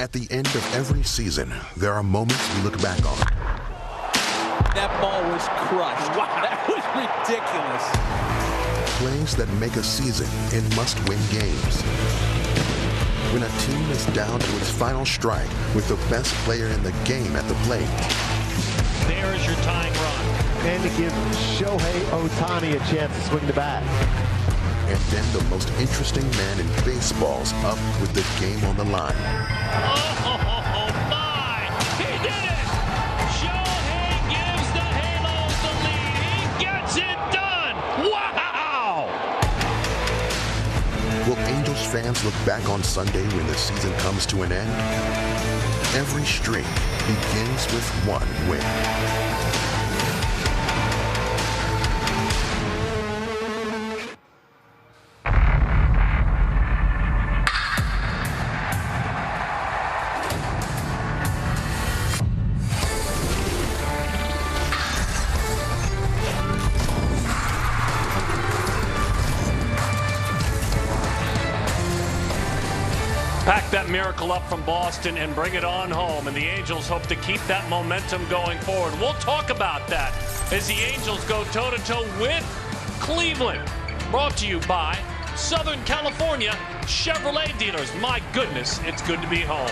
At the end of every season, there are moments we look back on. That ball was crushed. Wow, that was ridiculous. Plays that make a season in must-win games. When a team is down to its final strike with the best player in the game at the plate. There's your tying run. And to give Shohei Ohtani a chance to swing the bat. And then the most interesting man in baseball's up with the game on the line. Oh, my! He did it! Shohei gives the Halos the lead. He gets it done! Wow! Will Angels fans look back on Sunday when the season comes to an end? Every streak begins with one win. Pack that miracle up from Boston and bring it on home, and the Angels hope to keep that momentum going forward. We'll talk about that as the Angels go toe-to-toe with Cleveland. Brought to you by Southern California Chevrolet dealers. My goodness, it's good to be home.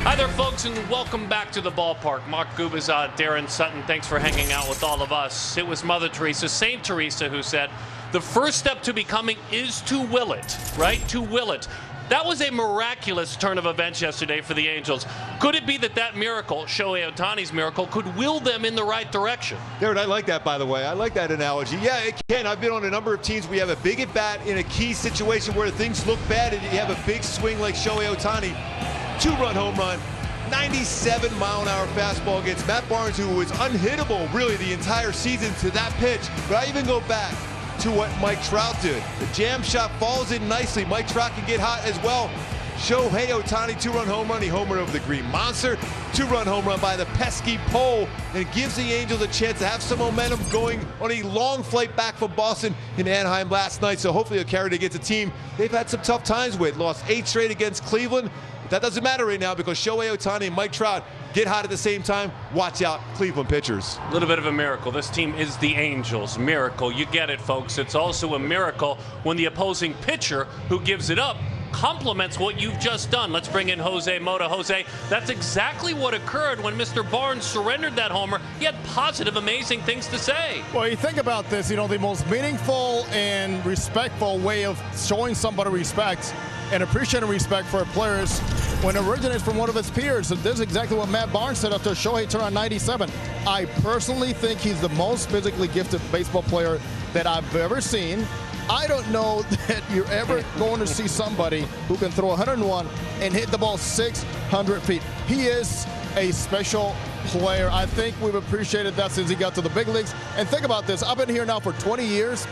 Hi there, folks, and welcome back to the ballpark. Mark Gubicza, Darren Sutton, thanks for hanging out with all of us. It was Mother Teresa, Saint Teresa, who said, the first step to becoming is to will it, right? To will it. That was a miraculous turn of events yesterday for the Angels. Could it be that that miracle, Shohei Ohtani's miracle, could will them in the right direction? Darren, I like that, by the way. I like that analogy. Yeah, it can. I've been on a number of teams where you have a big at-bat in a key situation where things look bad and you have a big swing like Shohei Ohtani. Two-run home run, 97-mile-an-hour fastball against Matt Barnes, who was unhittable really the entire season to that pitch. But I even go back to what Mike Trout did. The jam shot falls in nicely. Mike Trout can get hot as well. Shohei Ohtani, two-run home run. He homered over the Green Monster. Two-run home run by the pesky pole. And it gives the Angels a chance to have some momentum going on a long flight back from Boston in Anaheim last night. So hopefully they'll carry it against a team they've had some tough times with. Lost 8 straight against Cleveland. But that doesn't matter right now because Shohei Ohtani and Mike Trout get hot at the same time. Watch out, Cleveland pitchers. A little bit of a miracle. This team is the Angels. Miracle. You get it, folks. It's also a miracle when the opposing pitcher who gives it up complements what you've just done. Let's bring in Jose Mota. Jose, that's exactly what occurred when Mr. Barnes surrendered that homer. He had positive, amazing things to say. Well, you think about this, you know, the most meaningful and respectful way of showing somebody respect and appreciating respect for players when it originates from one of his peers. And this is exactly what Matt Barnes said after Shohei turned on 97. I personally think he's the most physically gifted baseball player that I've ever seen. I don't know that you're ever going to see somebody who can throw 101 and hit the ball 600 feet. He is a special player. I think we've appreciated that since he got to the big leagues. And think about this. I've been here now for 20 years.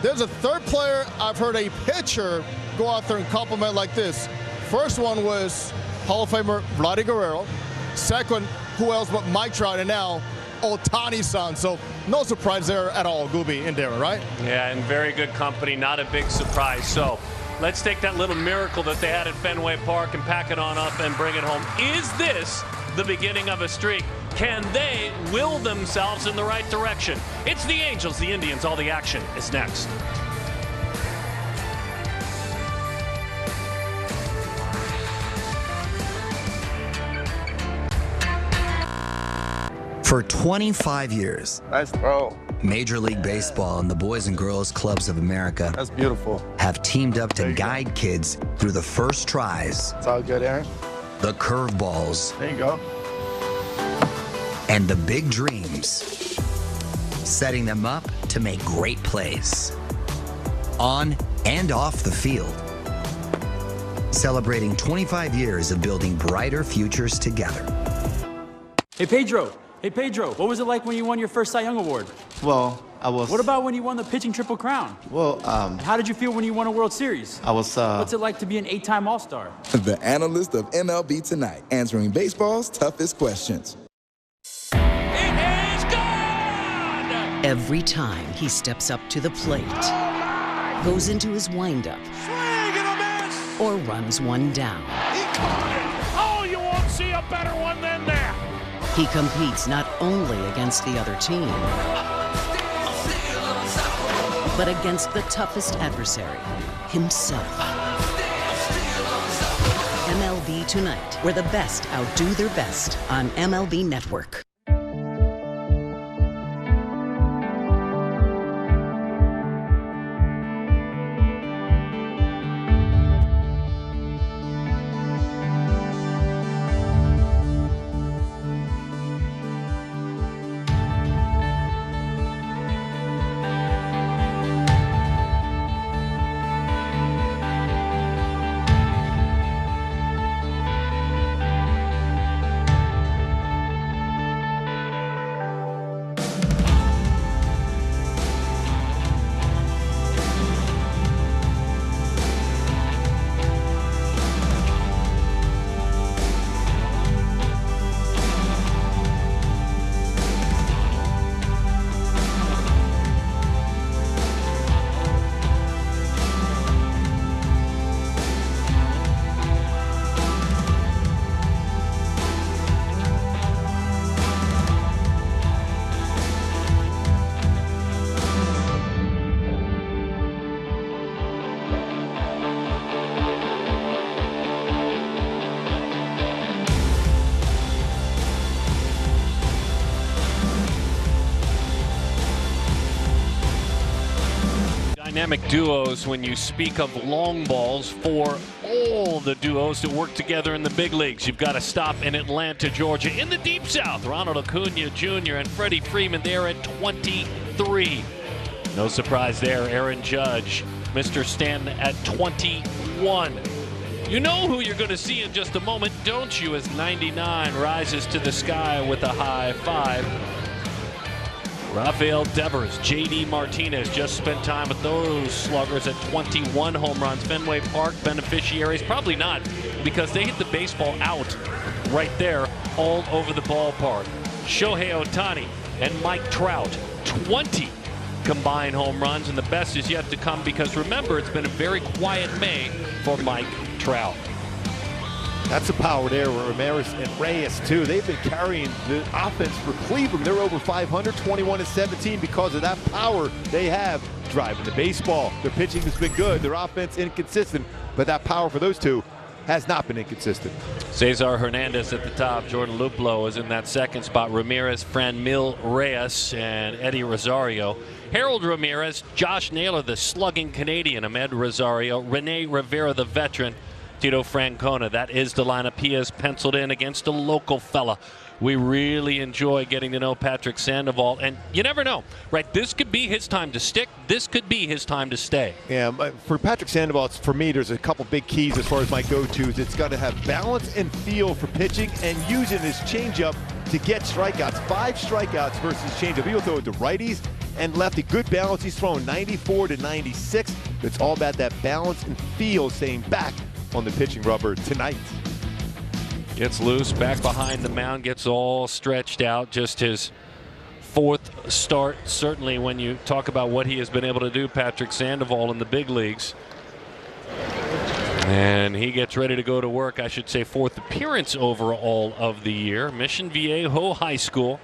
There's a third player I've heard a pitcher go out there and compliment like this. First one was Hall of Famer Vladdy Guerrero. Second, who else but Mike Trout, and now Ohtani's son. So no surprise there at all, Gooby and Darren, right? Yeah, and very good company, not a big surprise. So let's take that little miracle that they had at Fenway Park and pack it on up and bring it home. Is this the beginning of a streak? Can they will themselves in the right direction? It's the Angels, the Indians. All the action is next. For 25 years, nice throw. Major League Baseball and the Boys and Girls Clubs of America That's beautiful. have teamed up to guide kids through the first tries, It's all good, Aaron. the curveballs, There you go. and the big dreams, setting them up to make great plays on and off the field. Celebrating 25 years of building brighter futures together. Hey, Pedro, what was it like when you won your first Cy Young Award? Well, I was... What about when you won the pitching Triple Crown? Well, And how did you feel when you won a World Series? I was, What's it like to be an 8-time All-Star? The analyst of MLB Tonight, answering baseball's toughest questions. It is gone! Every time he steps up to the plate, goes into his windup, Swing and a miss! or runs one down. He caught it. Oh, you won't see a better one than that. He competes not only against the other team, but against the toughest adversary, himself. MLB Tonight, where the best outdo their best on MLB Network. Dynamic duos when you speak of long balls for all the duos that work together in the big leagues. You've got to stop in Atlanta, Georgia. In the Deep South, Ronald Acuna Jr. and Freddie Freeman there at 23. No surprise there, Aaron Judge, Mr. Stanton at 21. You know who you're going to see in just a moment, don't you, as 99 rises to the sky with a high five. Rafael Devers, J.D. Martinez just spent time with those sluggers at 21 home runs. Fenway Park beneficiaries, probably not, because they hit the baseball out right there all over the ballpark. Shohei Ohtani and Mike Trout, 20 combined home runs, and the best is yet to come because remember, it's been a very quiet May for Mike Trout. That's the power there with Ramirez and Reyes, too. They've been carrying the offense for Cleveland. They're over 500, 21-17 because of that power they have driving the baseball. Their pitching has been good. Their offense inconsistent, but that power for those two has not been inconsistent. Cesar Hernandez at the top. Jordan Luplow is in that second spot. Ramirez, Franmil Reyes, and Eddie Rosario. Harold Ramirez, Josh Naylor, the slugging Canadian, Ahmed Rosario, Rene Rivera, the veteran, Tito Francona. That is the lineup he has penciled in against a local fella. We really enjoy getting to know Patrick Sandoval, and you never know, right? This could be his time to stick. This could be his time to stay. Yeah, for Patrick Sandoval, for me, there's a couple big keys as far as my go-tos. It's got to have balance and feel for pitching and using his changeup to get strikeouts. 5 strikeouts versus changeup. He'll throw it to righties and lefty. Good balance. He's throwing 94 to 96. It's all about that balance and feel staying back on the pitching rubber tonight. Gets loose, back behind the mound, gets all stretched out. Just his 4th start, certainly when you talk about what he has been able to do, Patrick Sandoval in the big leagues. And he gets ready to go to work, I should say 4th appearance overall of the year. Mission Viejo High School.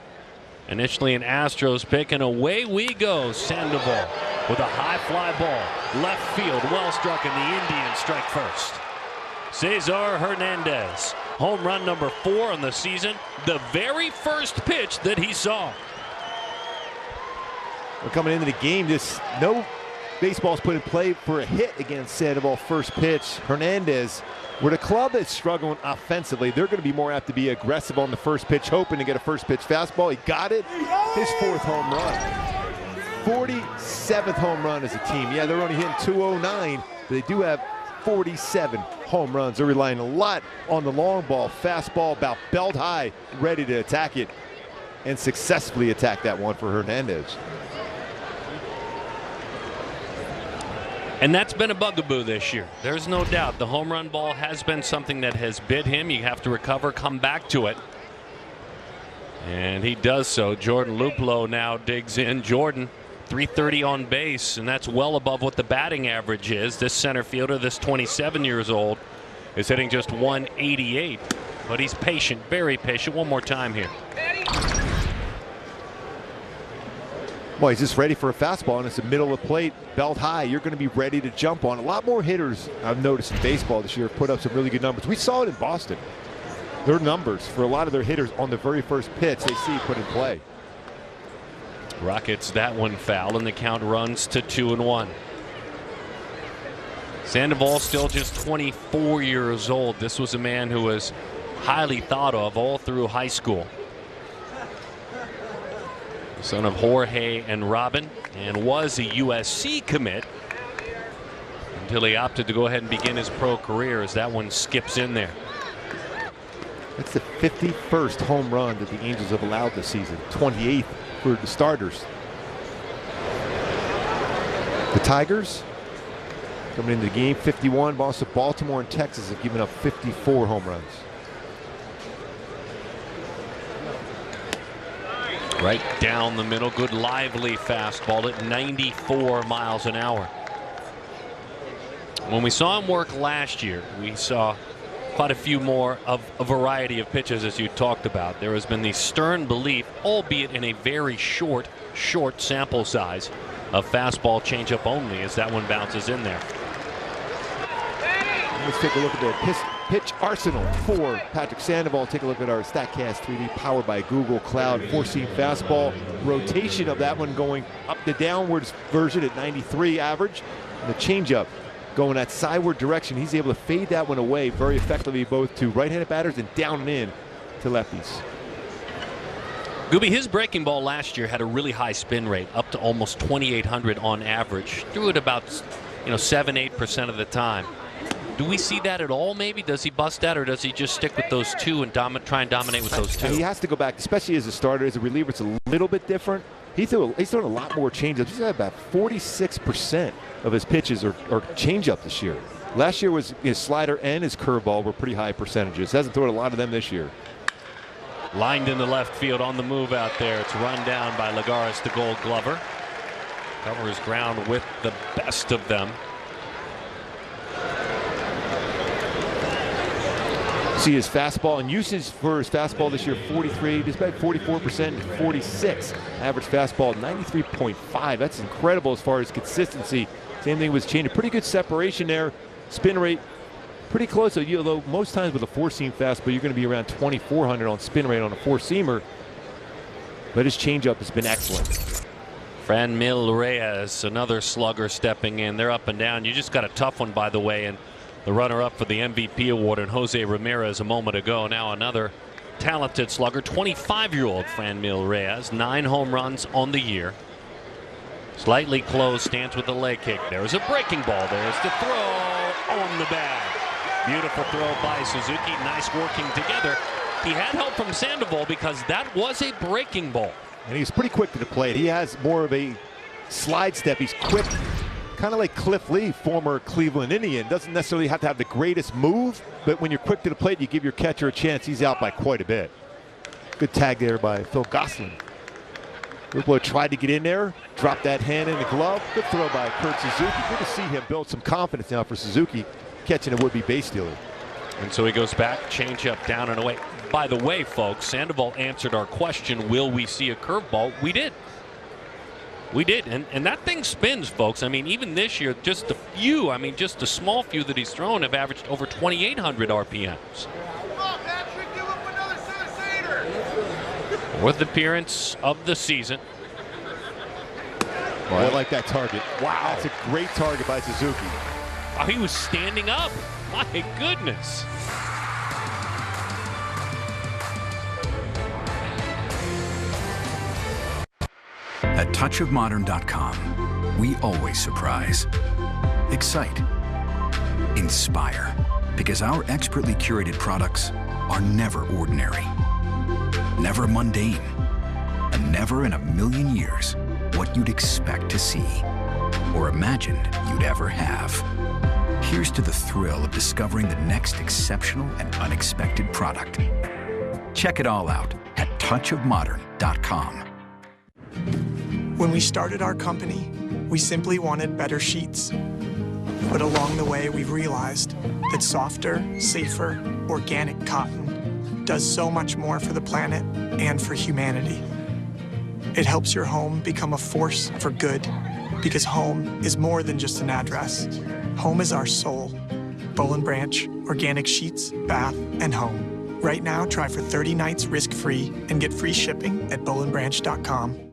Initially an Astros pick, and away we go. Sandoval with a high fly ball. Left field, well struck, and the Indians strike first. Cesar Hernandez, home run number 4 on the season, the very first pitch that he saw. We're coming into the game, no baseball's put in play for a hit against Sandoval first pitch. Hernandez, with a club that's struggling offensively, they're going to be more apt to be aggressive on the first pitch, hoping to get a first pitch fastball. He got it, his 4th home run. 47th home run as a team. Yeah, they're only hitting 209, but they do have 47 home runs. They're relying a lot on the long ball, fastball about belt high, ready to attack it, and successfully attack that one for Hernandez. And that's been a bugaboo this year. There's no doubt. The home run ball has been something that has bit him. You have to recover, come back to it. And he does so. Jordan Luplow now digs in. Jordan, 330 on base, and that's well above what the batting average is. This center fielder, this 27 years old, is hitting just 188, but he's patient, very patient. One more time here. Well, he's just ready for a fastball, and it's the middle of the plate, belt high. You're going to be ready to jump on. A lot more hitters I've noticed in baseball this year put up some really good numbers. We saw it in Boston. Their numbers for a lot of their hitters on the very first pitch they see put in play. Rockets that one foul, and the count runs to 2-1. Sandoval still just 24 years old. This was a man who was highly thought of all through high school. Son of Jorge and Robin, and was a USC commit until he opted to go ahead and begin his pro career, as that one skips in there. That's the 51st home run that the Angels have allowed this season, 28th for the starters. The Tigers coming into the game 51. Also, Baltimore and Texas have given up 54 home runs. Right down the middle, good lively fastball at 94 miles an hour. When we saw him work last year, we saw quite a few more of a variety of pitches, as you talked about. There has been the stern belief, albeit in a very short sample size, of fastball changeup only, as that one bounces in there. Let's take a look at the pitch arsenal for Patrick Sandoval. Take a look at our StatCast 3D powered by Google Cloud. Four-seam fastball. Rotation of that one going up the downwards version at 93 average. And the changeup going that sideward direction. He's able to fade that one away very effectively, both to right-handed batters and down and in to lefties. Gooby, his breaking ball last year had a really high spin rate, up to almost 2,800 on average. Threw it about 7-8% of the time. Do we see that at all, maybe? Does he bust that, or does he just stick with those two and try and dominate with those two? He has to go back, especially as a starter. As a reliever, it's a little bit different. He's thrown a lot more changeups. He's got about 46% of his pitches are changeup this year. Last year was his slider and his curveball were pretty high percentages. Hasn't thrown a lot of them this year. Lined in the left field on the move out there. It's run down by Lagares, the Gold Glover. Covers ground with the best of them. See his fastball and usage for his fastball this year, 43, just about 44% and 46. Average fastball, 93.5. That's incredible as far as consistency. Same thing was changing. Pretty good separation there. Spin rate, pretty close. Although most times with a four-seam fastball, you're going to be around 2,400 on spin rate on a four-seamer. But his changeup has been excellent. Franmil Reyes, another slugger stepping in. They're up and down. You just got a tough one, by the way, and the runner-up for the MVP award, and Jose Ramirez a moment ago. Now another talented slugger, 25-year-old Franmil Reyes, 9 home runs on the year. Slightly closed stance with the leg kick. There's a breaking ball. There's the throw on the bag. Beautiful throw by Suzuki. Nice working together. He had help from Sandoval because that was a breaking ball. And he's pretty quick to the plate. He has more of a slide step. He's quick. Kind of like Cliff Lee, former Cleveland Indian. Doesn't necessarily have to have the greatest move, but when you're quick to the plate, you give your catcher a chance. He's out by quite a bit. Good tag there by Phil Gosselin. Ruplo tried to get in there, dropped that hand in the glove. Good throw by Kurt Suzuki. Good to see him build some confidence now for Suzuki, catching a would-be base stealer. And so he goes back, changeup down and away. By the way, folks, Sandoval answered our question, will we see a curveball? We did. We did, and that thing spins, folks. I mean, even this year, just a small few that he's thrown have averaged over 2,800 RPMs. Fourth appearance of the season. Well, I like that target. Wow, that's a great target by Suzuki. Oh, he was standing up. My goodness. At touchofmodern.com, we always surprise, excite, inspire, because our expertly curated products are never ordinary, never mundane, and never in a million years what you'd expect to see or imagine you'd ever have. Here's to the thrill of discovering the next exceptional and unexpected product. Check it all out at touchofmodern.com. When we started our company, we simply wanted better sheets. But along the way, we've realized that softer, safer, organic cotton does so much more for the planet and for humanity. It helps your home become a force for good, because home is more than just an address. Home is our soul. Boll & Branch, organic sheets, bath, and home. Right now, try for 30 nights risk-free and get free shipping at bollandbranch.com.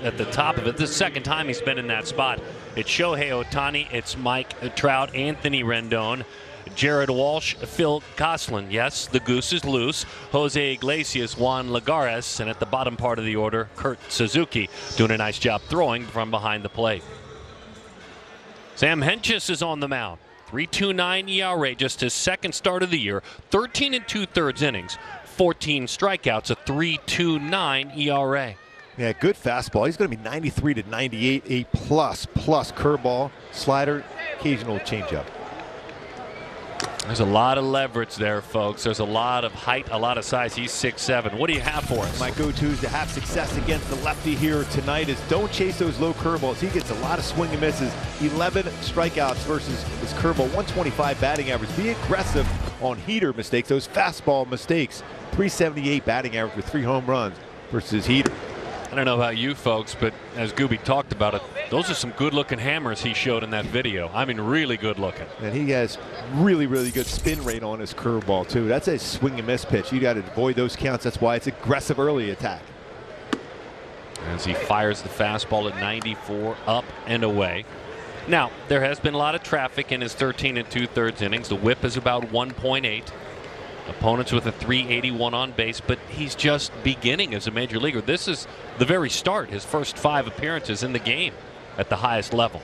At the top of it, the second time he's been in that spot. It's Shohei Ohtani, it's Mike Trout, Anthony Rendon, Jared Walsh, Phil Gosselin. Yes, the goose is loose. Jose Iglesias, Juan Lagares, and at the bottom part of the order, Kurt Suzuki doing a nice job throwing from behind the plate. Sam Hentges is on the mound. 3.29 ERA, just his second start of the year. 13 2/3 innings, 14 strikeouts, a 3.29 ERA. Yeah, good fastball. He's going to be 93 to 98, a plus curveball, slider, occasional changeup. There's a lot of leverage there, folks. There's a lot of height, a lot of size. He's 6'7". What do you have for us? My go-tos to have success against the lefty here tonight is don't chase those low curveballs. He gets a lot of swing and misses. 11 strikeouts versus his curveball, 125 batting average. Be aggressive on heater mistakes, those fastball mistakes. 378 batting average with 3 home runs versus heater. I don't know about you folks, but as Gooby talked about it, those are some good-looking hammers he showed in that video. I mean, really good-looking. And he has really good spin rate on his curveball, too. That's a swing and miss pitch. You got to avoid those counts. That's why it's aggressive early attack. As he fires the fastball at 94, up and away. Now, there has been a lot of traffic in his 13 2/3 innings. The whip is about 1.8. Opponents with a 381 on base, but he's just beginning as a major leaguer. This is the very start, his first 5 appearances in the game at the highest level.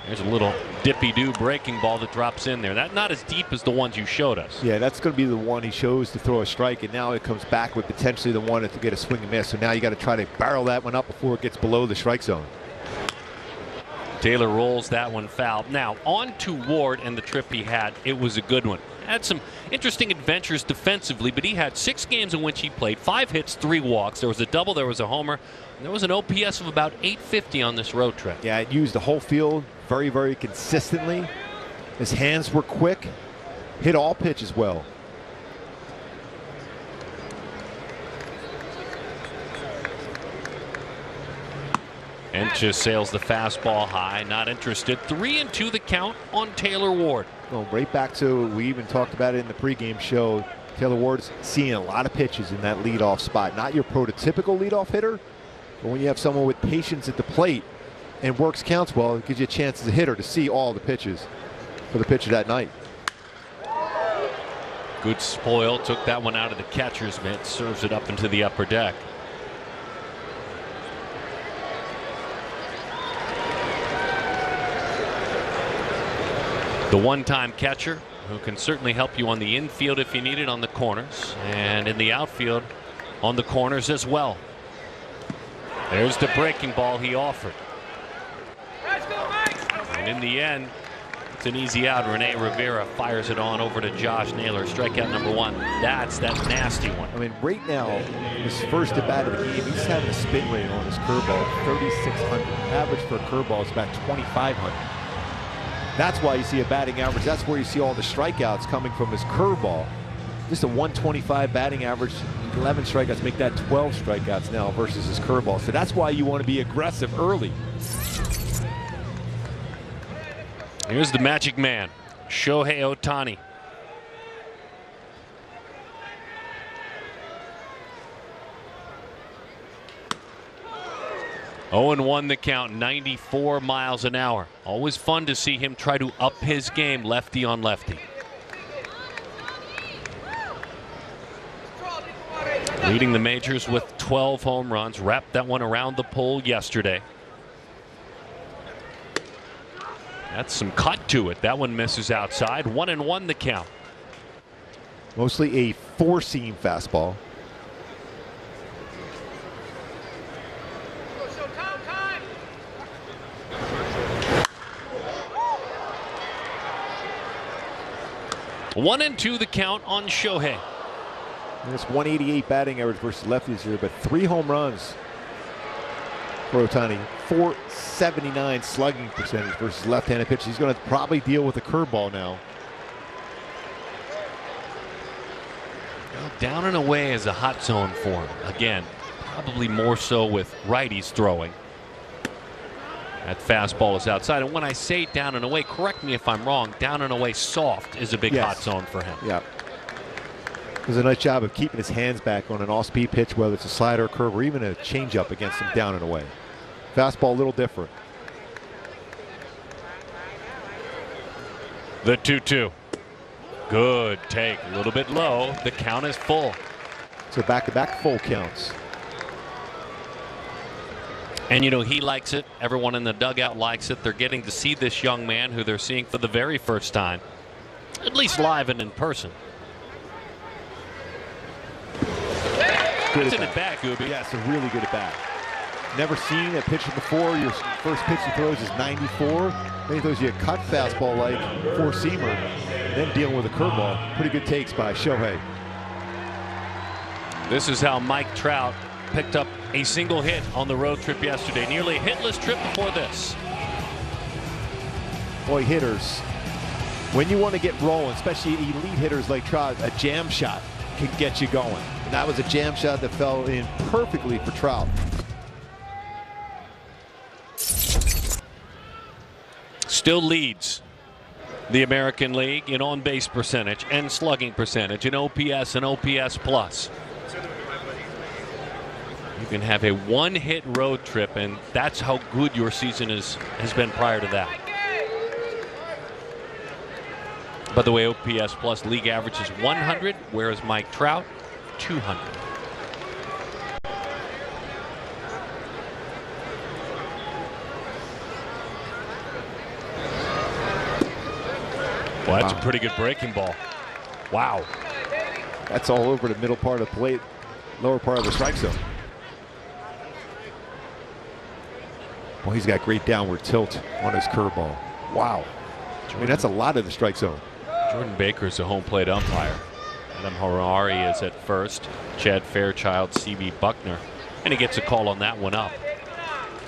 There's a little dippy-doo breaking ball that drops in there. That's not as deep as the ones you showed us. Yeah, that's going to be the one he chose to throw a strike, and now it comes back with potentially the one to get a swing and miss. So now you got to try to barrel that one up before it gets below the strike zone. Taylor rolls that one foul. Now, on to Ward and the trip he had. It was a good one. Had some interesting adventures defensively, but he had 6 games in which he played, 5 hits, 3 walks. There was a double, there was a homer, and there was an OPS of about 850 on this road trip. Yeah, it used the whole field very consistently. His hands were quick, hit all pitches well. And just sails the fastball high, not interested. 3-2 the count on Taylor Ward. Well, right back to, we even talked about it in the pregame show, Taylor Ward's seeing a lot of pitches in that leadoff spot. Not your prototypical leadoff hitter, but when you have someone with patience at the plate and works counts well, it gives you a chance as a hitter to see all the pitches for the pitcher that night. Good spoil, took that one out of the catcher's mitt, serves it up into the upper deck. The one-time catcher who can certainly help you on the infield if you need it on the corners, and in the outfield on the corners as well. There's the breaking ball he offered. And in the end, it's an easy out. Rene Rivera fires it on over to Josh Naylor. Strikeout number 1. That's that nasty one. I mean, right now, his first at bat of the game, he's having a spin rate on his curveball, 3,600. Average for a curveball is about 2,500. That's why you see a batting average. That's where you see all the strikeouts coming from his curveball. Just a 125 batting average, 11 strikeouts, make that 12 strikeouts now versus his curveball. So that's why you want to be aggressive early. Here's the magic man, Shohei Ohtani. Oh, 0-1 the count, 94 miles an hour. Always fun to see him try to up his game lefty on lefty. Leading the majors with 12 home runs. Wrapped that one around the pole yesterday. That's some cut to it. That one misses outside. 1-1 the count. Mostly a four-seam fastball. One and two the count on Shohei. And it's 188 batting average versus lefties here, but 3 home runs for Ohtani. 479 slugging percentage versus left-handed pitch. He's going to probably deal with the curveball now. Well, down and away is a hot zone for him. Again, probably more so with righties throwing. That fastball is outside. And when I say down and away, correct me if I'm wrong, down and away soft is a big hot zone for him. Yeah. Does a nice job of keeping his hands back on an off-speed pitch, whether it's a slider, or curve, or even a changeup against him down and away. Fastball a little different. The 2-2. Good take. A little bit low. The count is full. So back-to-back full counts. And, you know, he likes it. Everyone in the dugout likes it. They're getting to see this young man who they're seeing for the very first time, at least live and in person. Good at bat, Gooby. Yeah, it's a really good at bat. Never seen a pitcher before. Your first pitch he throws is 94. Then he throws you a cut fastball like four-seamer. Then dealing with a curveball. Pretty good takes by Shohei. This is how Mike Trout picked up a single hit on the road trip yesterday. Nearly a hitless trip before this. Boy, hitters, when you want to get rolling, especially elite hitters like Trout, a jam shot can get you going. And that was a jam shot that fell in perfectly for Trout. Still leads the American League in on-base percentage and slugging percentage in OPS and OPS plus. You can have a one-hit road trip, and that's how good your season has been prior to that. By the way, OPS plus league average is 100, whereas Mike Trout 200. Well, that's a pretty good breaking ball. Wow. That's all over the middle part of the plate, lower part of the strike zone. Well, he's got great downward tilt on his curveball. Wow. I mean, that's a lot of the strike zone. Jordan Baker's a home plate umpire. Adam Harari is at first. Chad Fairchild, C.B. Buckner. And he gets a call on that one up.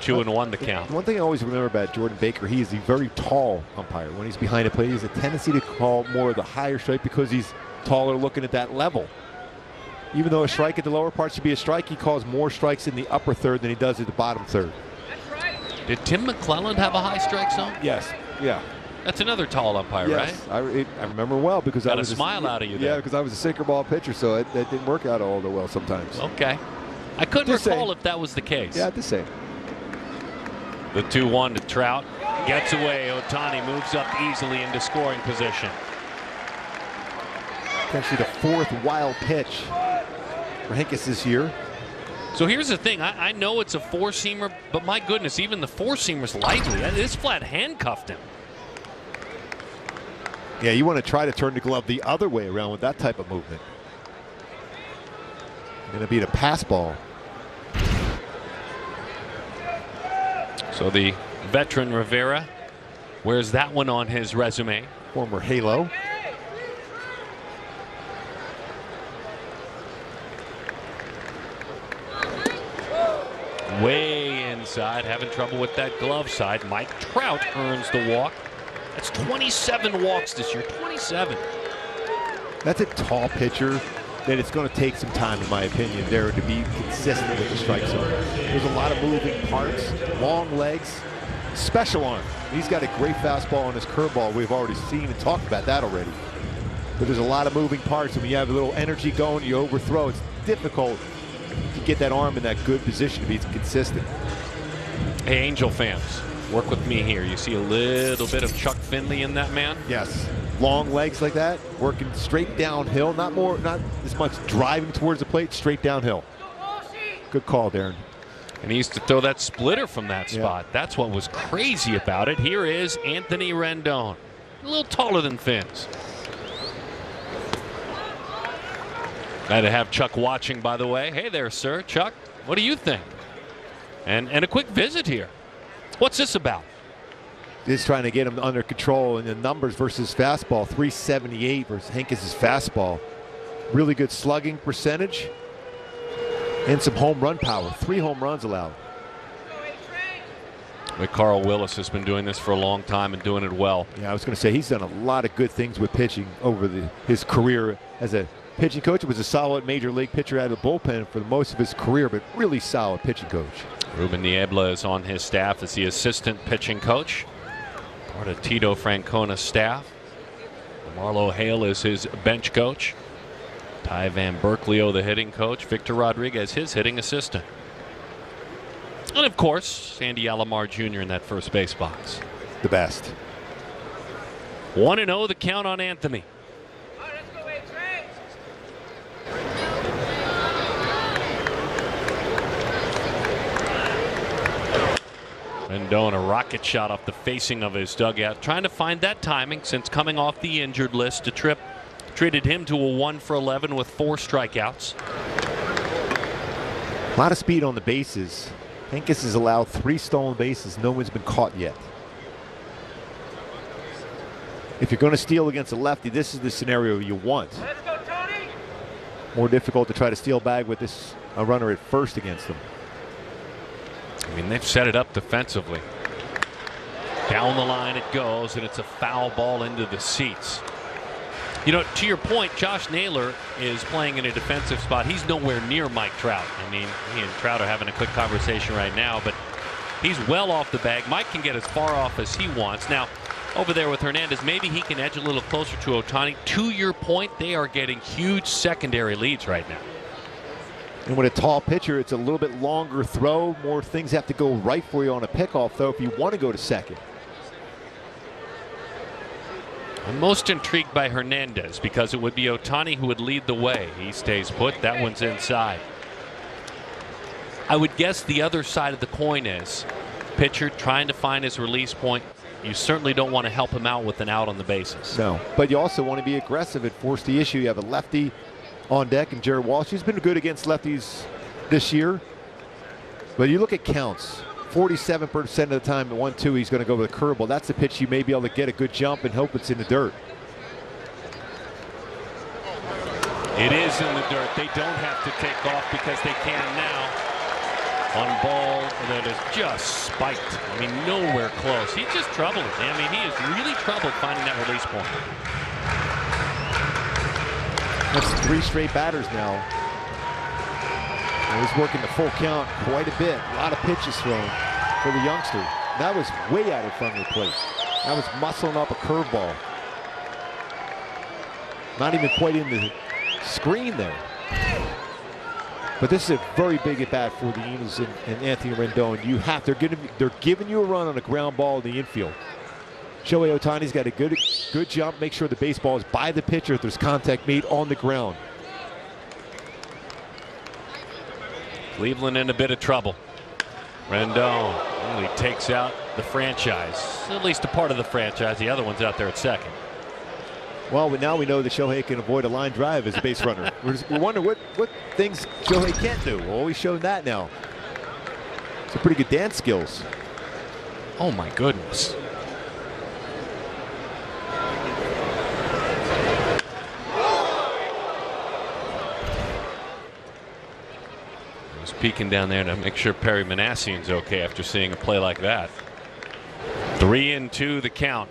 2-1 the count. One thing I always remember about Jordan Baker, he is a very tall umpire. When he's behind the plate, he has a tendency to call more of the higher strike because he's taller looking at that level. Even though a strike at the lower part should be a strike, he calls more strikes in the upper third than he does at the bottom third. Did Tim McClelland have a high strike zone? Yes. Yeah. That's another tall umpire, yes, right? I remember well because got I was a smile out of you there. Yeah, because I was a sinker ball pitcher, so that didn't work out all that well sometimes. Okay. I couldn't recall if that was the case. Yeah, the same. The 2-1 to Trout. Gets away. Ohtani moves up easily into scoring position. Potentially the fourth wild pitch for Hentges this year. So here's the thing. I know it's a four-seamer, but my goodness, even the four-seamer's lightly. This flat handcuffed him. Yeah, you want to try to turn the glove the other way around with that type of movement. Going to be the pass ball. So the veteran Rivera wears that one on his resume. Former Halo. Way inside, having trouble with that glove side. Mike Trout earns the walk. That's 27 walks this year, 27. That's a tall pitcher that it's going to take some time, in my opinion, there to be consistent with the strike zone. There's a lot of moving parts, long legs, special arm. He's got a great fastball on his curveball. We've already seen and talked about that already. But there's a lot of moving parts, and when you have a little energy going, you overthrow. It's difficult to get that arm in that good position to be consistent. Hey, Angel fans, work with me here. You see a little bit of Chuck Finley in that man? Yes. Long legs like that, working straight downhill, not as much driving towards the plate, straight downhill. Good call, Darren. And he used to throw that splitter from that spot. That's what was crazy about it. Here is Anthony Rendon. A little taller than Fins. Glad to have Chuck watching, by the way. Hey there, sir. Chuck, what do you think? And a quick visit here. What's this about? Just trying to get him under control in the numbers versus fastball. 378 versus Hentges' fastball. Really good slugging percentage. And some home run power. 3 home runs allowed. Carl Willis has been doing this for a long time and doing it well. Yeah, I was going to say he's done a lot of good things with pitching over his career as a pitching coach. He was a solid major league pitcher out of the bullpen for most of his career, but really solid pitching coach. Ruben Niebla is on his staff as the assistant pitching coach. Part of Tito Francona's staff. Marlo Hale is his bench coach. Ty Van Berkeley, the hitting coach. Victor Rodriguez, his hitting assistant. And of course, Sandy Alomar Jr. in that first base box. The best. 1-0 the count on Anthony. Rendon, a rocket shot off the facing of his dugout, trying to find that timing since coming off the injured list. A trip treated him to a 1 for 11 with 4 strikeouts. A lot of speed on the bases. Hentges has allowed 3 stolen bases. No one's been caught yet. If you're going to steal against a lefty, this is the scenario you want. Let's go, Tony. More difficult to try to steal bag with a runner at first against them. I mean, they've set it up defensively. Down the line it goes, and it's a foul ball into the seats. You know, to your point, Josh Naylor is playing in a defensive spot. He's nowhere near Mike Trout. I mean, he and Trout are having a quick conversation right now, but he's well off the bag. Mike can get as far off as he wants. Now, over there with Hernandez, maybe he can edge a little closer to Ohtani. To your point, they are getting huge secondary leads right now. And with a tall pitcher, it's a little bit longer throw. More things have to go right for you on a pickoff, though, if you want to go to second. I'm most intrigued by Hernandez because it would be Ohtani who would lead the way. He stays put. That one's inside. I would guess the other side of the coin is pitcher trying to find his release point. You certainly don't want to help him out with an out on the bases. No, but you also want to be aggressive and force the issue. You have a lefty on deck, and Jared Walsh, who's been good against lefties this year. But you look at counts. 47% of the time at 1-2, he's going to go with a curveball. That's a pitch you may be able to get a good jump and hope it's in the dirt. It is in the dirt. They don't have to take off because they can now. On ball that is just spiked. I mean, nowhere close. He's just troubled. I mean, he is really troubled finding that release point. That's 3 straight batters now. He's working the full count quite a bit. A lot of pitches thrown for the youngster. That was way out in front of the plate. That was muscling up a curveball. Not even quite in the screen there. But this is a very big at bat for the Angels and Anthony Rendon. They're giving you a run on a ground ball in the infield. Shohei Ohtani's got a good jump. Make sure the baseball is by the pitcher if there's contact made on the ground. Cleveland in a bit of trouble. Rendon only takes out the franchise, at least a part of the franchise. The other one's out there at second. Well, now we know that Shohei can avoid a line drive as a base runner. We're wondering what things Shohei can't do. Well, he's shown that now. Some pretty good dance skills. Oh my goodness. Peeking down there to make sure Perry Manassian's okay after seeing a play like that. 3-2 the count.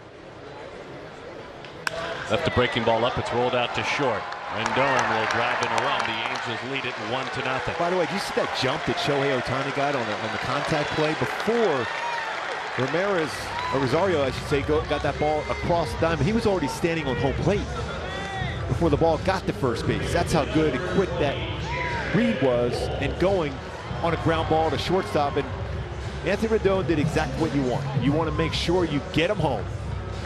Left the breaking ball up. It's rolled out to short. Rendon will drive in a run. The Angels lead it 1-0. By the way, did you see that jump that Shohei Ohtani got on the contact play before Rosario, I should say, got that ball across the diamond? He was already standing on home plate before the ball got to first base. That's how good and quick that read was, and going on a ground ball to shortstop. And Anthony Rendon did exactly what you want. You want to make sure you get him home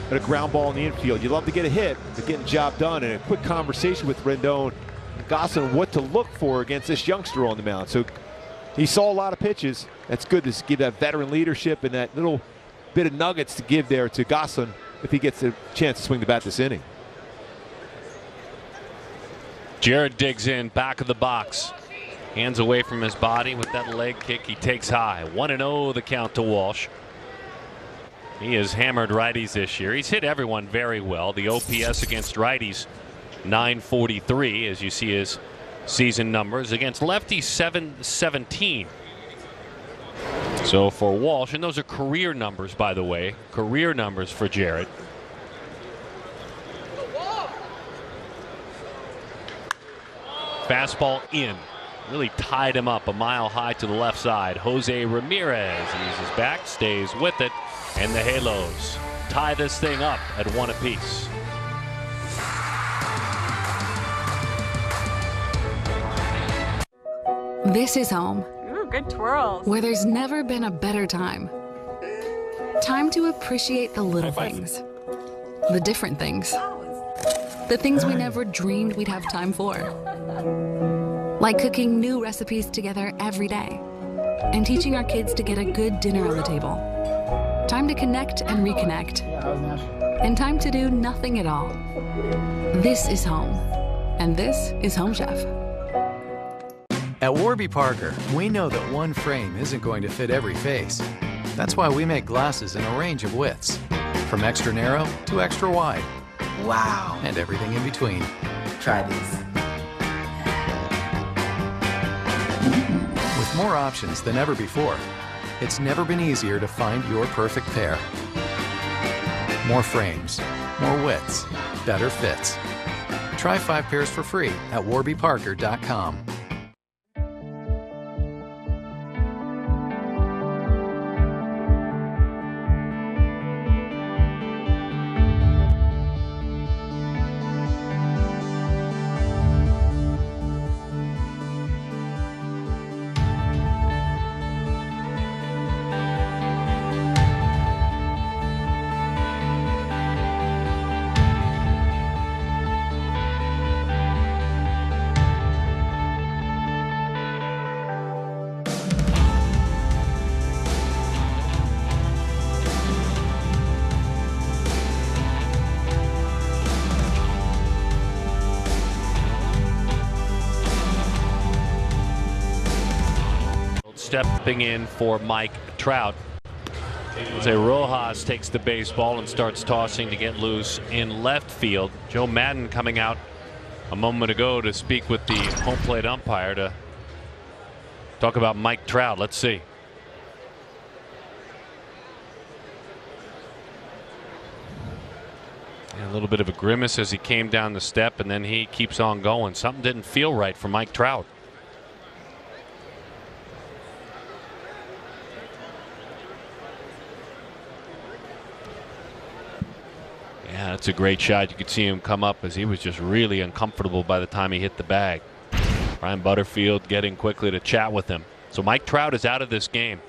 at a ground ball in the infield. You love to get a hit, but getting the job done. And a quick conversation with Rendon and Gosselin what to look for against this youngster on the mound. So He saw a lot of pitches. That's good to give that veteran leadership and that little bit of nuggets to give there to Gosselin if he gets a chance to swing the bat this inning. Jarrett digs in, back of the box. Hands away from his body with that leg kick. He takes high. 1-0 the count to Walsh. He has hammered righties this year. He's hit everyone very well. The OPS against righties, 943, as you see his season numbers. Against lefties, 717. So for Walsh, and those are career numbers, by the way, career numbers for Jarrett. Fastball in. Really tied him up a mile high to the left side. Jose Ramirez eases back, stays with it, and the Halos tie this thing up at 1 apiece. This is home. Ooh, good twirls. Where there's never been a better time. Time to appreciate the little things. The different things. The things we never dreamed we'd have time for. Like cooking new recipes together every day. And teaching our kids to get a good dinner on the table. Time to connect and reconnect. And time to do nothing at all. This is home. And this is Home Chef. At Warby Parker, we know that one frame isn't going to fit every face. That's why we make glasses in a range of widths, from extra narrow to extra wide. Wow! And everything in between. Try these. With more options than ever before, it's never been easier to find your perfect pair. More frames, more widths, better fits. Try 5 pairs for free at warbyparker.com. Stepping in for Mike Trout. Jose Rojas takes the baseball and starts tossing to get loose in left field. Joe Madden coming out a moment ago to speak with the home plate umpire to talk about Mike Trout. Let's see. And a little bit of a grimace as he came down the step, and then he keeps on going. Something didn't feel right for Mike Trout. Yeah, that's a great shot. You could see him come up as he was just really uncomfortable by the time he hit the bag. Ryan Butterfield getting quickly to chat with him. So Mike Trout is out of this game.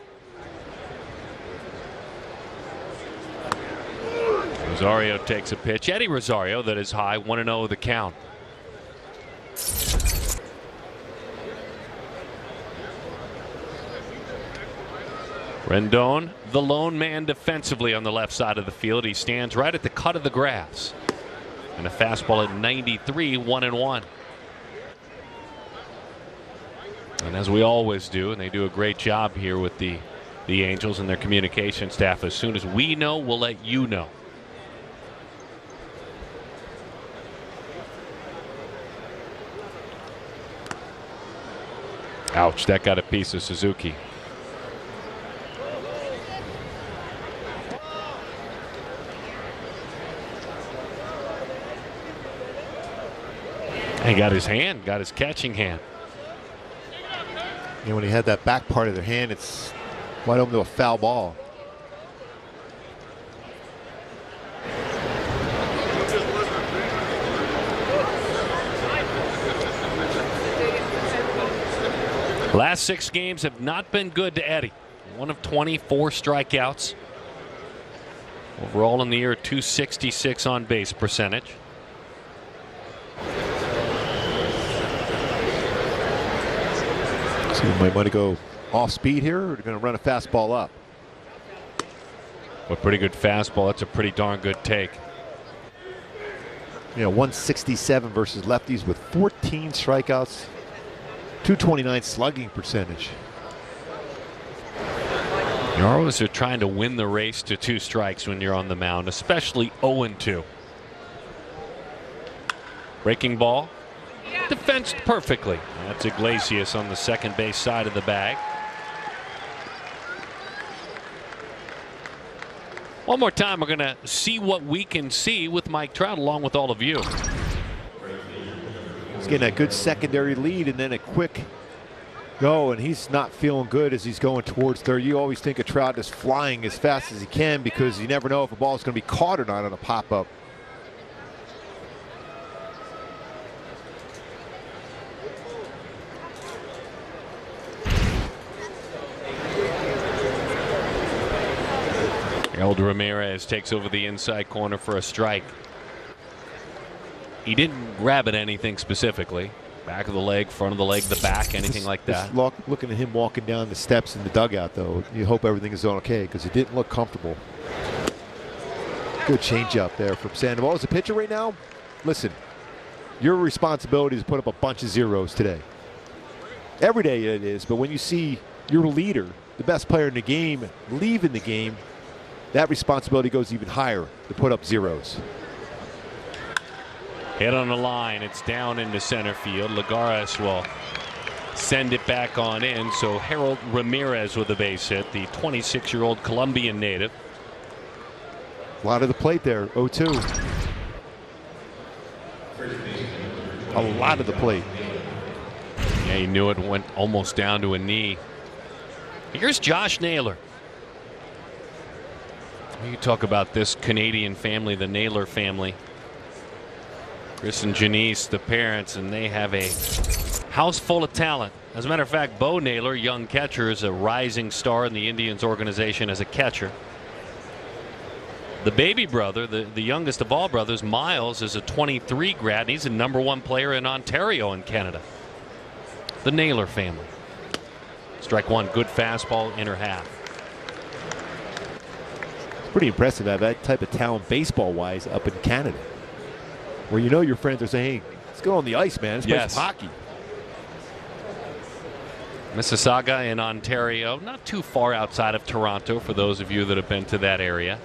Rosario takes a pitch. Eddie Rosario, that is high. 1-0 the count. Rendon, the lone man defensively on the left side of the field. He stands right at the cut of the grass. And a fastball at 93, 1-1. And as we always do, and they do a great job here with the Angels and their communication staff, as soon as we know, we'll let you know. Ouch, that got a piece of Suzuki. He got his hand, got his catching hand. And when he had that back part of their hand, it's wide open to a foul ball. Last 6 games have not been good to Eddie. 1 of 24 strikeouts. Overall in the year, 266 on base percentage. So you might want to go Off speed here, or going to run a fastball up? A pretty good fastball. That's a pretty darn good take. 167 versus lefties with 14 strikeouts, 229 slugging percentage. You always are trying to win the race to 2 strikes when you're on the mound, especially 0-2. Breaking ball, defensed perfectly. That's Iglesias on the second base side of the bag. One more time, we're going to see what we can see with Mike Trout along with all of you. He's getting a good secondary lead and then a quick go, and he's not feeling good as he's going towards third. You always think of Trout just flying as fast as he can because you never know if a ball is going to be caught or not on a pop-up. Harold Ramirez takes over the inside corner for a strike. He didn't grab at anything specifically. Back of the leg, front of the leg, the back, anything like that. Looking at him walking down the steps in the dugout, though, you hope everything is okay because it didn't look comfortable. Good changeup there from Sandoval. As a pitcher right now, listen, your responsibility is to put up a bunch of zeros today. Every day it is, but when you see your leader, the best player in the game, leaving the game, that responsibility goes even higher to put up zeros. Hit on the line. It's down into center field. Lagares will send it back on in. So Harold Ramirez with a base hit, the 26-year-old Colombian native. A lot of the plate there, 0-2. A lot of the plate. Yeah, he knew it went almost down to a knee. Here's Josh Naylor. You talk about this Canadian family, the Naylor family. Chris and Janice, the parents, and they have a house full of talent. As a matter of fact, Bo Naylor, young catcher, is a rising star in the Indians organization as a catcher. The baby brother, the youngest of all brothers, Miles, is a 23 grad, and he's the #1 player in Ontario in Canada. The Naylor family. Strike one, good fastball, inner half. Pretty impressive to have that type of talent baseball-wise up in Canada, where you know your friends are saying, hey, let's go on the ice, man. Let's play some hockey. Mississauga in Ontario, not too far outside of Toronto for those of you that have been to that area.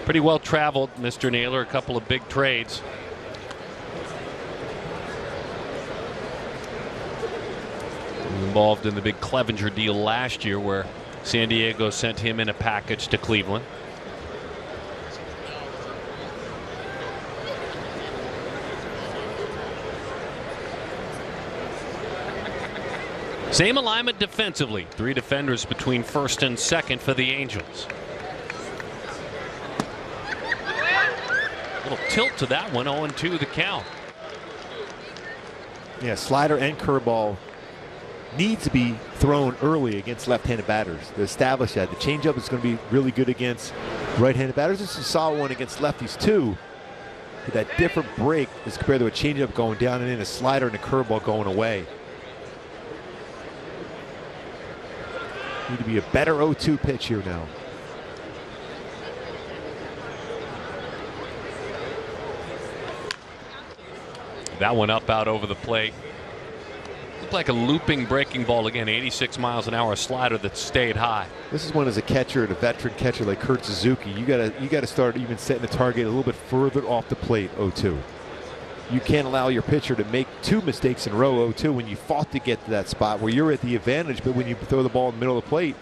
Pretty well traveled, Mr. Naylor, a couple of big trades. Involved in the big Clevenger deal last year where San Diego sent him in a package to Cleveland. Same alignment defensively. 3 defenders between first and second for the Angels. Little tilt to that one, 0-2 the count. Yeah, slider and curveball need to be thrown early against left-handed batters to establish that. The changeup is going to be really good against right-handed batters. This is a solid one against lefties too. But that different break is compared to a changeup going down and in, a slider and a curveball going away. Need to be a better 0-2 pitch here now. That one up out over the plate. Looked like a looping breaking ball again. 86 miles an hour slider that stayed high. This is one as a catcher and a veteran catcher like Kurt Suzuki. You gotta start even setting the target a little bit further off the plate. 0-2. You can't allow your pitcher to make 2 mistakes in a row. 0-2 when you fought to get to that spot where you're at the advantage. But when you throw the ball in the middle of the plate,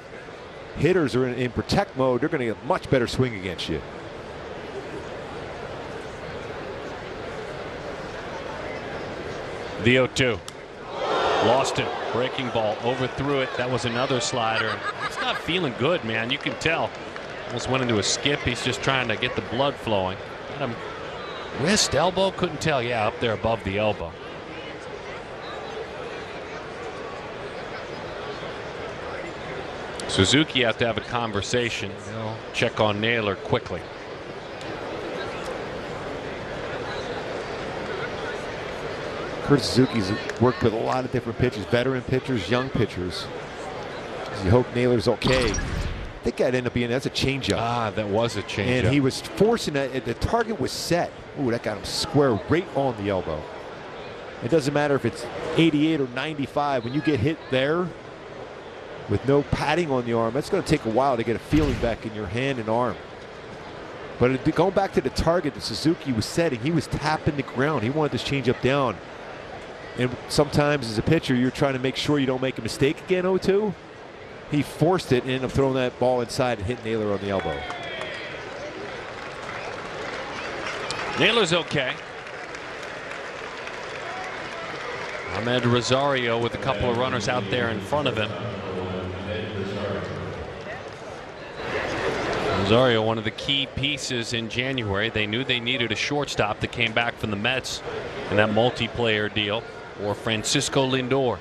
hitters are in protect mode. They're going to get a much better swing against you. The 0-2. Lost it. Breaking ball. Overthrew it. That was another slider. He's not feeling good, man. You can tell. Almost went into a skip. He's just trying to get the blood flowing. Got him wrist, elbow. Couldn't tell. Yeah, up there above the elbow. Suzuki has to have a conversation. He'll check on Naylor quickly. Kurt Suzuki's worked with a lot of different pitchers, veteran pitchers, young pitchers. You hope Naylor's okay. I think that ended up being, that's a changeup. Ah, that was a changeup. And he was forcing that, the target was set. Ooh, that got him square right on the elbow. It doesn't matter if it's 88 or 95. When you get hit there with no padding on the arm, that's going to take a while to get a feeling back in your hand and arm. But going back to the target that Suzuki was setting, he was tapping the ground. He wanted this changeup down. And sometimes as a pitcher, you're trying to make sure you don't make a mistake again, 0-2. He forced it and ended up throwing that ball inside and hit Naylor on the elbow. Naylor's okay. Ahmed Rosario with a couple of runners out there in front of him. Rosario, one of the key pieces in January. They knew they needed a shortstop that came back from the Mets in that multiplayer deal, or Francisco Lindor.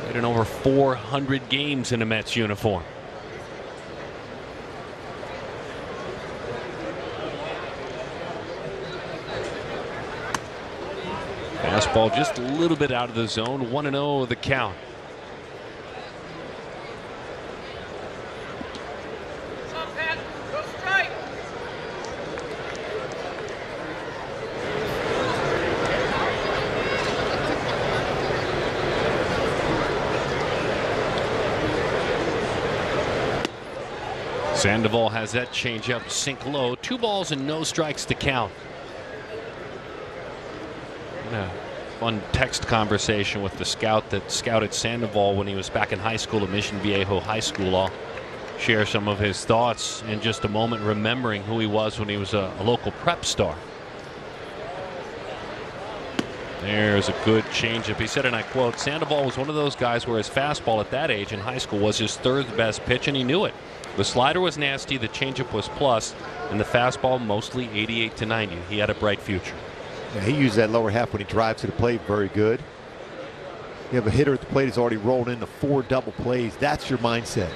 Played in over 400 games in a Mets uniform. Fastball just a little bit out of the zone. 1-0 the count. Sandoval has that changeup sink low. 2 balls and no strikes to count. Yeah. Fun text conversation with the scout that scouted Sandoval when he was back in high school at Mission Viejo High School. I'll share some of his thoughts in just a moment, remembering who he was when he was a local prep star. There's a good changeup. He said, and I quote, Sandoval was one of those guys where his fastball at that age in high school was his 3rd best pitch, and he knew it. The slider was nasty, the changeup was plus, and the fastball mostly 88 to 90. He had a bright future. Yeah, he used that lower half when he drives to the plate very good. You have a hitter at the plate who's already rolled into 4 double plays. That's your mindset.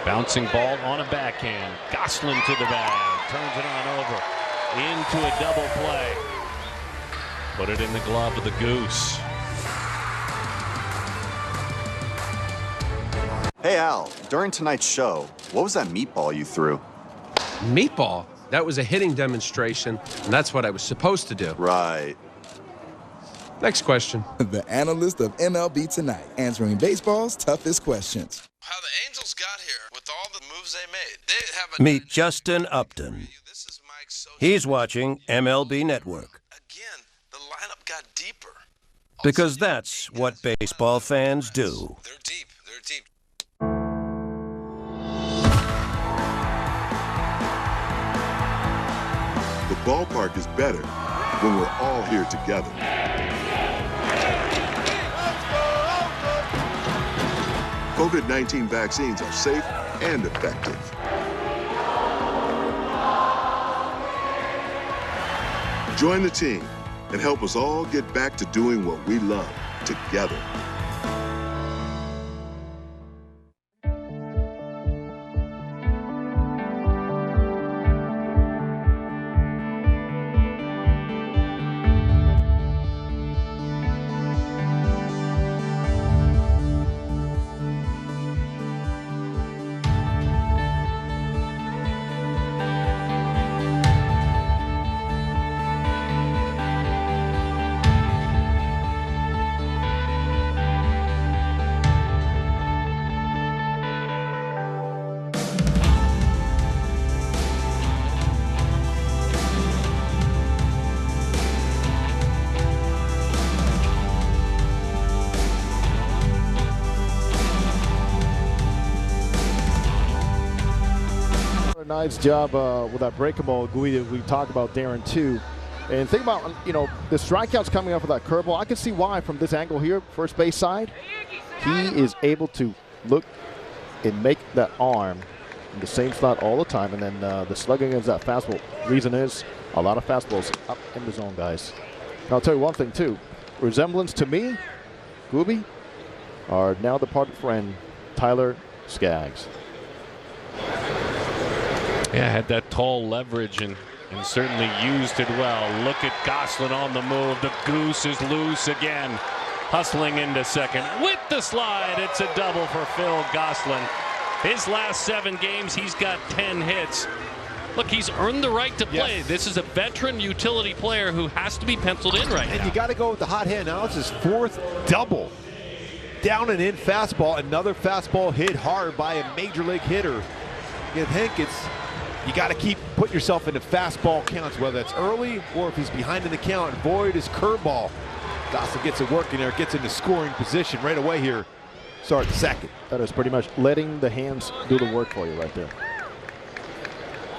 Bouncing ball on a backhand. Gosselin to the bag. Turns it on over. Into a double play. Put it in the glove of the Goose. Hey Al, during tonight's show, what was that meatball you threw? Meatball? That was a hitting demonstration, and that's what I was supposed to do. Right. Next question. The analyst of MLB Tonight, answering baseball's toughest questions. How the Angels got here with all the moves they made. They have a Meet Justin Upton. He's watching MLB Network. Again, the lineup got deeper. Because that's what baseball fans do. They're deep. They're deep. The ballpark is better when we're all here together. COVID-19 vaccines are safe and effective. Join the team and help us all get back to doing what we love together. Nice job with that breakable. We talked about Darren too. And think about, you know, the strikeouts coming up with that curveball. I can see why from this angle here, first base side. He is able to look and make that arm in the same slot all the time. And then the slugging against that fastball. Reason is a lot of fastballs up in the zone, guys. And I'll tell you one thing too. Resemblance to me, Gooby, our now departed friend, Tyler Skaggs. Yeah, had that tall leverage and certainly used it well. Look at Gosselin on the move. The goose is loose again. Hustling into second with the slide. It's a double for Phil Gosselin. His last 7 games, he's got 10 hits. Look, he's earned the right to play. Yes. This is a veteran utility player who has to be penciled in right now. And you got to go with the hot hand. Now it's his 4th double. Down and in fastball. Another fastball hit hard by a major league hitter. Against Hentges, you got to keep putting yourself into fastball counts, whether it's early or if he's behind in the count. Avoid his curveball. Gosselin gets it working there, gets into scoring position right away here. Start second. That is pretty much letting the hands do the work for you right there.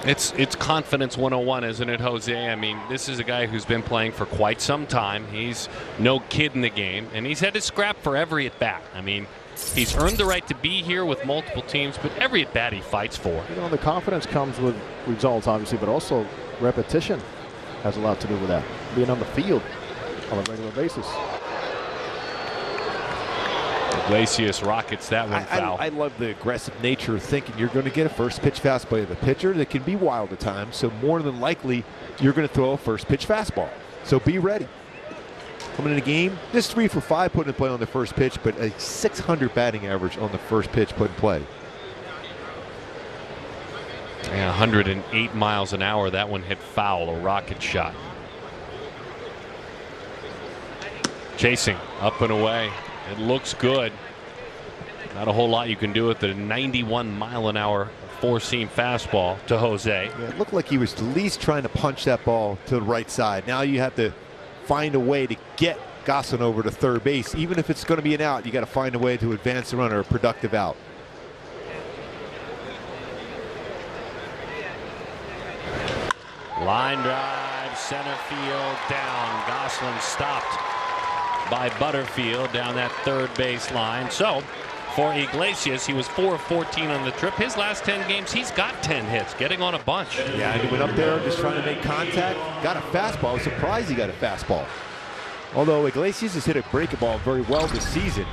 It's confidence 101, isn't it, Jose? I mean, this is a guy who's been playing for quite some time. He's no kid in the game, and he's had to scrap for every at-bat. I mean, he's earned the right to be here with multiple teams, but every at-bat he fights for. You know, the confidence comes with results, obviously, but also repetition has a lot to do with that. Being on the field on a regular basis. Iglesias rockets that one foul. I love the aggressive nature of thinking you're going to get a first pitch fastball. The pitcher that can be wild at times, so more than likely you're going to throw a first pitch fastball. So be ready. Coming in a game, just 3 for 5 put in play on the first pitch, but a 600 batting average on the first pitch put in play. Yeah, 108 miles an hour. That one hit foul, a rocket shot. Chasing up and away. It looks good. Not a whole lot you can do with the 91 mile an hour 4-seam fastball to Jose. Yeah, it looked like he was at least trying to punch that ball to the right side. Now you have to find a way to get Gosselin over to third base. Even if it's going to be an out, you got to find a way to advance the runner, a productive out. Line drive, center field, down. Gosselin stopped by Butterfield down that third base line. So for Iglesias, he was 4 of 14 on the trip. His last 10 games, he's got 10 hits, getting on a bunch. Yeah, and he went up there just trying to make contact. Got a fastball. I was surprised he got a fastball. Although Iglesias has hit a breaking ball very well this season.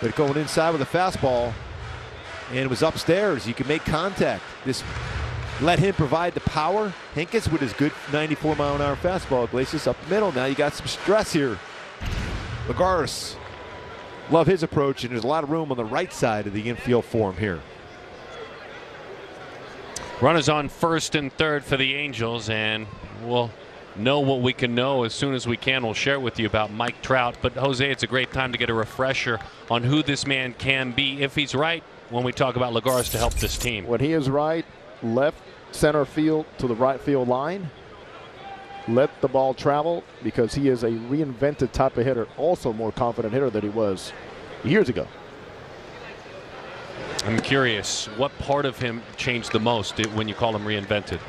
But going inside with a fastball, and it was upstairs. You can make contact. Just let him provide the power. Hentges with his good 94 mile an hour fastball. Iglesias up the middle. Now you got some stress here. Lagares, love his approach, and there's a lot of room on the right side of the infield for him here. Runners on first and third for the Angels, and we'll know what we can know as soon as we can. We'll share it with you about Mike Trout. But Jose, it's a great time to get a refresher on who this man can be if he's right when we talk about Lagares to help this team. When he is right, left center field to the right field line. Let the ball travel, because he is a reinvented type of hitter, also more confident hitter than he was years ago. I'm curious, what part of him changed the most when you call him reinvented?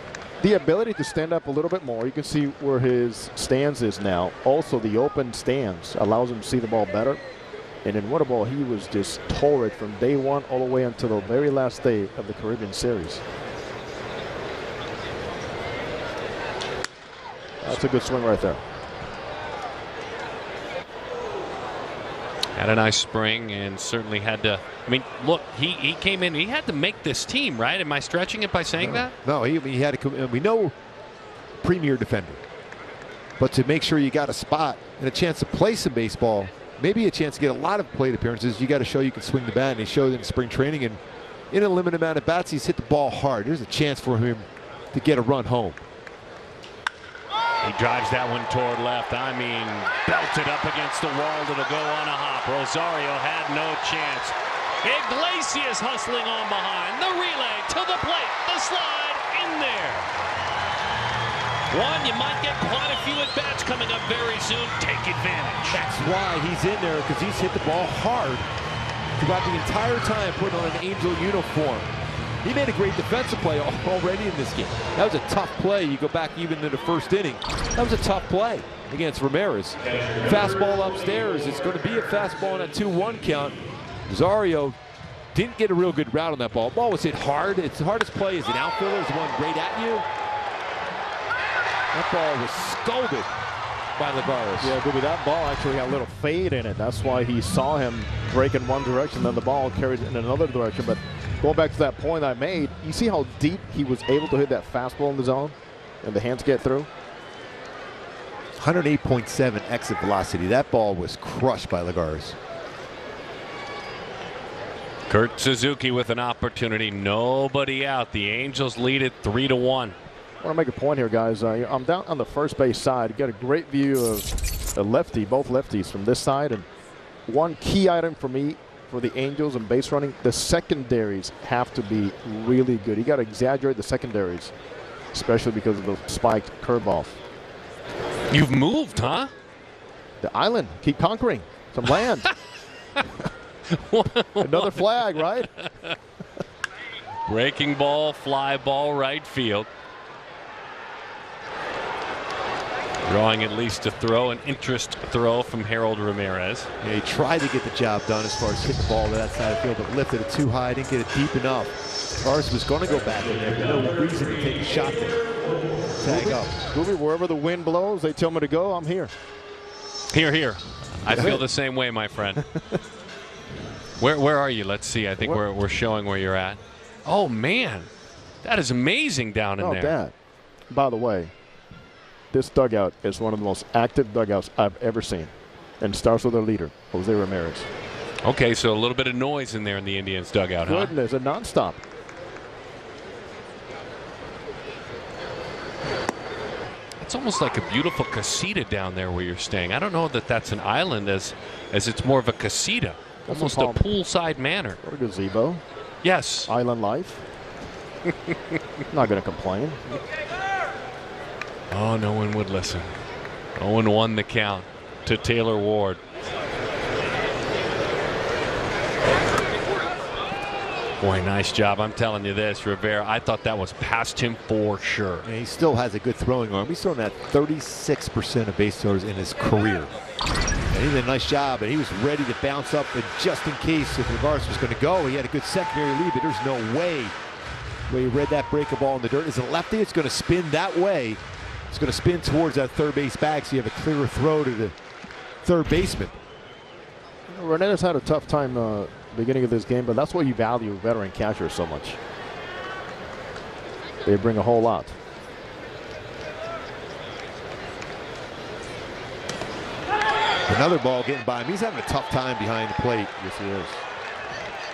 The ability to stand up a little bit more. You can see where his stance is now. Also, the open stance allows him to see the ball better. And in water ball, he was just torrid from day one all the way until the very last day of the Caribbean Series. That's a good swing right there. Had a nice spring and certainly had to. I mean, look, he came in. He had to make this team, right? Am I stretching it by saying that? No, he had to come. We know premier defender, but to make sure you got a spot and a chance to play some baseball, maybe a chance to get a lot of plate appearances, you got to show you can swing the bat. And he showed in spring training, and in a limited amount of bats, he's hit the ball hard. There's a chance for him to get a run home. He drives that one toward left. I mean, belted up against the wall to go on a hop. Rosario had no chance. Iglesias hustling on behind. The relay to the plate. The slide in there. One, you might get quite a few at-bats coming up very soon. Take advantage. That's why he's in there, because he's hit the ball hard throughout the entire time putting on an Angel uniform. He made a great defensive play already in this game. That was a tough play. You go back even to the first inning. That was a tough play against Ramirez. Fastball upstairs. It's going to be a fastball on a 2-1 count. Rosario didn't get a real good route on that ball. Ball was hit hard. Its hardest play as an outfielder is one great at you. That ball was scolded by Lagares. Yeah, Gooby, that ball actually had a little fade in it. That's why he saw him break in one direction, then the ball carried in another direction. But going back to that point I made, you see how deep he was able to hit that fastball in the zone and the hands get through? 108.7 exit velocity. That ball was crushed by Lagares. Kurt Suzuki with an opportunity. Nobody out. The Angels lead it 3-1. I want to make a point here, guys. I'm down on the first base side. You got a great view of the lefty, both lefties from this side. And one key item for me for the Angels and base running, the secondaries have to be really good. You got to exaggerate the secondaries, especially because of the spiked curveballs. You've moved, huh? The island. Keep conquering some land. Another flag, right? Breaking ball, fly ball, right field. Drawing at least a throw, an interest throw from Harold Ramirez. Yeah, he tried to get the job done as far as hitting the ball to that side of the field, but lifted it too high, didn't get it deep enough. Lars was going to go back in there. No reason to take a shot there. Tag up. Gooby, wherever the wind blows, they tell me to go, I'm here. Here. I feel the same way, my friend. Where are you? Let's see. I think we're showing where you're at. Oh, man. That is amazing down in there. That. By the way, this dugout is one of the most active dugouts I've ever seen. And starts with their leader, Jose Ramirez. Okay, so a little bit of noise in there in the Indians dugout, huh? Goodness, a nonstop. It's almost like a beautiful casita down there where you're staying. I don't know that that's an island as it's more of a casita. Almost a poolside manor. Or a gazebo. Yes. Island life. Not going to complain. Oh, no one would listen. 0-1 the count to Taylor Ward. Boy, nice job. I'm telling you this, Rivera, I thought that was past him for sure. And he still has a good throwing arm. He's thrown at 36% of base throws in his career. And he did a nice job, and he was ready to bounce up, and just in case if Lagares was going to go, he had a good secondary lead, but there's no way. Where he read that breaker ball in the dirt. As a lefty, it's going to spin that way. It's going to spin towards that third base bag, so you have a clearer throw to the third baseman. Hernandez had a tough time beginning of this game, but that's why you value veteran catchers so much. They bring a whole lot. Another ball getting by him. He's having a tough time behind the plate. Yes, he is.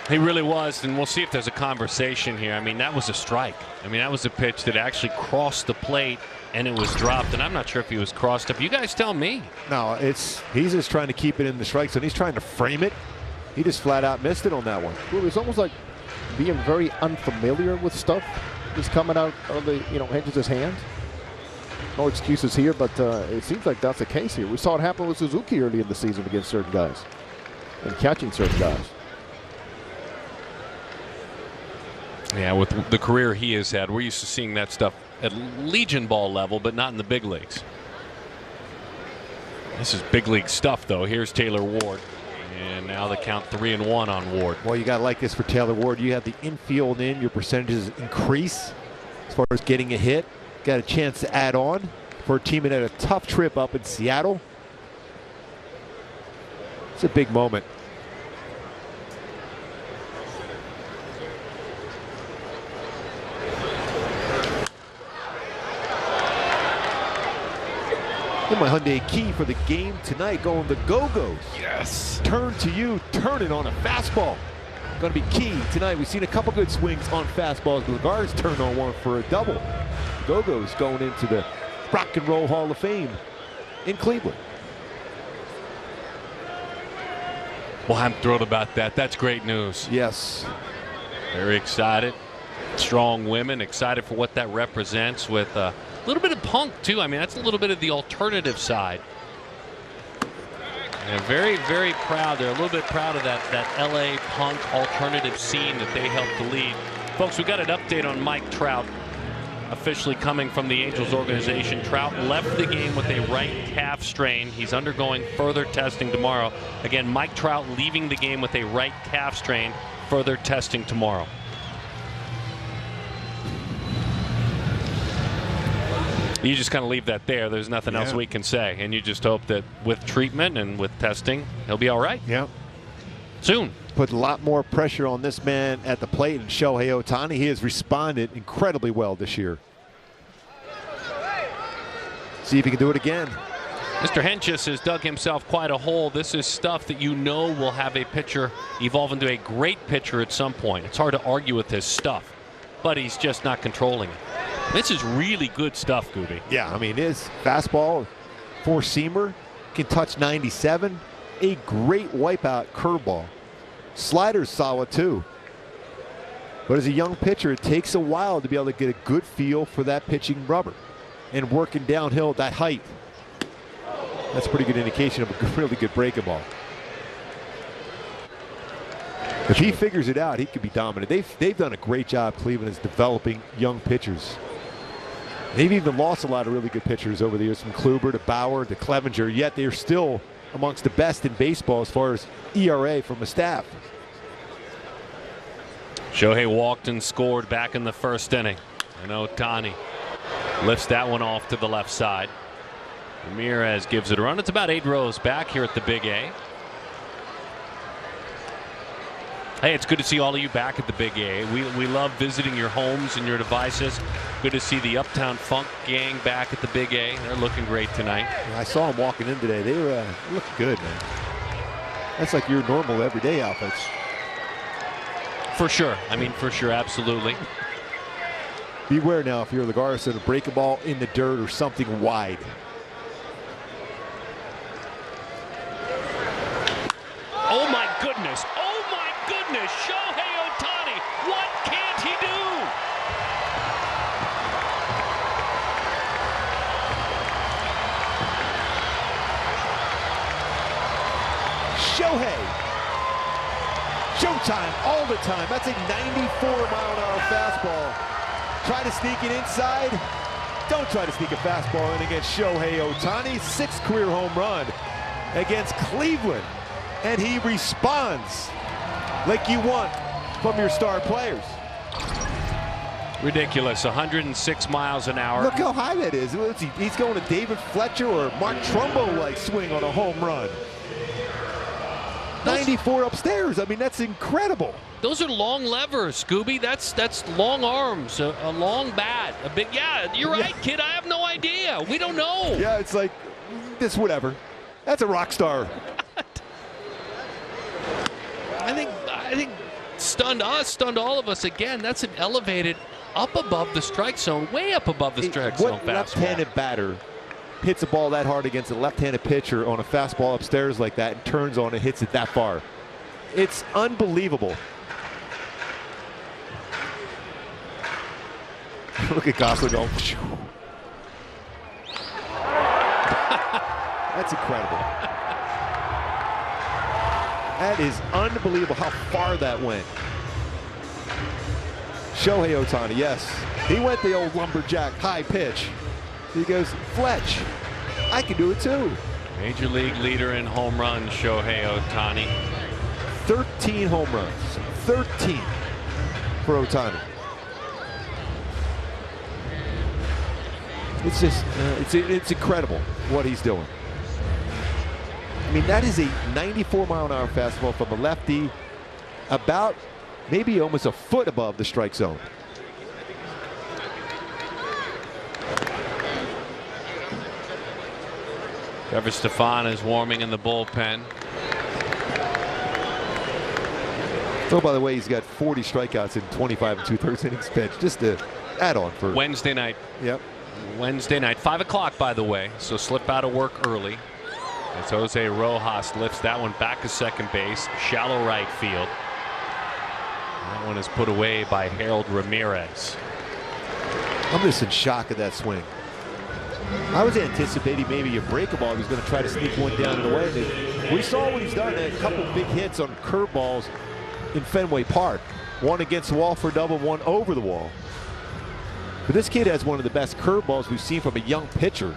He really was, and we'll see if there's a conversation here. I mean, that was a strike. I mean, that was a pitch that actually crossed the plate, and it was dropped, and I'm not sure if he was crossed up. You guys tell me. No, he's just trying to keep it in the strike zone. He's trying to frame it. He just flat out missed it on that one. Well, it's almost like being very unfamiliar with stuff that's coming out of the Hentges' hand. No excuses here, but it seems like that's the case here. We saw it happen with Suzuki early in the season against certain guys and catching certain guys. Yeah, with the career he has had, we're used to seeing that stuff at Legion Ball level, but not in the big leagues. This is big league stuff, though. Here's Taylor Ward. And now the count 3-1 on Ward. Well, you got to like this for Taylor Ward. You have the infield in, your percentages increase as far as getting a hit. Got a chance to add on for a team that had a tough trip up in Seattle. It's a big moment. In my Hyundai key for the game tonight, going the Go-Go's. Yes. Turn to you, turn it on a fastball. Going to be key tonight. We've seen a couple good swings on fastballs. Lagares turned on one for a double. Go-Go's going into the Rock and Roll Hall of Fame in Cleveland. Well, I'm thrilled about that. That's great news. Yes. Very excited. Strong women, excited for what that represents with a little bit of punk, too. I mean, that's a little bit of the alternative side. And very, very proud. They're a little bit proud of that LA punk alternative scene that they helped to lead. Folks, we got an update on Mike Trout, officially coming from the Angels organization. Trout left the game with a right calf strain. He's undergoing further testing tomorrow. Again, Mike Trout leaving the game with a right calf strain. Further testing tomorrow. You just kind of leave that there. There's nothing else we can say. And you just hope that with treatment and with testing, he'll be all right. Yeah. soon. Put a lot more pressure on this man at the plate, and Shohei Ohtani, he has responded incredibly well this year. See if he can do it again. Mr. Hentges has dug himself quite a hole. This is stuff that you know will have a pitcher evolve into a great pitcher at some point. It's hard to argue with his stuff, but he's just not controlling it. This is really good stuff, Gooby. Yeah, I mean, his fastball, four-seamer, can touch 97. A great wipeout curveball. Slider's solid, too. But as a young pitcher, it takes a while to be able to get a good feel for that pitching rubber and working downhill at that height. That's a pretty good indication of a really good breaking ball. If he figures it out, he could be dominant. They've done a great job, Cleveland, is developing young pitchers. They've even lost a lot of really good pitchers over the years, from Kluber to Bauer to Clevenger, yet they're still amongst the best in baseball as far as ERA from a staff. Shohei walked and scored back in the first inning. And Ohtani lifts that one off to the left side. Ramirez gives it a run. It's about 8 rows back here at the Big A. Hey, it's good to see all of you back at the Big A. We love visiting your homes and your devices. Good to see the Uptown Funk gang back at the Big A. They're looking great tonight. I saw them walking in today. They were looking good, man. That's like your normal everyday outfits. For sure. I mean, for sure, absolutely. Beware now if you're the Garza to break a ball in the dirt or something wide. Oh my goodness. Oh my goodness. Shohei Ohtani. What can't he do? Shohei. Showtime all the time. That's a 94-mile-an-hour fastball. Try to sneak it inside. Don't try to sneak a fastball in against Shohei Ohtani. 6th career home run against Cleveland. And he responds like you want from your star players. Ridiculous. 106 miles an hour. Look how high that is. He's going to David Fletcher or Mark Trumbo-like swing on a home run. 94 upstairs. I mean, that's incredible. Those are long levers, Scooby. That's long arms, a long bat, a big. Yeah, you're right, kid. I have no idea. We don't know. Yeah, it's like this. Whatever. That's a rock star. I think stunned us, stunned all of us again. That's an elevated, up above the strike zone, way up above the strike zone fastball. What left-handed batter hits a ball that hard against a left-handed pitcher on a fastball upstairs like that and turns on and hits it that far? It's unbelievable. Look at Gosling going. That's incredible. That is unbelievable how far that went. Shohei Ohtani, yes. He went the old lumberjack high pitch. He goes, Fletch, I can do it too. Major league leader in home runs, Shohei Ohtani. 13 home runs. 13 for Ohtani. It's just, it's incredible what he's doing. I mean, that is a 94-mile-an-hour fastball from a lefty, about maybe almost a foot above the strike zone. Trevor Stefan is warming in the bullpen. Oh, by the way, he's got 40 strikeouts in 25 2/3 innings pitched. Just to add on for Wednesday night. Yep. Wednesday night, 5 o'clock, by the way. So slip out of work early. As Jose Rojas lifts that one back to second base, shallow right field. That one is put away by Harold Ramirez. I'm just in shock at that swing. I was anticipating maybe a breakable ball. He was going to try to sneak one down and away. We saw what he's done. A couple big hits on curveballs in Fenway Park. One against the wall for a double, one over the wall. But this kid has one of the best curveballs we've seen from a young pitcher.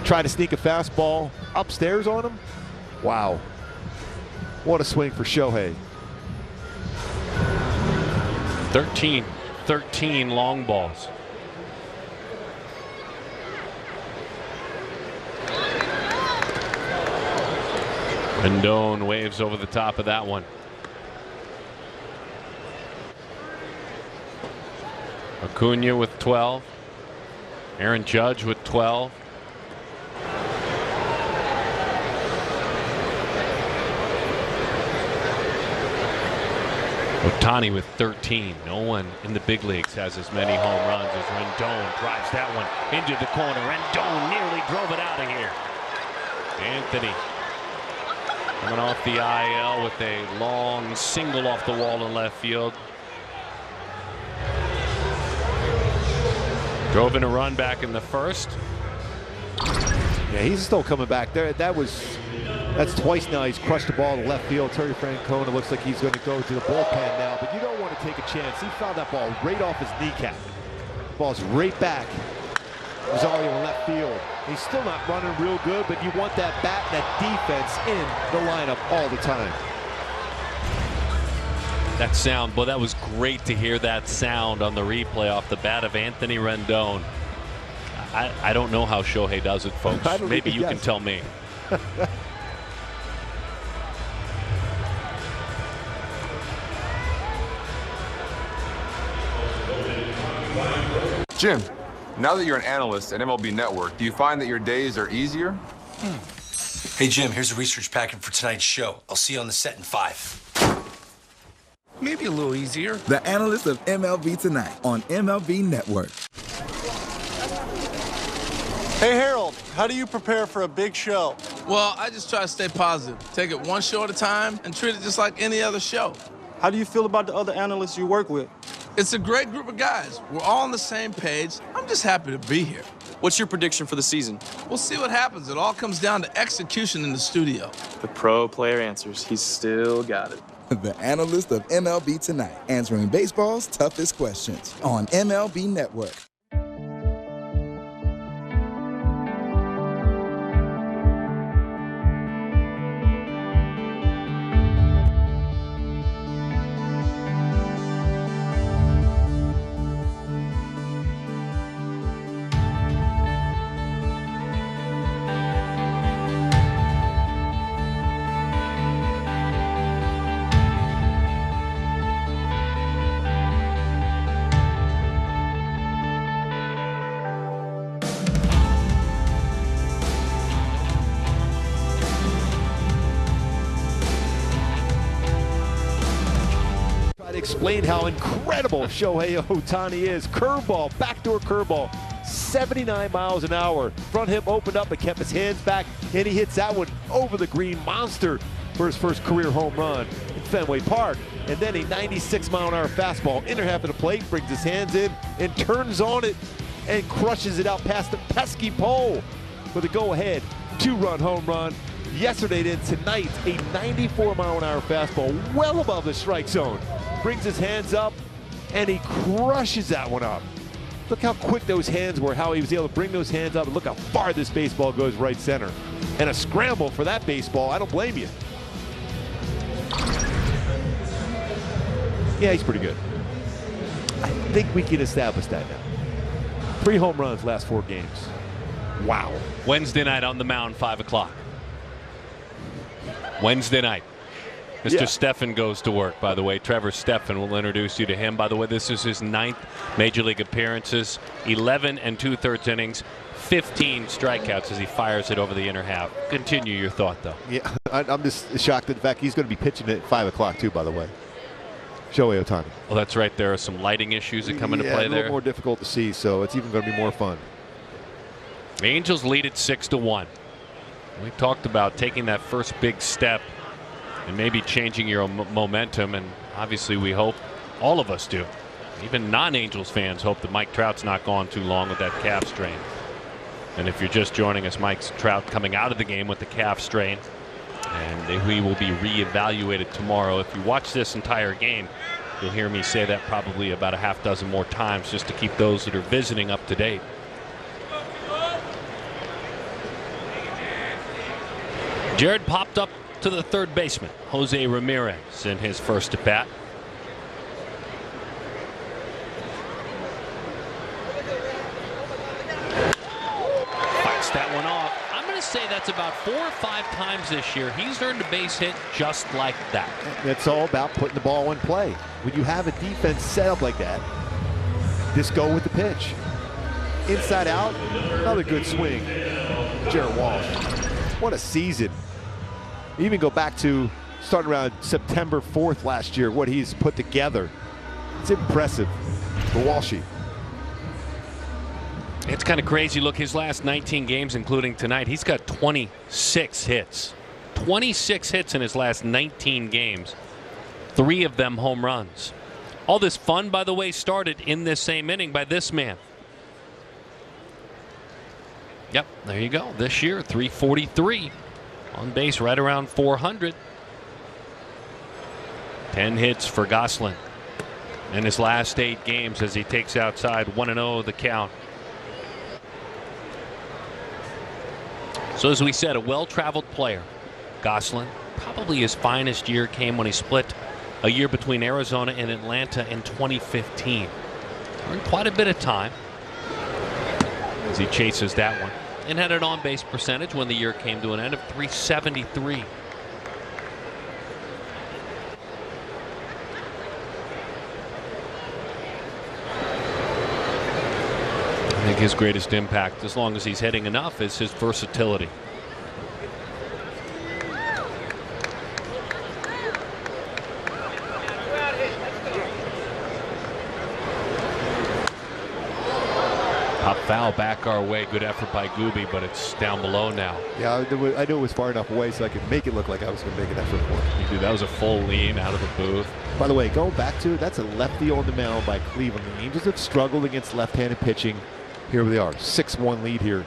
Try to sneak a fastball upstairs on him. Wow. What a swing for Shohei. 13 long balls. Rendon waves over the top of that one. Acuna with 12. Aaron Judge with 12. Ohtani with 13. No one in the big leagues has as many home runs as Rendon. Drives that one into the corner. Rendon nearly drove it out of here. Anthony coming off the IL with a long single off the wall in left field. Drove in a run back in the first. Yeah, he's still coming back there. That's twice now he's crushed the ball to left field. Terry Francona looks like he's going to go to the bullpen now, but you don't want to take a chance. He fouled that ball right off his kneecap. The ball's right back. Rosario in left field. He's still not running real good, but you want that bat and that defense in the lineup all the time. That sound, boy, that was great to hear that sound on the replay off the bat of Anthony Rendon. I don't know how Shohei does it, folks. Maybe you can tell me. Jim, now that you're an analyst at MLB Network, do you find that your days are easier? Hey, Jim, here's a research packet for tonight's show. I'll see you on the set in 5. Maybe a little easier. The Analyst of MLB Tonight on MLB Network. Hey, Harold, how do you prepare for a big show? Well, I just try to stay positive. Take it one show at a time and treat it just like any other show. How do you feel about the other analysts you work with? It's a great group of guys. We're all on the same page. I'm just happy to be here. What's your prediction for the season? We'll see what happens. It all comes down to execution in the studio. The pro player answers. He's still got it. The Analyst of MLB Tonight, answering baseball's toughest questions on MLB Network. Explain how incredible Shohei Ohtani is. Curveball, backdoor curveball, 79 miles an hour. Front hip opened up and kept his hands back, and he hits that one over the green monster for his first career home run in Fenway Park. And then a 96-mile-an-hour fastball, inner half of the plate, brings his hands in and turns on it and crushes it out past the pesky pole for the go-ahead 2-run home run. Yesterday, then tonight, a 94-mile-an-hour fastball well above the strike zone. Brings his hands up, and he crushes that one up. Look how quick those hands were, how he was able to bring those hands up, and look how far this baseball goes right center. And a scramble for that baseball, I don't blame you. Yeah, he's pretty good. I think we can establish that now. 3 home runs last 4 games. Wow. Wednesday night on the mound, 5 o'clock. Wednesday night. Mr. Steffen goes to work, by the way. Trevor Steffen will introduce you to him. By the way, this is his 9th Major League appearances. 11 2/3 innings, 15 strikeouts as he fires it over the inner half. Continue your thought, though. Yeah, I'm just shocked at the fact he's going to be pitching at 5 o'clock, too, by the way. Shohei Ohtani. Well, that's right. There are some lighting issues that come into play there. A little more difficult to see, so it's even going to be more fun. The Angels lead it 6-1. We talked about taking that first big step and maybe changing your momentum, and obviously we hope, all of us do, even non-Angels fans hope that Mike Trout's not gone too long with that calf strain. And if you're just joining us, Mike Trout coming out of the game with the calf strain, and he will be reevaluated tomorrow. If you watch this entire game, you'll hear me say that probably about a half dozen more times just to keep those that are visiting up to date. Jared popped up to the third baseman, Jose Ramirez, in his first at bat. Fights that one off. I'm going to say that's at-bats about 4 or 5 times this year. He's earned a base hit just like that. It's all about putting the ball in play. When you have a defense set up like that, just go with the pitch. Inside out, another good swing. Jared Walsh. What a season. Even go back to starting around September 4th last year, what he's put together. It's impressive for Walshy. It's kind of crazy. Look, his last 19 games, including tonight, he's got 26 hits. 26 hits in his last 19 games. 3 of them home runs. All this fun, by the way, started in this same inning by this man. Yep, there you go. This year, 343. On base right around 400. 10 hits for Gosselin in his last 8 games as he takes outside 1-0 the count. So as we said, a well-traveled player. Gosselin, probably his finest year came when he split a year between Arizona and Atlanta in 2015. Earned quite a bit of time as he chases that one. And had an on-base percentage when the year came to an end of .373. I think his greatest impact, as long as he's hitting enough, is his versatility. Pop foul back our way. Good effort by Gooby, but it's down below now. Yeah, I knew it was far enough away so I could make it look like I was going to make an effort for it. You do. That was a full lean out of the booth. By the way, going back to it, that's a lefty on the mound by Cleveland. The Angels have struggled against left-handed pitching. Here they are, 6-1 lead here.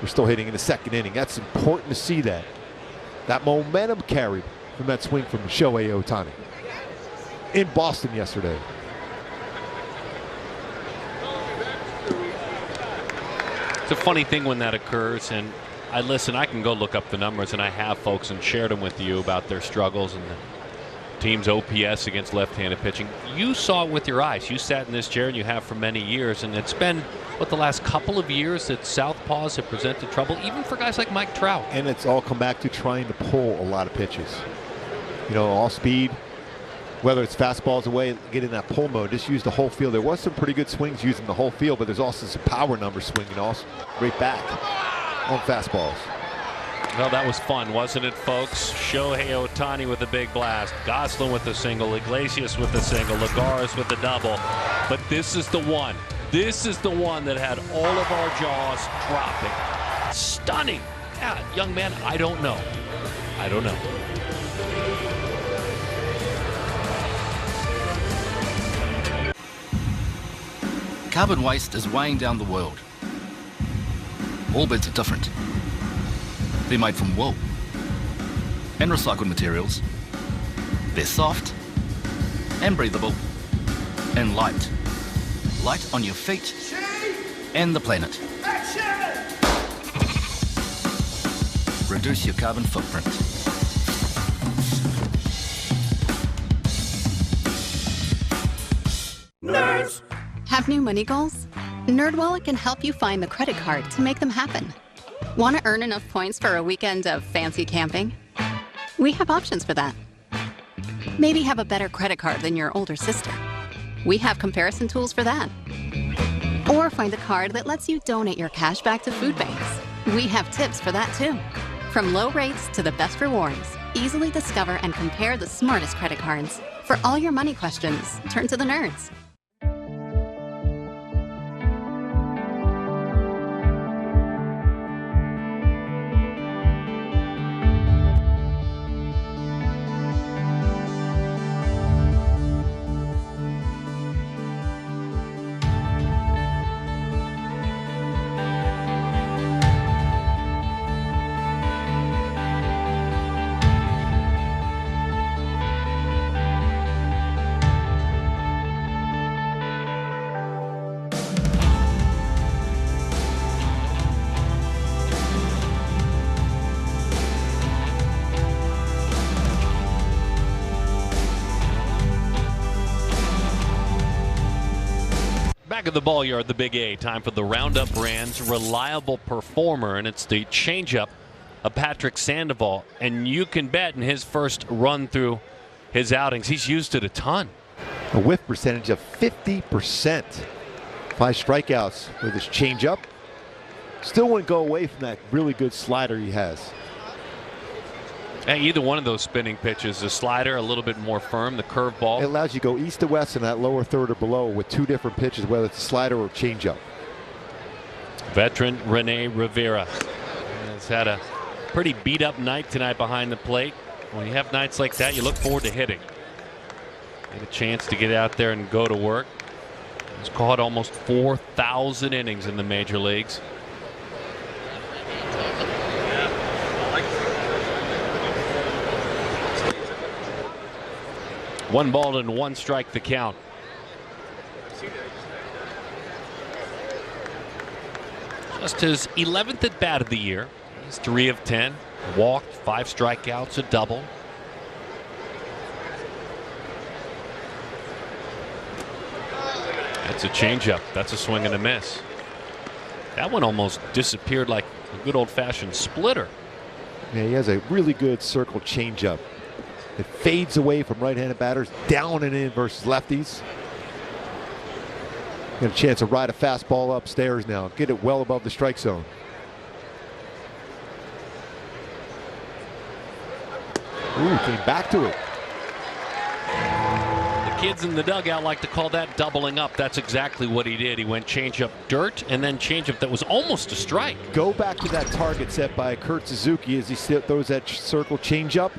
We're still hitting in the second inning. That's important to see that. That momentum carried from that swing from Shohei Ohtani in Boston yesterday. It's a funny thing when that occurs, and I can go look up the numbers, and I have, folks, and shared them with you about their struggles and the team's OPS against left-handed pitching. You saw it with your eyes. You sat in this chair, and you have for many years, and it's been, the last couple of years that southpaws have presented trouble, even for guys like Mike Trout. And it's all come back to trying to pull a lot of pitches. You know, all speed, whether it's fastballs away, get in that pull mode, just use the whole field. There was some pretty good swings using the whole field, but there's also some power number swinging also right back on fastballs. Well, that was fun, wasn't it, folks? Shohei Ohtani with a big blast. Gosselin with a single. Iglesias with a single. Lagares with a double. But this is the one. This is the one that had all of our jaws dropping. Stunning. Yeah, young man, I don't know. I don't know. Carbon waste is weighing down the world. All beds are different. They're made from wool and recycled materials. They're soft and breathable and light. Light on your feet and the planet. Reduce your carbon footprint. Nerds! Have new money goals? NerdWallet can help you find the credit card to make them happen. Want to earn enough points for a weekend of fancy camping? We have options for that. Maybe have a better credit card than your older sister. We have comparison tools for that. Or find a card that lets you donate your cash back to food banks. We have tips for that too. From low rates to the best rewards, easily discover and compare the smartest credit cards. For all your money questions, turn to the nerds. Back at the ball yard, the Big A. Time for the Roundup brand's reliable performer, and it's the changeup of Patrick Sandoval, and you can bet in his first run through his outings, he's used it a ton. A whiff percentage of 50%. 5 strikeouts with his changeup. Still wouldn't go away from that really good slider he has. And either one of those spinning pitches, the slider a little bit more firm, the curveball. It allows you to go east to west in that lower third or below with 2 different pitches, whether it's a slider or changeup. Veteran Rene Rivera has had a pretty beat up night tonight behind the plate. When you have nights like that, you look forward to hitting. Get a chance to get out there and go to work. He's caught almost 4,000 innings in the major leagues. One ball and 1 strike the count. Just his 11th at bat of the year. He's 3 of 10. Walked, 5 strikeouts, a double. That's a changeup. That's a swing and a miss. That one almost disappeared like a good old-fashioned splitter. Yeah, he has a really good circle changeup. It fades away from right-handed batters, down and in versus lefties. Got a chance to ride a fastball upstairs now. Get it well above the strike zone. Ooh, came back to it. The kids in the dugout like to call that doubling up. That's exactly what he did. He went changeup dirt and then changeup that was almost a strike. Go back to that target set by Kurt Suzuki as he throws that circle changeup.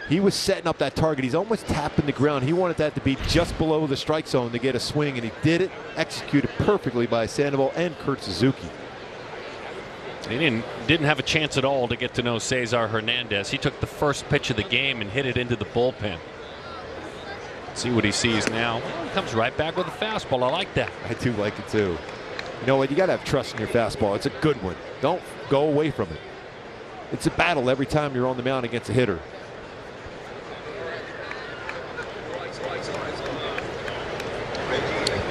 He was setting up that target. He's almost tapping the ground. He wanted that to be just below the strike zone to get a swing, and he did it. Executed perfectly by Sandoval and Kurt Suzuki. He didn't have a chance at all to get to know Cesar Hernandez. He took the first pitch of the game and hit it into the bullpen. See what he sees now. Well, he comes right back with a fastball. I like that. I do like it too. You know what? You got to have trust in your fastball. It's a good one. Don't go away from it. It's a battle every time you're on the mound against a hitter.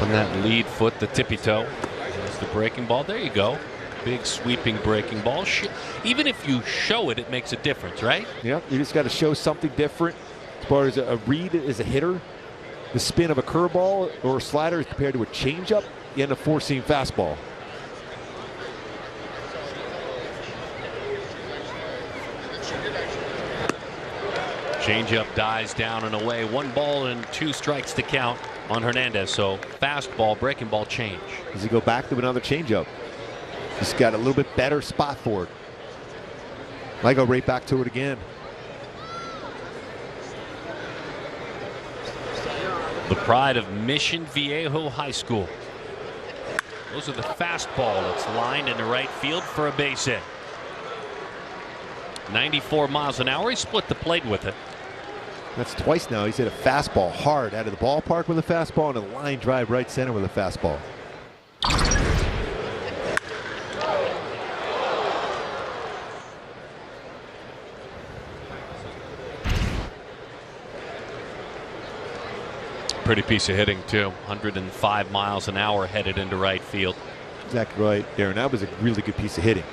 On that lead foot, the tippy toe. There's the breaking ball. There you go. Big sweeping breaking ball. Even if you show it, it makes a difference, right? Yeah, you just got to show something different. As far as a read as a hitter, the spin of a curveball or a slider is compared to a changeup, you end up forcing fastball. Changeup dies down and away. 1 ball and 2 strikes to count on Hernandez. So fastball, breaking ball change. Does he go back to another changeup? He's got a little bit better spot for it. Might go right back to it again. The pride of Mission Viejo High School. Those are the fastball. It's lined into right field for a base hit. 94 miles an hour. He split the plate with it. That's twice now. He's hit a fastball hard out of the ballpark with a fastball and a line drive right center with a fastball. Pretty piece of hitting too. 105 miles an hour headed into right field. Exactly right, Darren. That was a really good piece of hitting.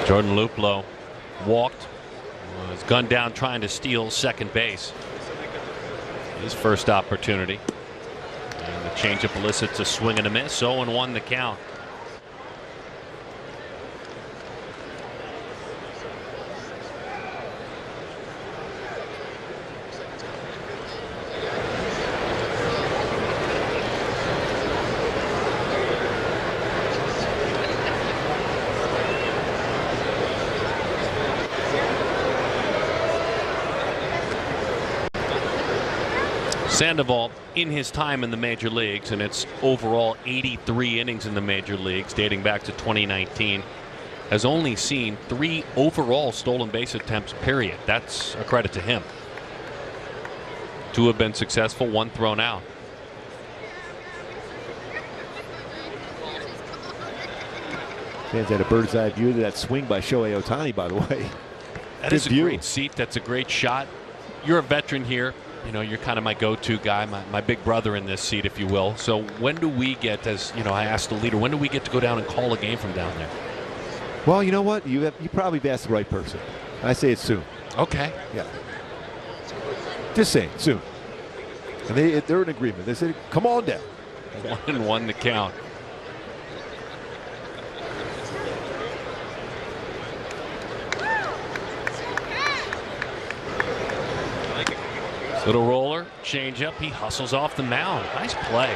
Jordan Luplow walked, was gunned down trying to steal second base. His first opportunity. And the changeup elicits a swing and a miss. 0-1 the count. Sandoval, in his time in the major leagues, and it's overall 83 innings in the major leagues dating back to 2019, has only seen 3 overall stolen base attempts, period. That's a credit to him. 2 have been successful, 1 thrown out. Fans had a bird's eye view of that swing by Shohei Ohtani, by the way. That is a great seat. That's a great shot. You're a veteran here. you know, you're kind of my go-to guy, my big brother in this seat, if you will. So when do we get, as you know, I asked the leader, when do we get to go down and call a game from down there? Well, you know what? You probably asked the right person. I say it's soon. Okay. Yeah. Just saying, soon. And they're in agreement. They said, come on down. 1-1 to count. Little roller, change up. He hustles off the mound. Nice play.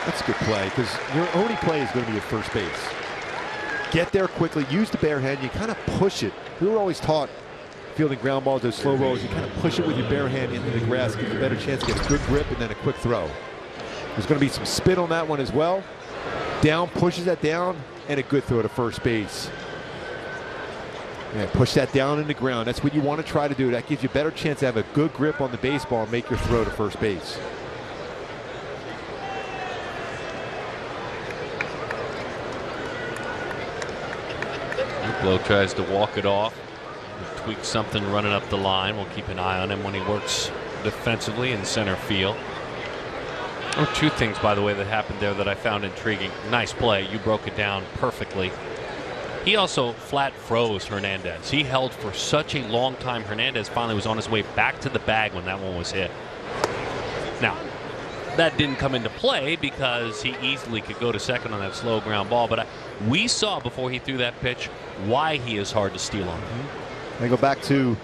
That's a good play because your only play is going to be at first base. Get there quickly. Use the bare hand. You kind of push it. We were always taught fielding ground balls, those slow rolls. You kind of push it with your bare hand into the grass, give you a better chance to get a good grip and then a quick throw. There's going to be some spin on that one as well. Down, pushes that down, and a good throw to first base. Yeah, push that down in the ground. That's what you want to try to do. That gives you a better chance to have a good grip on the baseball and make your throw to first base. Blow tries to walk it off. He'll tweak something running up the line. We'll keep an eye on him when he works defensively in center field. Oh, two things, by the way, that happened there that I found intriguing. Nice play. You broke it down perfectly. He also flat froze Hernandez. He held for such a long time. Hernandez finally was on his way back to the bag when that one was hit. Now, that didn't come into play because he easily could go to second on that slow ground ball. But we saw before he threw that pitch why he is hard to steal on. I go back to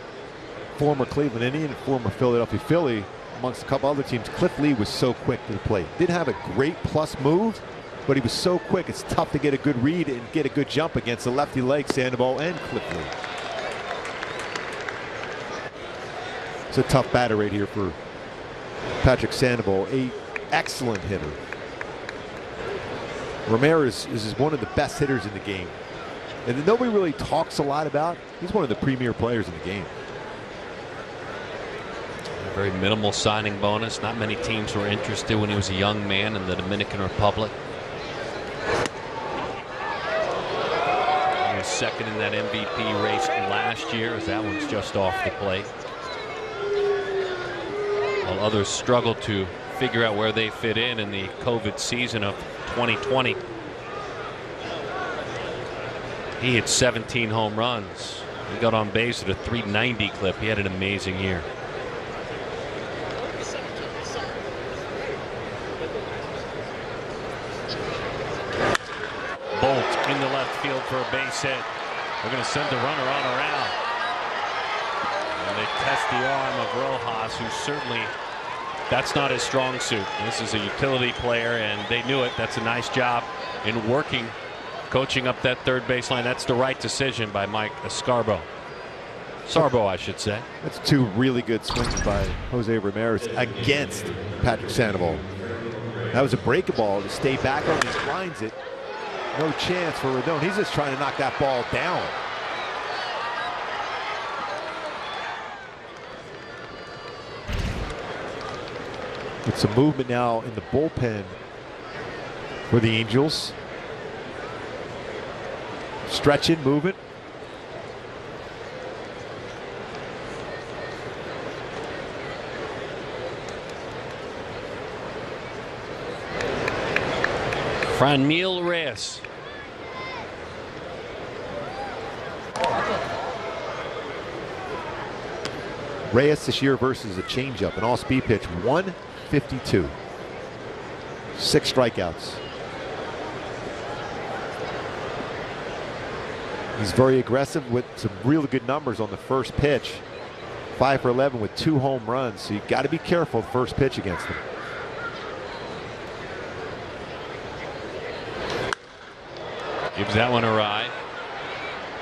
former Cleveland Indian, former Philadelphia Philly, amongst a couple other teams. Cliff Lee was so quick to the plate. Didn't have a great plus move, but he was so quick. It's tough to get a good read and get a good jump against the lefty leg Sandoval and Cliff Lee. It's a tough batter right here for Patrick Sandoval, an excellent hitter. Ramirez is one of the best hitters in the game, and that nobody really talks a lot about. He's one of the premier players in the game. A very minimal signing bonus. Not many teams were interested when he was a young man in the Dominican Republic. He was second in that MVP race last year, as that one's just off the plate. While others struggle to figure out where they fit in the COVID season of 2020. He hit 17 home runs. He got on base at a .390 clip. He had an amazing year. Bolt in the left field for a base hit. They're going to send the runner on around. And they test the arm of Rojas, who certainly, that's not his strong suit. This is a utility player, and they knew it. That's a nice job in working, coaching up that third baseline. That's the right decision by Mike Sarbo, I should say. That's two really good swings by Jose Ramirez against Patrick Sandoval. That was a breaking ball to stay back on. He blinds it. No chance for Rodon. He's just trying to knock that ball down. With some movement now in the bullpen for the Angels. Stretching, moving. Franmil Reyes. Reyes this year versus a changeup, an all-speed pitch, 152. 6 strikeouts. He's very aggressive with some really good numbers on the first pitch. 5 for 11 with 2 home runs, so you got to be careful the first pitch against him. Gives that one a ride.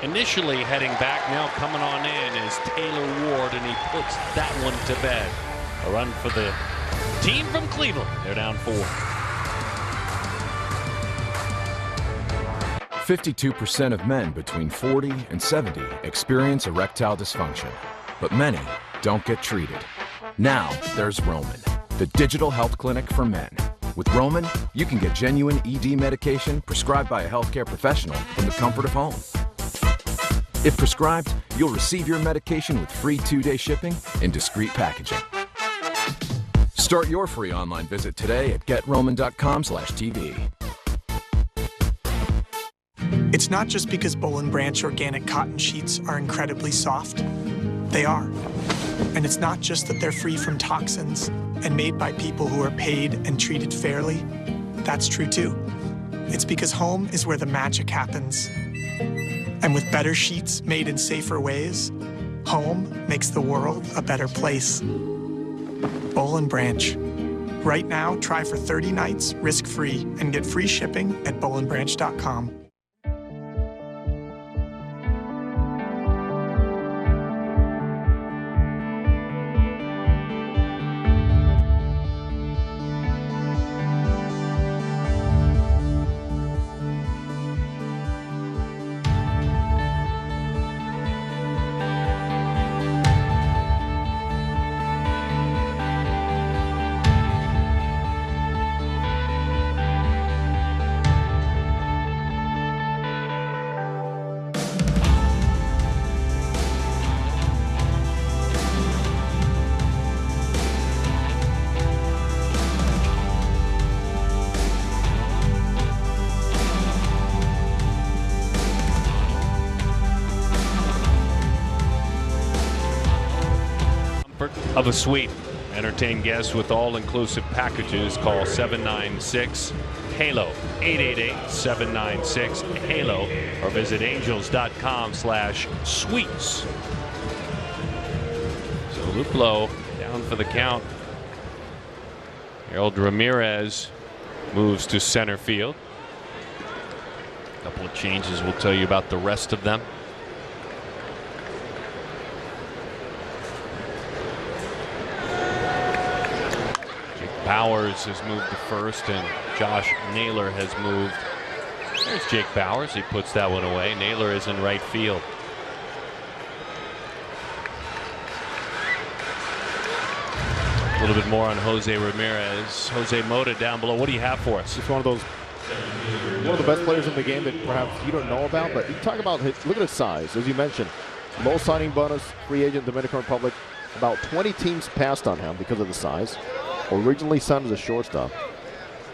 Initially heading back, now coming on in is Taylor Ward, and he puts that one to bed. A run for the team from Cleveland. They're down 4. 52% of men between 40 and 70 experience erectile dysfunction, but many don't get treated. Now there's Roman, the digital health clinic for men. With Roman, you can get genuine ED medication prescribed by a healthcare professional from the comfort of home. If prescribed, you'll receive your medication with free 2-day shipping in discreet packaging. Start your free online visit today at GetRoman.com/TV. It's not just because Boll & Branch organic cotton sheets are incredibly soft. They are. And it's not just that they're free from toxins and made by people who are paid and treated fairly. That's true too. It's because home is where the magic happens. And with better sheets made in safer ways, home makes the world a better place. Boll & Branch. Right now, try for 30 nights risk-free and get free shipping at bollandbranch.com. Of a suite. Entertain guests with all-inclusive packages. Call 796-HALO, 888-796-HALO, or visit angels.com/suites. So Luplow down for the count. Harold Ramirez moves to center field. A couple of changes, we'll tell you about the rest of them. Bowers has moved to first, and Josh Naylor has moved. There's Jake Bowers. He puts that one away. Naylor is in right field. A little bit more on Jose Ramirez. Jose Mota down below. What do you have for us? It's one of the best players in the game that perhaps you don't know about, but you talk about look at his size, as you mentioned. Low signing bonus, free agent, Dominican Republic. About 20 teams passed on him because of the size. Originally signed as a shortstop,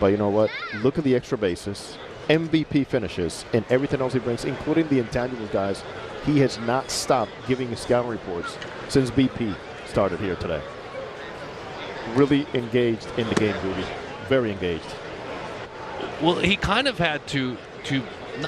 but you know what? Look at the extra bases, MVP finishes, and everything else he brings, including the intangibles guys. He has not stopped giving his scouting reports since BP started here today. Really engaged in the game, Ruby. Very engaged. Well, he kind of had to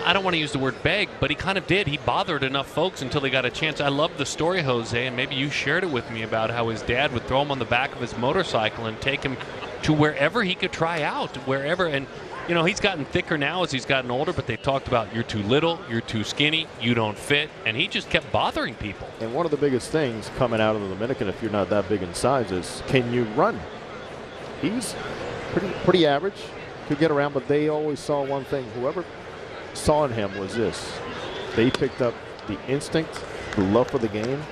I don't want to use the word beg, but he kind of did. He bothered enough folks until he got a chance. I love the story, Jose, and maybe you shared it with me about how his dad would throw him on the back of his motorcycle and take him to wherever he could try out, wherever. And, you know, he's gotten thicker now as he's gotten older, but they talked about you're too little, you're too skinny, you don't fit, and he just kept bothering people. And one of the biggest things coming out of the Dominican, if you're not that big in size, is can you run? He's pretty average, could get around, but they always saw one thing. Whoever saw in him was this. They picked up the instinct, the love for the game,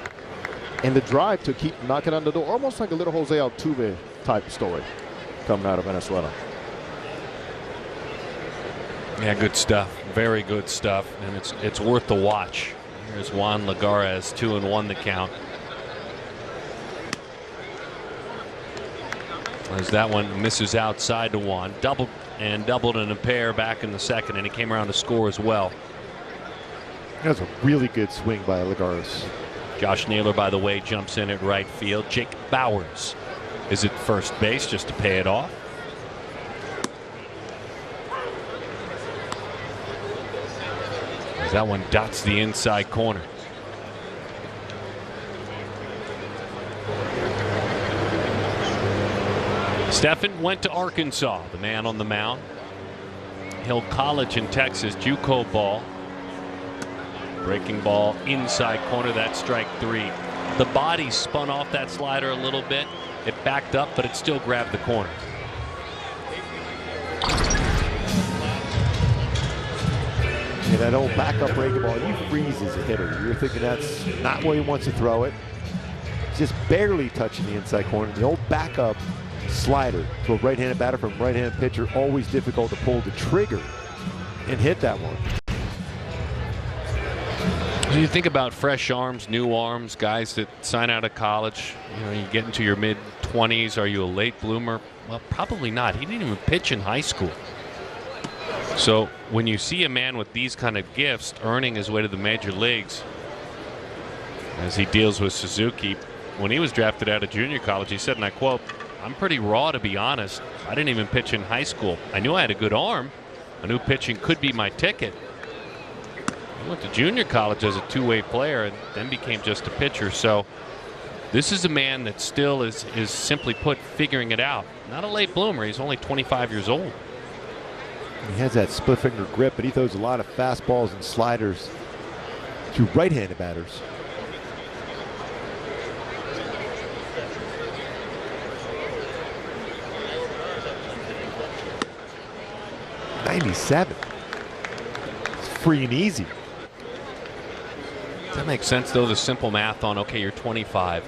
and the drive to keep knocking on the door, almost like a little Jose Altuve type story coming out of Venezuela. Yeah, good stuff. Very good stuff, and it's worth the watch. Here's Juan Lagares, 2-1 the count. As that one misses outside to Juan. Doubled in a pair back in the second, and he came around to score as well. That was a really good swing by Lagares. Josh Naylor, by the way, jumps in at right field. Jake Bowers is at first base just to pay it off. As that one dots the inside corner. Stephan went to Arkansas, the man on the mound. Hill College in Texas, JUCO ball. Breaking ball inside corner, that's strike 3. The body spun off that slider a little bit. It backed up, but it still grabbed the corner. Yeah, that old backup breaking ball, you freeze as a hitter. You're thinking that's not where he wants to throw it. Just barely touching the inside corner. The old backup slider to a right-handed batter from a right-handed pitcher, always difficult to pull the trigger and hit that one. So you think about fresh arms, new arms, guys that sign out of college. You know, you get into your mid 20s? Are you a late bloomer? Well, probably not. He didn't even pitch in high school. So when you see a man with these kind of gifts earning his way to the major leagues, as he deals with Suzuki, when he was drafted out of junior college, he said, and I quote, "I'm pretty raw, to be honest. I didn't even pitch in high school. I knew I had a good arm. I knew pitching could be my ticket. I went to junior college as a two-way player and then became just a pitcher." So this is a man that still is simply put figuring it out. Not a late bloomer. He's only 25 years old. He has that split finger grip, but he throws a lot of fastballs and sliders to right-handed batters. '97. It's free and easy. Does that make sense, though? The simple math on, okay, you're 25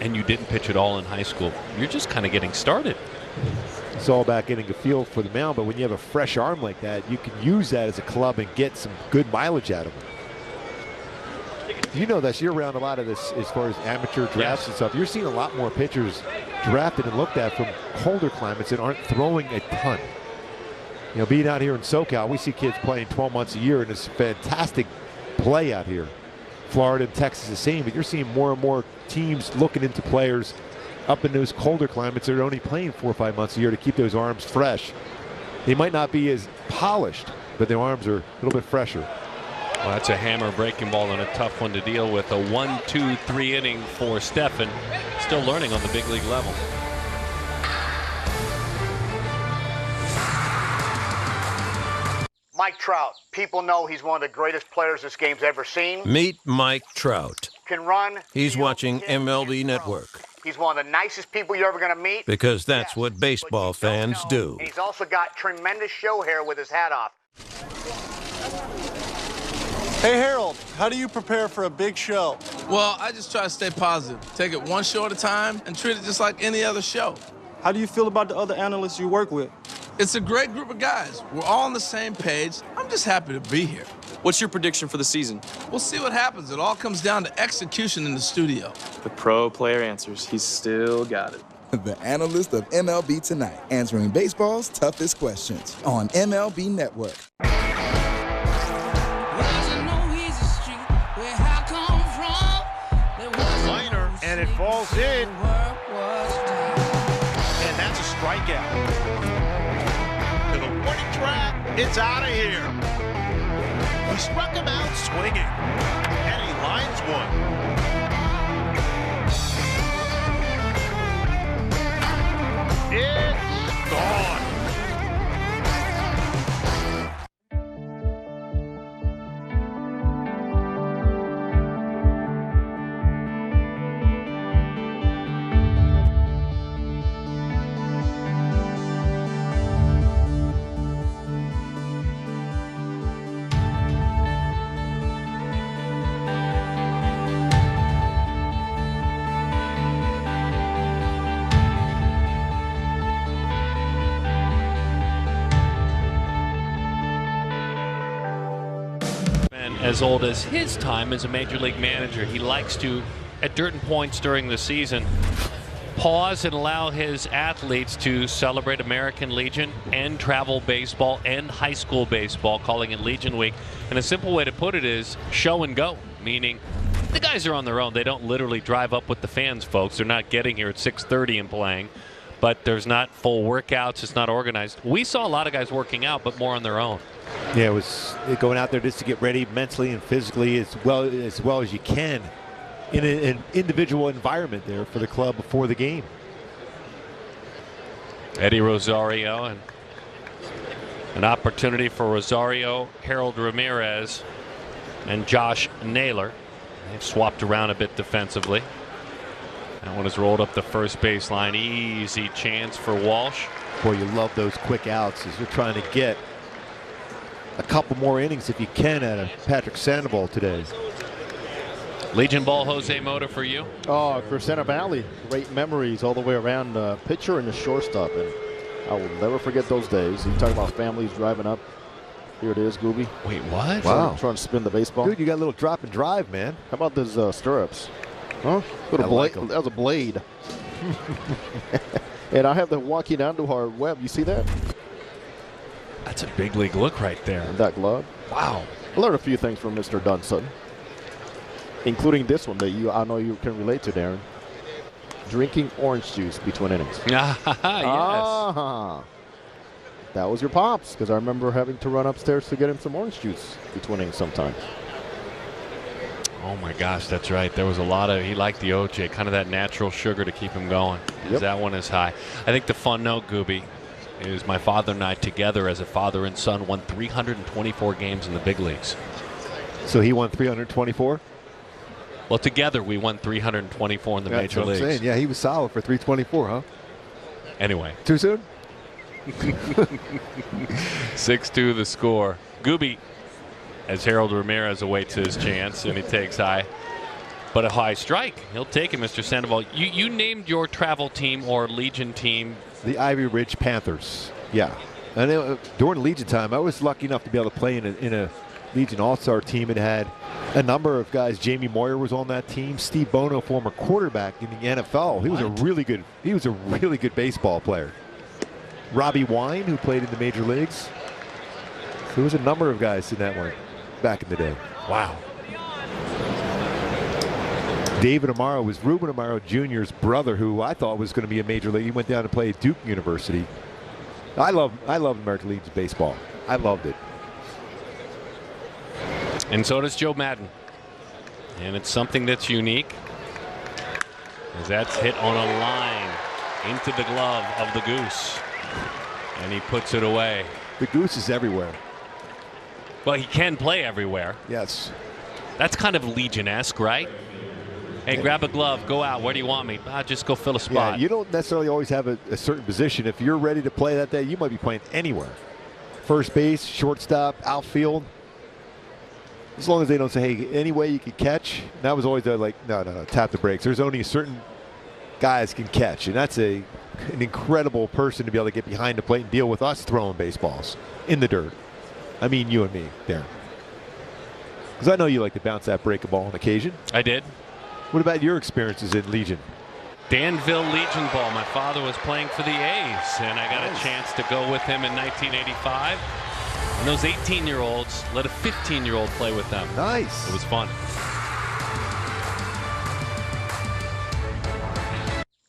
and you didn't pitch at all in high school. You're just kind of getting started. It's all about getting a feel for the mound, but when you have a fresh arm like that, you can use that as a club and get some good mileage out of it. You know this, you're around a lot of this as far as amateur drafts and stuff. You're seeing a lot more pitchers drafted and looked at from colder climates that aren't throwing a ton. You know, being out here in SoCal, we see kids playing 12 months a year, and it's fantastic play out here. Florida and Texas the same, but you're seeing more and more teams looking into players up in those colder climates that are only playing 4 or 5 months a year to keep those arms fresh. They might not be as polished, but their arms are a little bit fresher. Well, that's a hammer breaking ball and a tough one to deal with. A 1-2-3 inning for Stephan. Still learning on the big league level. Mike Trout. People know he's one of the greatest players this game's ever seen. Meet Mike Trout. Can run. He's watching MLB Network. He's one of the nicest people you're ever going to meet. Because that's what baseball fans do. And he's also got tremendous show hair with his hat off. Hey, Harold, how do you prepare for a big show? Well, I just try to stay positive. Take it one show at a time and treat it just like any other show. How do you feel about the other analysts you work with? It's a great group of guys. We're all on the same page. I'm just happy to be here. What's your prediction for the season? We'll see what happens. It all comes down to execution in the studio. The pro player answers. He's still got it. The analyst of MLB Tonight, answering baseball's toughest questions on MLB Network. Liner, and it falls in. And that's a strikeout. To the warning track, it's out of here. He struck him out swinging, and he lines one. It's gone. As old as his time as a major league manager, he likes to, at certain points during the season, pause and allow his athletes to celebrate American Legion and travel baseball and high school baseball, calling it Legion Week. And a simple way to put it is show and go, meaning the guys are on their own. They don't literally drive up with the fans, folks. They're not getting here at 6:30 and playing, but there's not full workouts. It's not organized. We saw a lot of guys working out, but more on their own. Yeah, it was going out there just to get ready mentally and physically as well as you can in an individual environment there for the club before the game. Eddie Rosario, and an opportunity for Rosario, Harold Ramirez, and Josh Naylor. They've swapped around a bit defensively. That one is rolled up the first baseline. Easy chance for Walsh. Boy, you love those quick outs as you're trying to get a couple more innings if you can out of Patrick Sandoval today. Legion ball, Jose Mota, for you? Oh, for Center Valley, great memories all the way around the pitcher and the shortstop, and I will never forget those days. You talk about families driving up. Here it is, Gooby. Wait, what? Wow. Trying to spin the baseball. Dude, you got a little drop and drive, man. How about those stirrups? Huh? Little blade. Like that was a blade. And I have the Joaquin Andujar web. You see that? That's a big league look right there. And that glove. Wow. I learned a few things from Mr. Dunson, including this one that I know you can relate to, Darren. Drinking orange juice between innings. Yes. That was your pops, because I remember having to run upstairs to get him some orange juice between innings sometimes. Oh my gosh, that's right. There was a lot of, he liked the OJ, kind of that natural sugar to keep him going. Yep. That one is high. I think the fun note, Gooby, is my father and I together as a father and son won 324 games in the big leagues. So he won 324? Well, together we won 324 in the major leagues. Saying. Yeah, he was solid for 324, huh? Anyway. Too soon? 6-2 the score. Gooby, as Harold Ramirez awaits his chance, and he takes high. But a high strike. He'll take it, Mr. Sandoval. You named your travel team or Legion team. The Ivy Ridge Panthers. Yeah. And during Legion time, I was lucky enough to be able to play in a Legion All-Star team. It had a number of guys. Jamie Moyer was on that team. Steve Bono, former quarterback in the NFL. He was a really good baseball player. Robbie Wine, who played in the major leagues. So there was a number of guys in that one back in the day. Wow. David Amaro was Ruben Amaro Jr.'s brother, who I thought was going to be a major league. He went down to play at Duke University. I loved American Legion baseball. I loved it. And so does Joe Madden. And it's something that's unique, as that's hit on a line into the glove of the Goose. And he puts it away. The Goose is everywhere. Well, he can play everywhere. Yes. That's kind of Legion-esque, right? Hey, grab a glove, go out. Where do you want me? Just go fill a spot. Yeah, you don't necessarily always have a certain position. If you're ready to play that day, you might be playing anywhere. First base, shortstop, outfield. As long as they don't say, hey, any way you can catch. That was always like, no, tap the brakes. There's only certain guys can catch, and that's an incredible person to be able to get behind the plate and deal with us throwing baseballs in the dirt. I mean, you and me, Darren. Because I know you like to bounce that break a ball on occasion. I did. What about your experiences in Legion? Danville Legion ball. My father was playing for the A's, and I got a chance to go with him in 1985. And those 18-year-olds let a 15-year-old play with them. Nice. It was fun.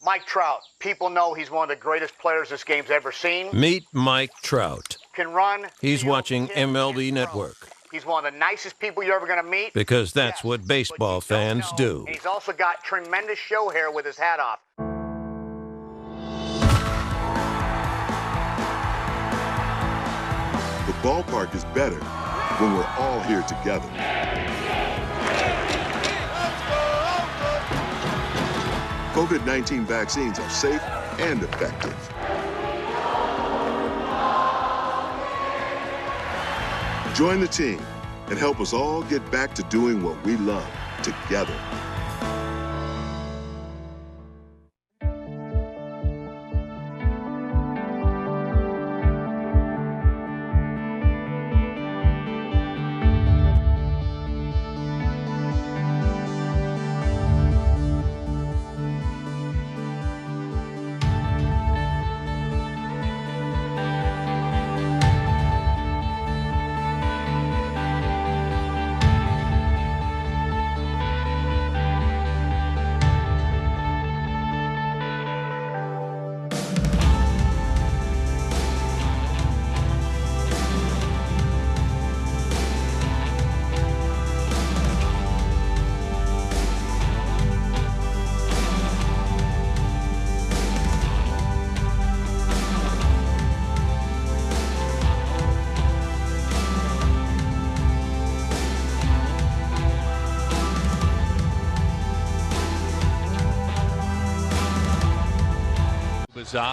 Mike Trout. People know he's one of the greatest players this game's ever seen. Meet Mike Trout. Can run. He's watching MLB Network. He's one of the nicest people you're ever going to meet. Because that's what baseball fans do. And he's also got tremendous show hair with his hat off. The ballpark is better when we're all here together. COVID-19 vaccines are safe and effective. Join the team and help us all get back to doing what we love together.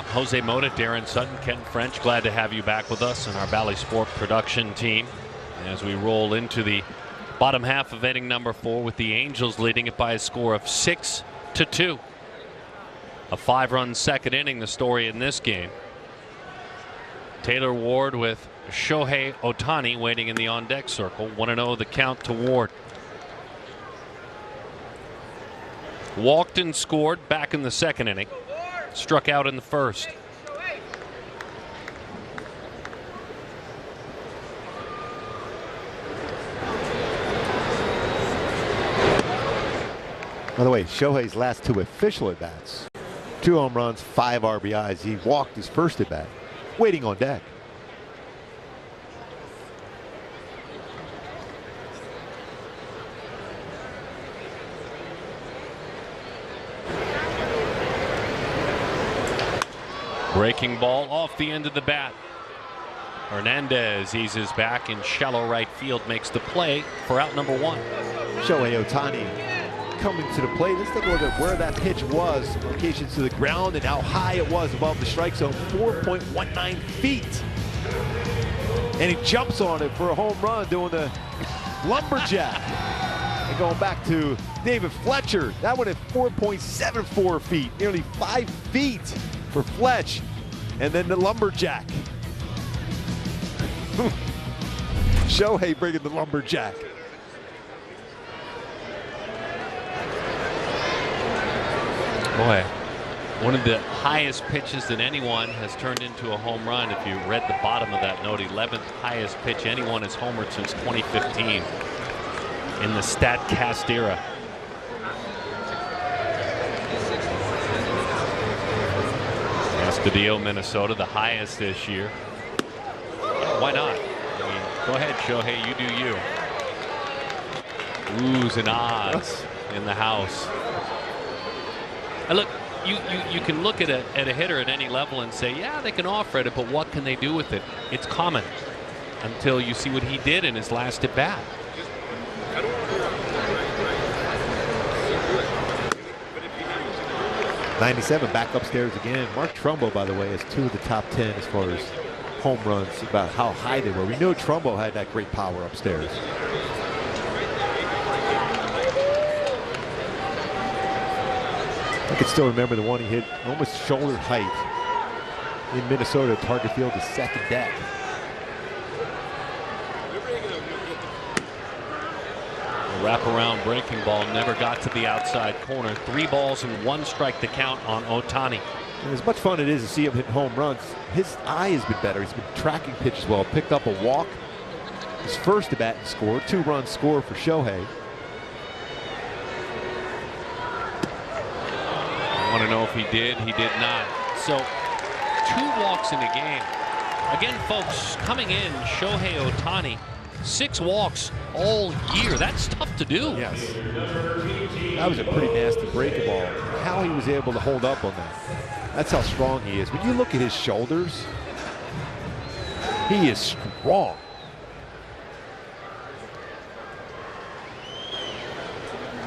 Jose Mota, Darren Sutton, Ken French, glad to have you back with us on our Bally Sport production team as we roll into the bottom half of inning number 4 with the Angels leading it by a score of 6-2. A 5-run second inning, the story in this game. Taylor Ward with Shohei Ohtani waiting in the on-deck circle. 1-0 the count to Ward. Walked and scored back in the second inning. struck out in the first. By the way, Shohei's last 2 official at-bats, 2 home runs, 5 RBIs. He walked his first at-bat, waiting on deck. Breaking ball off the end of the bat. Hernandez eases back in shallow right field, makes the play for out number 1. Shohei Ohtani coming to the plate. Let's take a look at where that pitch was. Location to the ground and how high it was above the strike zone. 4.19 feet. And he jumps on it for a home run, doing the lumberjack. And going back to David Fletcher, that one at 4.74 feet, nearly 5 feet for Fletch. And then the lumberjack. Shohei bringing the lumberjack. Boy, one of the highest pitches that anyone has turned into a home run. If you read the bottom of that note, 11th highest pitch anyone has homered since 2015 in the StatCast era. Astudillo, Minnesota, the highest this year. Yeah, why not? I mean, go ahead, Shohei, you do you. Oohs and ahs in the house. And look, you can look at a hitter at any level and say, yeah, they can offer it, but what can they do with it? It's common until you see what he did in his last at bat. '97 back upstairs again. Mark Trumbo, by the way, is 2 of the top 10 as far as home runs, about how high they were. We know Trumbo had that great power upstairs. I can still remember the one he hit almost shoulder height in Minnesota at Target Field, the second deck. The wraparound breaking ball never got to the outside corner. 3 balls and 1 strike to count on Ohtani. And as much fun it is to see him hit home runs, his eye has been better. He's been tracking pitches well. Picked up a walk. His first at bat and scored. 2-run score for Shohei. I want to know if he did. He did not. So 2 walks in a game. Again, folks, coming in, Shohei Ohtani, 6 walks all year. That's tough to do. Yes. That was a pretty nasty breaking ball. How he was able to hold up on that. That's how strong he is. When you look at his shoulders, he is strong.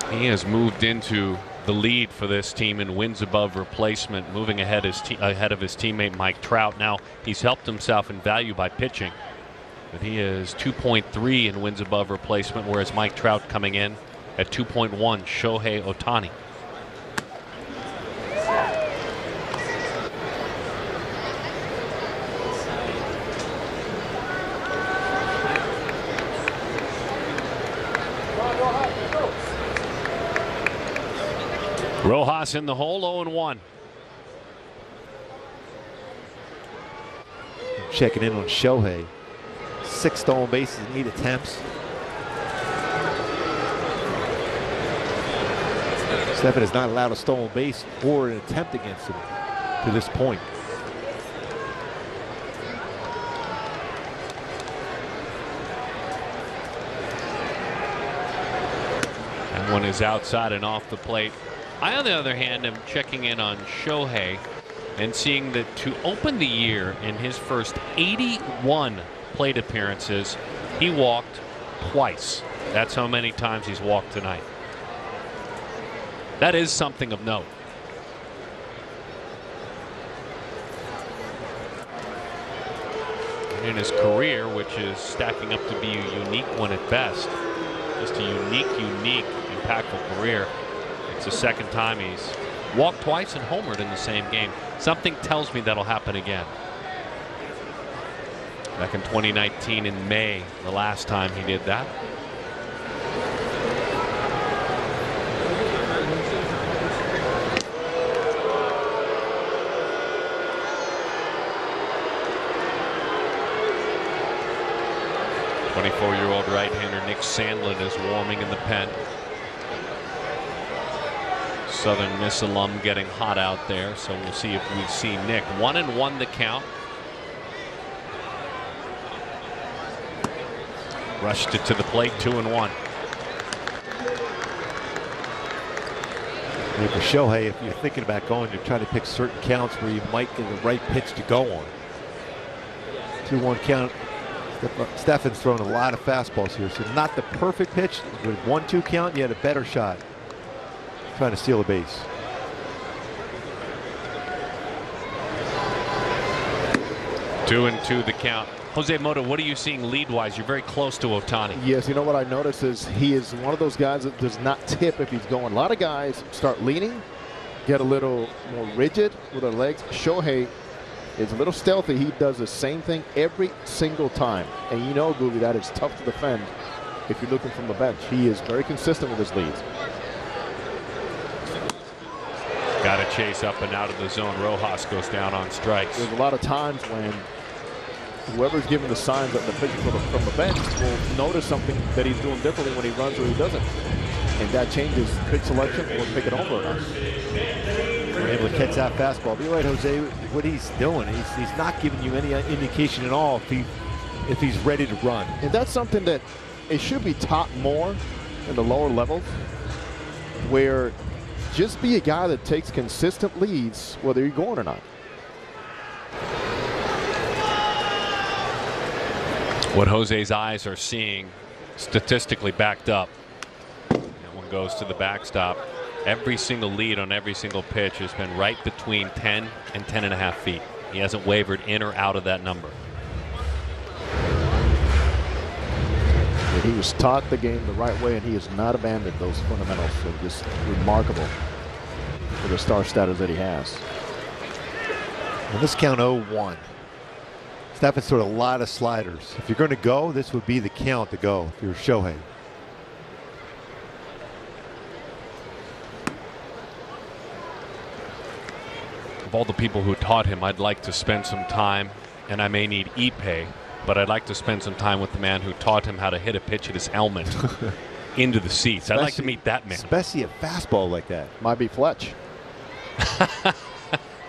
He has moved into the lead for this team in wins above replacement, moving ahead of his teammate Mike Trout. Now he's helped himself in value by pitching, but he is 2.3 in wins above replacement, whereas Mike Trout coming in at 2.1. Shohei Ohtani. Rojas in the hole, 0-1. Checking in on Shohei. 6 stolen bases in 8 attempts. Stephen has not allowed a stolen base or an attempt against him to this point. That one is outside and off the plate. I, on the other hand, am checking in on Shohei and seeing that to open the year in his first 81 plate appearances, he walked twice. That's how many times he's walked tonight. That is something of note. In his career, which is stacking up to be a unique one at best, just a unique, impactful career. It's the second time he's walked twice and homered in the same game. Something tells me that'll happen again. Back in 2019 in May, the last time he did that. 24-year-old right-hander Nick Sandlin is warming in the pen. Southern Miss alum getting hot out there, so we'll see if we see Nick. 1-1 the count. Rushed it to the plate, 2-1. And for Shohei, if you're thinking about going to try to pick certain counts where you might get the right pitch to go on. 2-1 count. Stefan's thrown a lot of fastballs here, so not the perfect pitch. With 1-2 count, you had a better shot trying to steal a base. Two and two the count. Jose Mota, what are you seeing lead-wise? You're very close to Ohtani. Yes, you know what I noticed is he is one of those guys that does not tip if he's going. A lot of guys start leaning, get a little more rigid with their legs. Shohei is a little stealthy. He does the same thing every single time. And you know, Goobie, that is tough to defend if you're looking from the bench. He is very consistent with his leads. Got to chase up and out of the zone. Rojas goes down on strikes. There's a lot of times when whoever's giving the signs that the pitcher from the bench will notice something that he's doing differently when he runs or he doesn't. And that changes pitch selection or pick it over or not. We're able to catch that fastball. But you're right, Jose, what he's doing, he's not giving you any indication at all if he's ready to run. And that's something that it should be taught more in the lower levels, where just be a guy that takes consistent leads whether you're going or not. What Jose's eyes are seeing, statistically backed up. That one goes to the backstop. Every single lead on every single pitch has been right between 10 and 10.5 feet. He hasn't wavered in or out of that number. He was taught the game the right way, and he has not abandoned those fundamentals. So just remarkable for the star status that he has. And this count 0-1. Stefan's thrown a lot of sliders. If you're going to go, this would be the count to go if you're Shohei. Of all the people who taught him, I'd like to spend some time, and I may need Ippei, but I'd like to spend some time with the man who taught him how to hit a pitch at his helmet into the seats. I'd like to meet that man. Especially a fastball like that. Might be Fletch.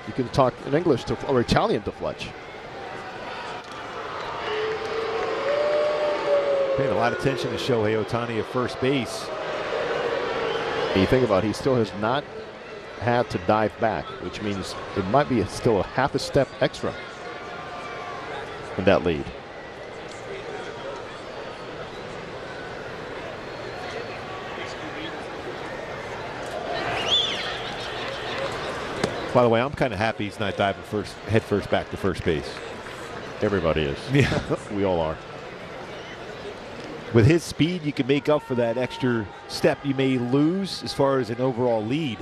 You can talk in English to, or Italian to Fletch. Paying a lot of attention to Shohei Ohtani at first base. You think about it, he still has not had to dive back, which means it might be still a half a step extra in that lead. By the way, I'm kind of happy he's not diving head first back to first base. Everybody is. Yeah. We all are. With his speed, you can make up for that extra step you may lose as far as an overall lead.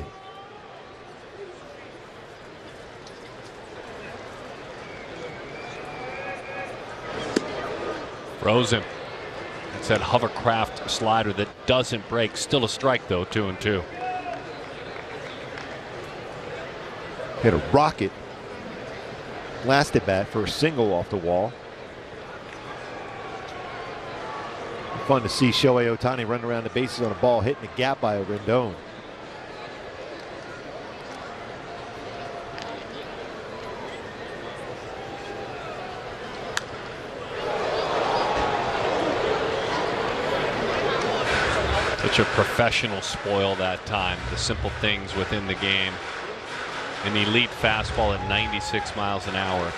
Throws him. It's that hovercraft slider that doesn't break. Still a strike, though, 2-2. Hit a rocket. Last at bat for a single off the wall. Fun to see Shohei Ohtani run around the bases on a ball hitting a gap by a Rendon. Such a professional spoil that time. The simple things within the game. An elite fastball at 96 miles an hour.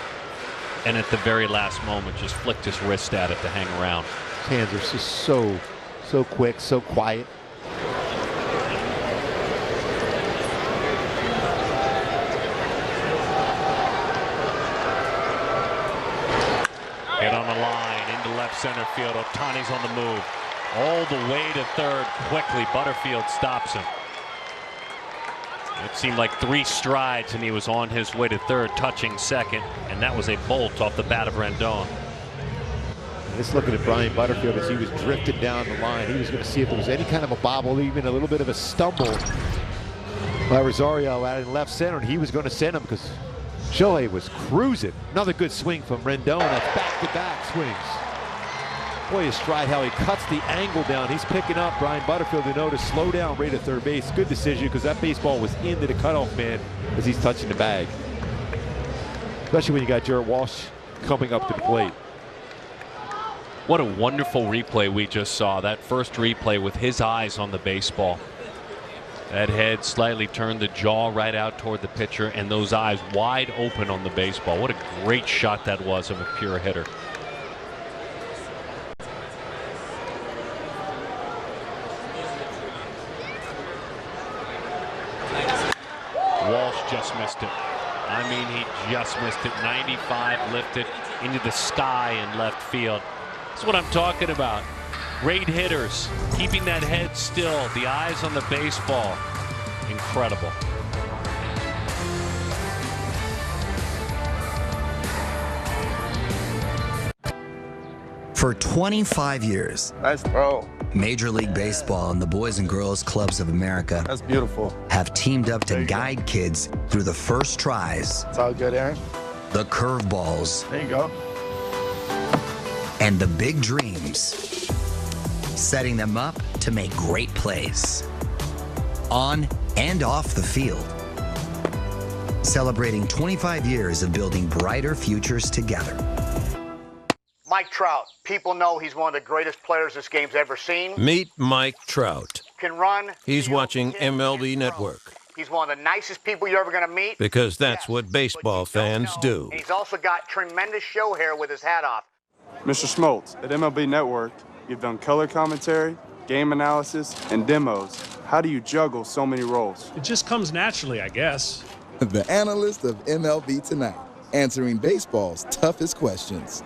And at the very last moment, just flicked his wrist at it to hang around. His hands are just so quick, so quiet. Hit on the line into left center field. Ohtani's on the move. All the way to third quickly. Butterfield stops him. It seemed like 3 strides and he was on his way to third, touching second, and that was a bolt off the bat of Rendon. Just looking at Brian Butterfield as he was drifted down the line. He was going to see if there was any kind of a bobble, even a little bit of a stumble by Rosario out in left center, and he was going to send him because Shohei was cruising. Another good swing from Rendon. That's back-to-back swings. Boy, his stride, how he cuts the angle down. He's picking up Brian Butterfield, who noticed slow down right at third base. Good decision because that baseball was into the cutoff man as he's touching the bag. Especially when you got Jarrett Walsh coming up to the plate. What a wonderful replay we just saw. That first replay with his eyes on the baseball. That head slightly turned, the jaw right out toward the pitcher, and those eyes wide open on the baseball. What a great shot that was of a pure hitter. Walsh just missed it. I mean, he just missed it. 95 lifted into the sky in left field. That's what I'm talking about. Great hitters, keeping that head still, the eyes on the baseball. Incredible. For 25 years, Nice throw. Major League Baseball and the Boys and Girls Clubs of America That's beautiful. have teamed up to guide kids through the first tries, It's all good, Aaron. the curveballs, There you go. and the big dreams, setting them up to make great plays on and off the field. Celebrating 25 years of building brighter futures together. Mike Trout. People know he's one of the greatest players this game's ever seen. Meet Mike Trout. Can run. He's field, watching hit, MLB and Network throw. He's one of the nicest people you're ever going to meet. because that's what baseball fans do. And he's also got tremendous show hair with his hat off. Mr. Smoltz, at MLB Network, you've done color commentary, game analysis, and demos. How do you juggle so many roles? It just comes naturally, I guess. The analyst of MLB Tonight, answering baseball's toughest questions.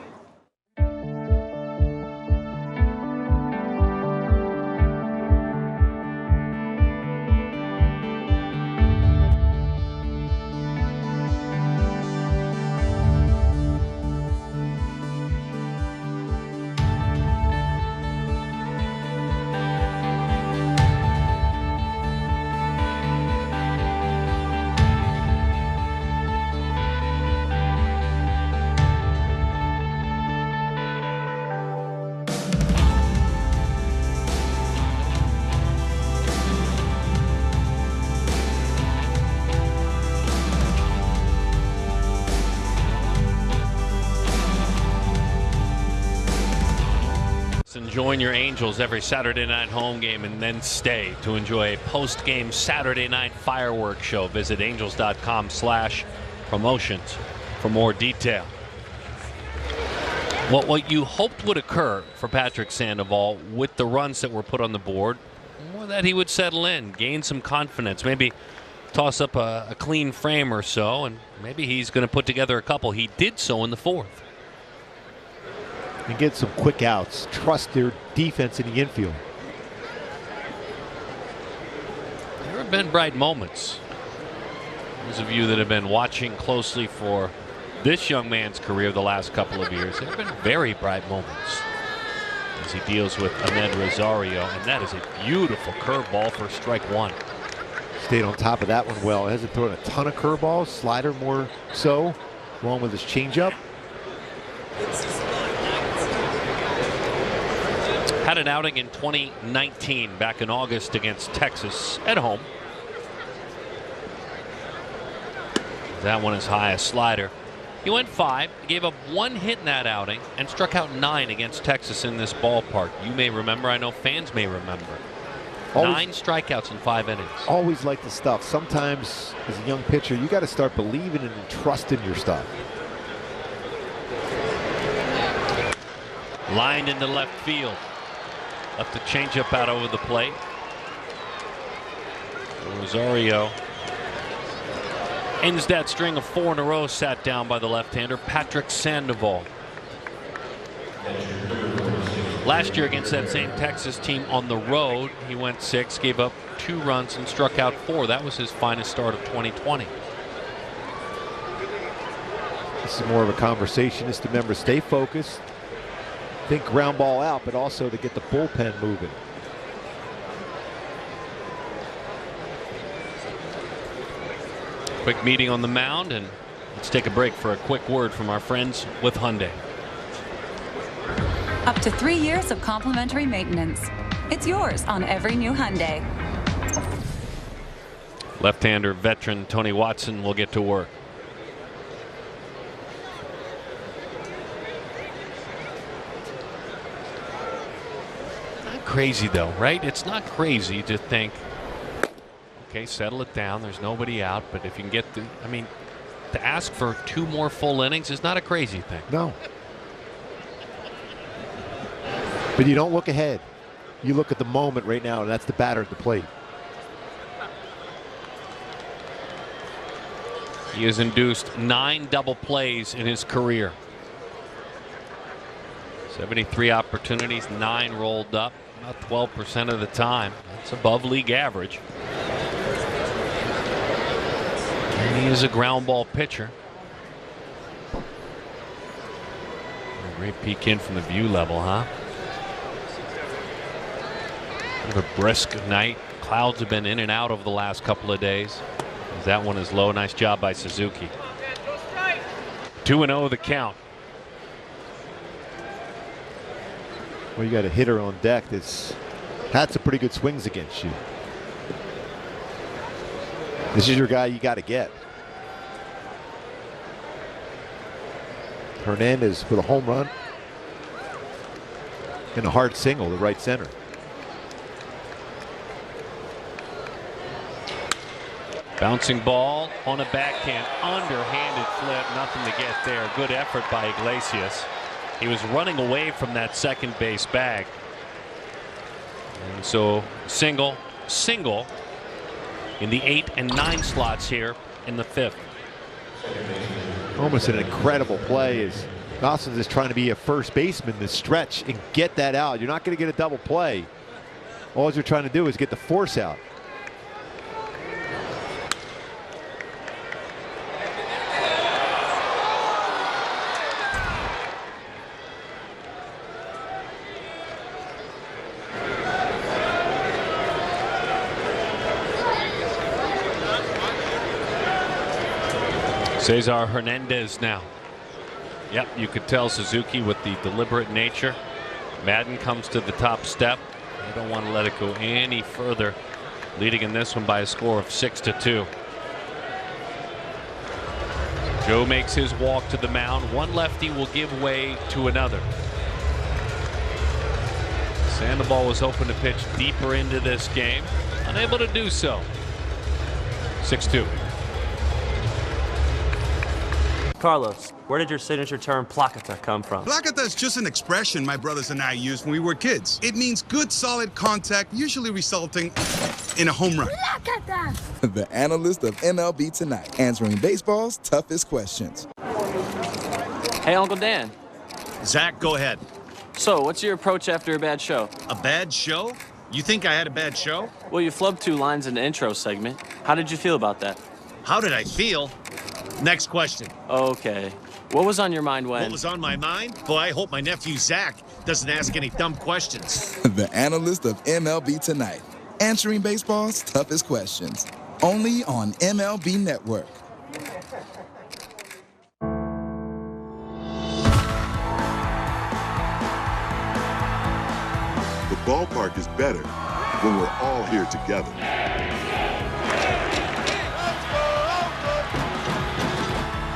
Join your Angels every Saturday night home game and then stay to enjoy a post-game Saturday night fireworks show. Visit angels.com/promotions for more detail. What you hoped would occur for Patrick Sandoval with the runs that were put on the board, more that he would settle in, gain some confidence, maybe toss up a clean frame or so, and maybe he's going to put together a couple. He did so in the fourth. And get some quick outs. Trust their defense in the infield. There have been bright moments. Those of you that have been watching closely for this young man's career the last couple of years, there have been very bright moments as he deals with Ahmed Rosario, and that is a beautiful curveball for strike one. Stayed on top of that one well. Hasn't thrown a ton of curveballs, slider more so, along with his changeup. Had an outing in 2019 back in August against Texas at home. That one is high, a slider. He went 5, gave up 1 hit in that outing, and struck out 9 against Texas in this ballpark. You may remember, I know fans may remember. 9 strikeouts in 5 innings. Always like the stuff. Sometimes, as a young pitcher, you got to start believing and trusting your stuff. Lined into left field. Left the changeup out over the plate. Rosario ends that string of 4 in a row, sat down by the left-hander Patrick Sandoval. Last year against that same Texas team on the road, he went 6, gave up 2 runs and struck out 4. That was his finest start of 2020. This is more of a conversation. Just remember, stay focused. Think ground ball out, but also to get the bullpen moving. Quick meeting on the mound, and let's take a break for a quick word from our friends with Hyundai. Up to 3 years of complimentary maintenance. It's yours on every new Hyundai. Left-hander veteran Tony Watson will get to work. Not crazy though, right? It's not crazy to think, okay, settle it down. There's nobody out, but if you can get I mean, to ask for 2 more full innings is not a crazy thing. No. But you don't look ahead. You look at the moment right now, and that's the batter at the plate. He has induced 9 double plays in his career. 73 opportunities, 9 rolled up, about 12% of the time. That's above league average. And he is a ground ball pitcher. A great peek in from the view level, huh? Kind of a brisk night. Clouds have been in and out over the last couple of days. That one is low. Nice job by Suzuki. 2-0 the count. Well, you got a hitter on deck that's had some pretty good swings against you. This is your guy you got to get. Hernandez with a home run and a hard single to right center. Bouncing ball on a backhand, underhanded flip, nothing to get there. Good effort by Iglesias. He was running away from that second base bag. And so single in the 8 and 9 slots here in the 5th. Almost an incredible play as Gossins is trying to be a first baseman this stretch and get that out. You're not going to get a double play. All you're trying to do is get the force out. Cesar Hernandez now. Yep, you could tell Suzuki with the deliberate nature. Madden comes to the top step. They don't want to let it go any further, leading in this one by a score of 6-2. Joe makes his walk to the mound. One lefty will give way to another. Sandoval was hoping to pitch deeper into this game, unable to do so. 6-2. Carlos, where did your signature term placata come from? Placata is just an expression my brothers and I used when we were kids. It means good, solid contact, usually resulting in a home run. Placata! The analyst of MLB Tonight, answering baseball's toughest questions. Hey, Uncle Dan. Zach, go ahead. So, what's your approach after a bad show? A bad show? You think I had a bad show? Well, you flubbed 2 lines in the intro segment. How did you feel about that? How did I feel? Next question. Okay. What was on your mind when? What was on my mind? Boy, I hope my nephew Zach doesn't ask any dumb questions. The analyst of MLB Tonight, answering baseball's toughest questions. Only on MLB Network. The ballpark is better when we're all here together.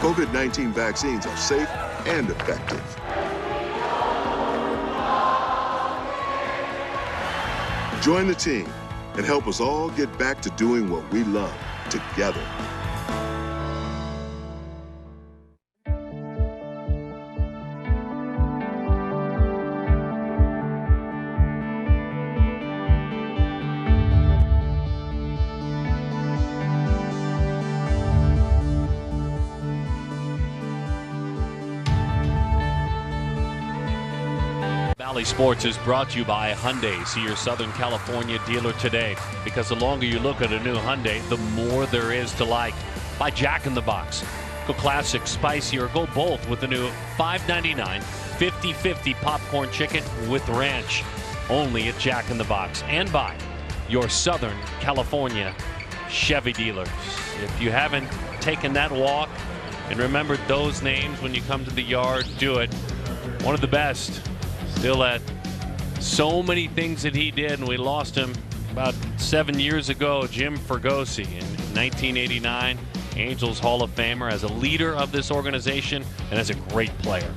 COVID-19 vaccines are safe and effective. Join the team and help us all get back to doing what we love together. Valley Sports is brought to you by Hyundai. See your Southern California dealer today, because the longer you look at a new Hyundai, the more there is to like. By Jack in the Box. Go classic, spicy, or go both with the new $5.99 50-50 popcorn chicken with ranch. Only at Jack in the Box. And by your Southern California Chevy dealers. If you haven't taken that walk and remembered those names when you come to the yard, do it. One of the best Still had so many things that he did, and we lost him about 7 years ago. Jim Fregosi in 1989, Angels Hall of Famer, as a leader of this organization and as a great player.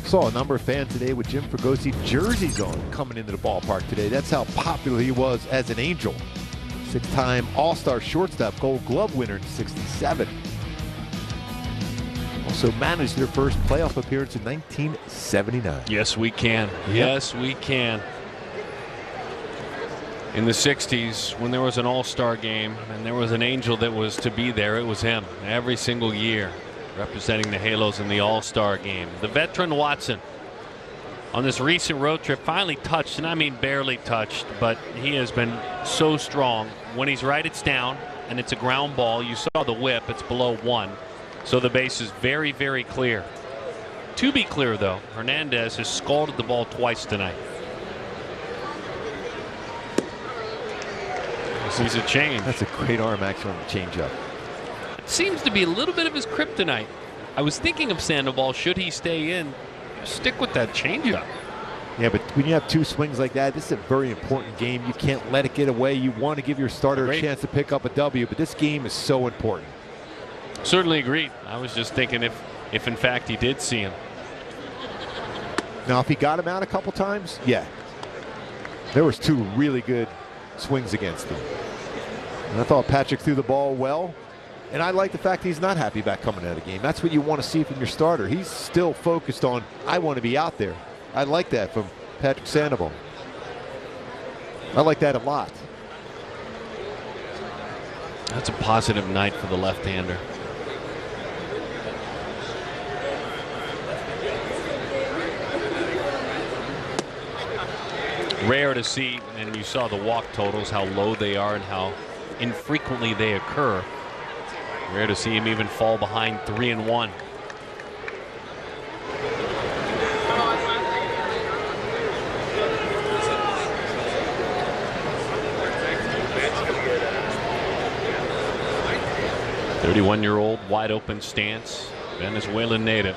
Saw a number of fans today with Jim Fregosi jerseys on coming into the ballpark today. That's how popular he was as an Angel. 6-time All-Star shortstop, Gold Glove winner in '67. Also managed their first playoff appearance in 1979. Yes, we can. Yes, we can. In the 60s, when there was an All-Star game and there was an Angel that was to be there, it was him every single year, representing the Halos in the All-Star game. The veteran Watson, on this recent road trip, finally touched, and I mean barely touched, but he has been so strong. When he's right, it's down, and it's a ground ball. You saw the whip, it's below 1. So the base is very, very clear. To be clear, though, Hernandez has scalded the ball twice tonight. Sees a change. That's a great arm action on the changeup. It seems to be a little bit of his kryptonite. I was thinking of Sandoval. Should he stay in, stick with that changeup. Yeah, but when you have two swings like that, this is a very important game. You can't let it get away. You want to give your starter a chance to pick up a W, but this game is so important. Certainly agreed. I was just thinking if in fact he did see him. Now, if he got him out a couple times, yeah. There was two really good swings against him. And I thought Patrick threw the ball well. And I like the fact he's not happy about coming out of the game. That's what you want to see from your starter. He's still focused on, I want to be out there. I like that from Patrick Sandoval. I like that a lot. That's a positive night for the left-hander. Rare to see, and you saw the walk totals, how low they are and how infrequently they occur. Rare to see him even fall behind 3-1. "31-year-old wide open stance, Venezuelan native.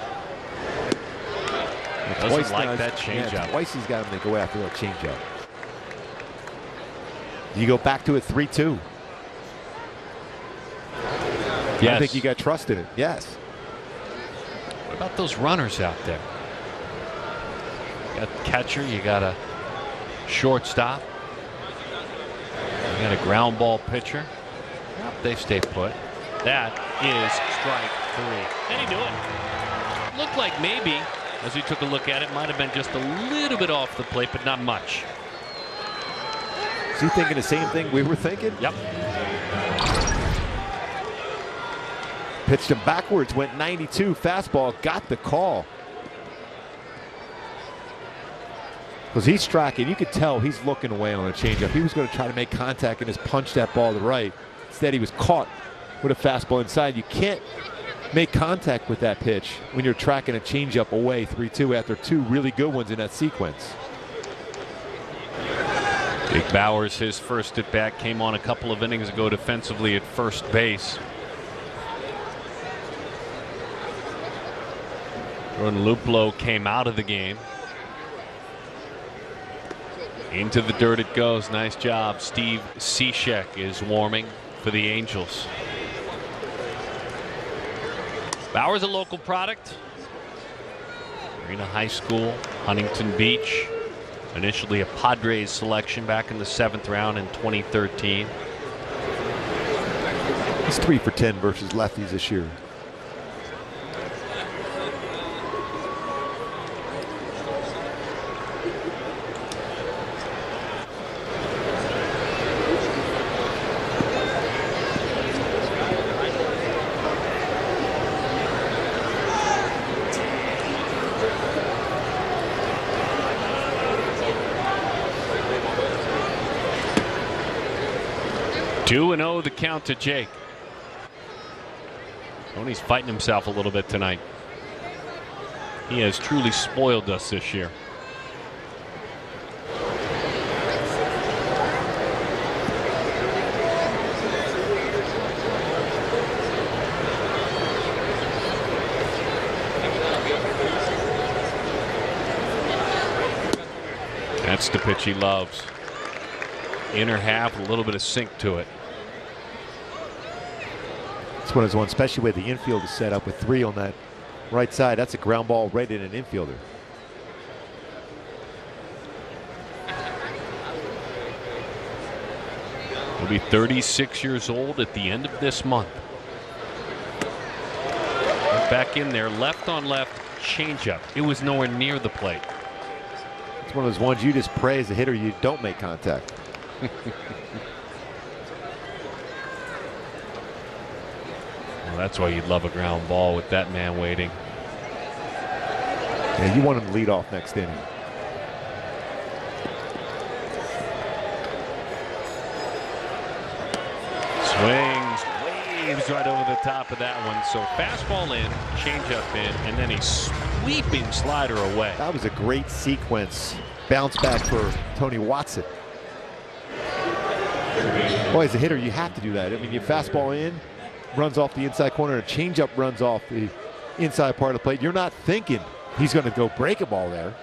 Doesn't like that changeup. Yeah, twice he's got him to go after that changeup. You go back to it 3-2. Yes. I think you got trust in it. Yes. What about those runners out there? You got a catcher, you got a shortstop, you got a ground ball pitcher. Well, they stay put. That is strike 3. And he knew it. Looked like maybe, as we took a look at it, might have been just a little bit off the plate, but not much. Is he thinking the same thing we were thinking? Yep. Pitched him backwards, went 92, fastball, got the call. Because he's striking, you could tell he's looking away on a changeup. He was going to try to make contact and just punch that ball to the right. Instead, he was caught with a fastball inside. You can't make contact with that pitch when you're tracking a changeup away 3-2 after two really good ones in that sequence. Jake Bauers, his first at bat, came on a couple of innings ago defensively at first base. Jordan Luplow came out of the game. Into the dirt it goes. Nice job. Steve Cishek is warming for the Angels. Bauer's a local product. Marina High School, Huntington Beach. Initially a Padres selection back in the 7th round in 2013. He's 3 for 10 versus lefties this year. Two 2-0 the count to Jake. Tony's fighting himself a little bit tonight. He has truly spoiled us this year. That's the pitch he loves. Inner half, a little bit of sink to it. It's one of those ones, especially where the infield is set up with 3 on that right side. That's a ground ball right in an infielder. He'll be 36 years old at the end of this month. Back in there, left on left, changeup. It was nowhere near the plate. It's one of those ones you just pray as a hitter you don't make contact. Well, that's why you'd love a ground ball with that man waiting. Yeah, you want him to lead off next inning. Swings, waves right over the top of that one. So fastball in, changeup in, and then a sweeping slider away. That was a great sequence. Bounce back for Tony Watson. Boy, as a hitter, you have to do that. I mean, you fastball in, runs off the inside corner, and a changeup runs off the inside part of the plate. You're not thinking he's going to go break a ball there.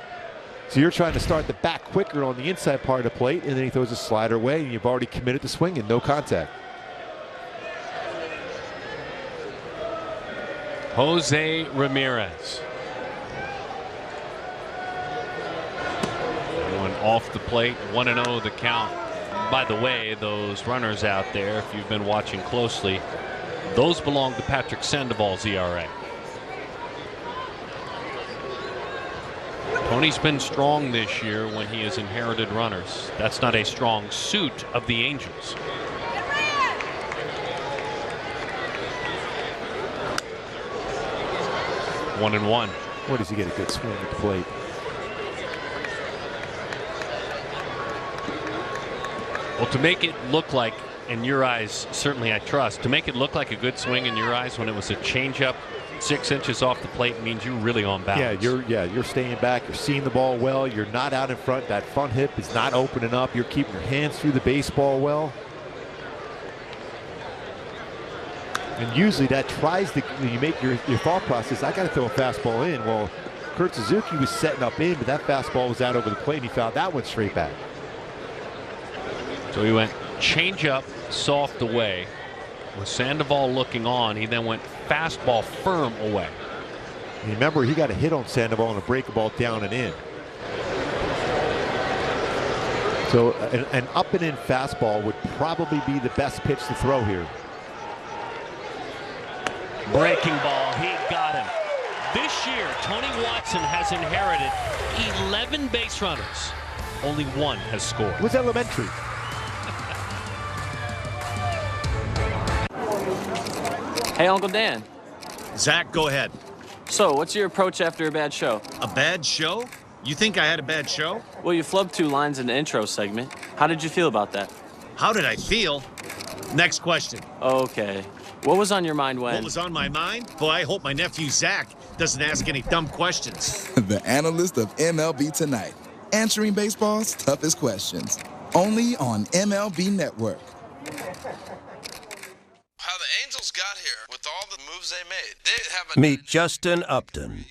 So you're trying to start the bat quicker on the inside part of the plate, and then he throws a slider away, and you've already committed to swinging, no contact. Jose Ramirez. Going off the plate, 1-0 the count. By the way, those runners out there, if you've been watching closely, those belong to Patrick Sandoval's ERA. Tony's been strong this year when he has inherited runners. That's not a strong suit of the Angels. One and one. What does he get a good swing at the plate? Well, to make it look like, in your eyes, certainly I trust, to make it look like a good swing in your eyes when it was a changeup 6 inches off the plate means you're really on balance. You're staying back. You're seeing the ball well. You're not out in front. That front hip is not opening up. You're keeping your hands through the baseball well. And usually that tries to, you make your thought process, I got to throw a fastball in. Well, Kurt Suzuki was setting up in, but that fastball was out over the plate, and he found that one straight back. So he went changeup, soft away. With Sandoval looking on, he then went fastball firm away. Remember, he got a hit on Sandoval and a breaking ball down and in. So an up and in fastball would probably be the best pitch to throw here. Breaking ball, he got him. This year, Tony Watson has inherited 11 base runners. Only 1 has scored. It was elementary. Hey, Uncle Dan. Zach, go ahead. So, what's your approach after a bad show? A bad show? You think I had a bad show? Well, you flubbed 2 lines in the intro segment. How did you feel about that? How did I feel? Next question. Okay. What was on your mind when? What was on my mind? Boy, I hope my nephew Zach doesn't ask any dumb questions. The analyst of MLB Tonight, answering baseball's toughest questions. Only on MLB Network. How the Angels got here with all the moves they made. They have Meet Justin Upton.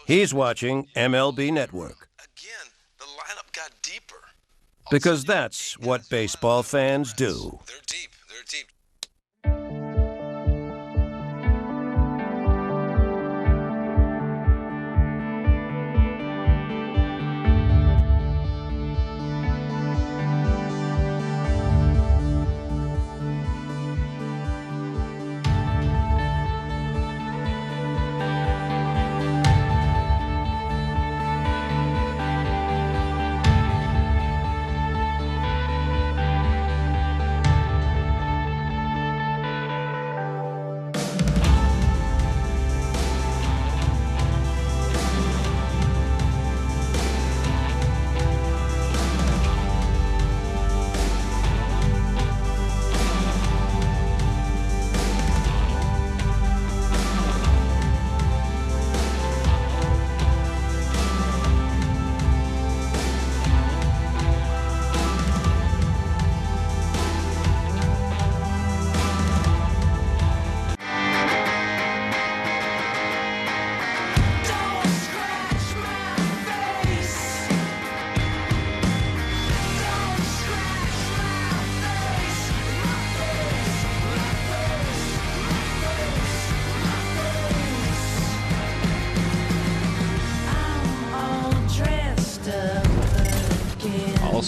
He's watching MLB Network. Again, the lineup got deeper. Because that's what baseball fans do. They're deep. They're deep.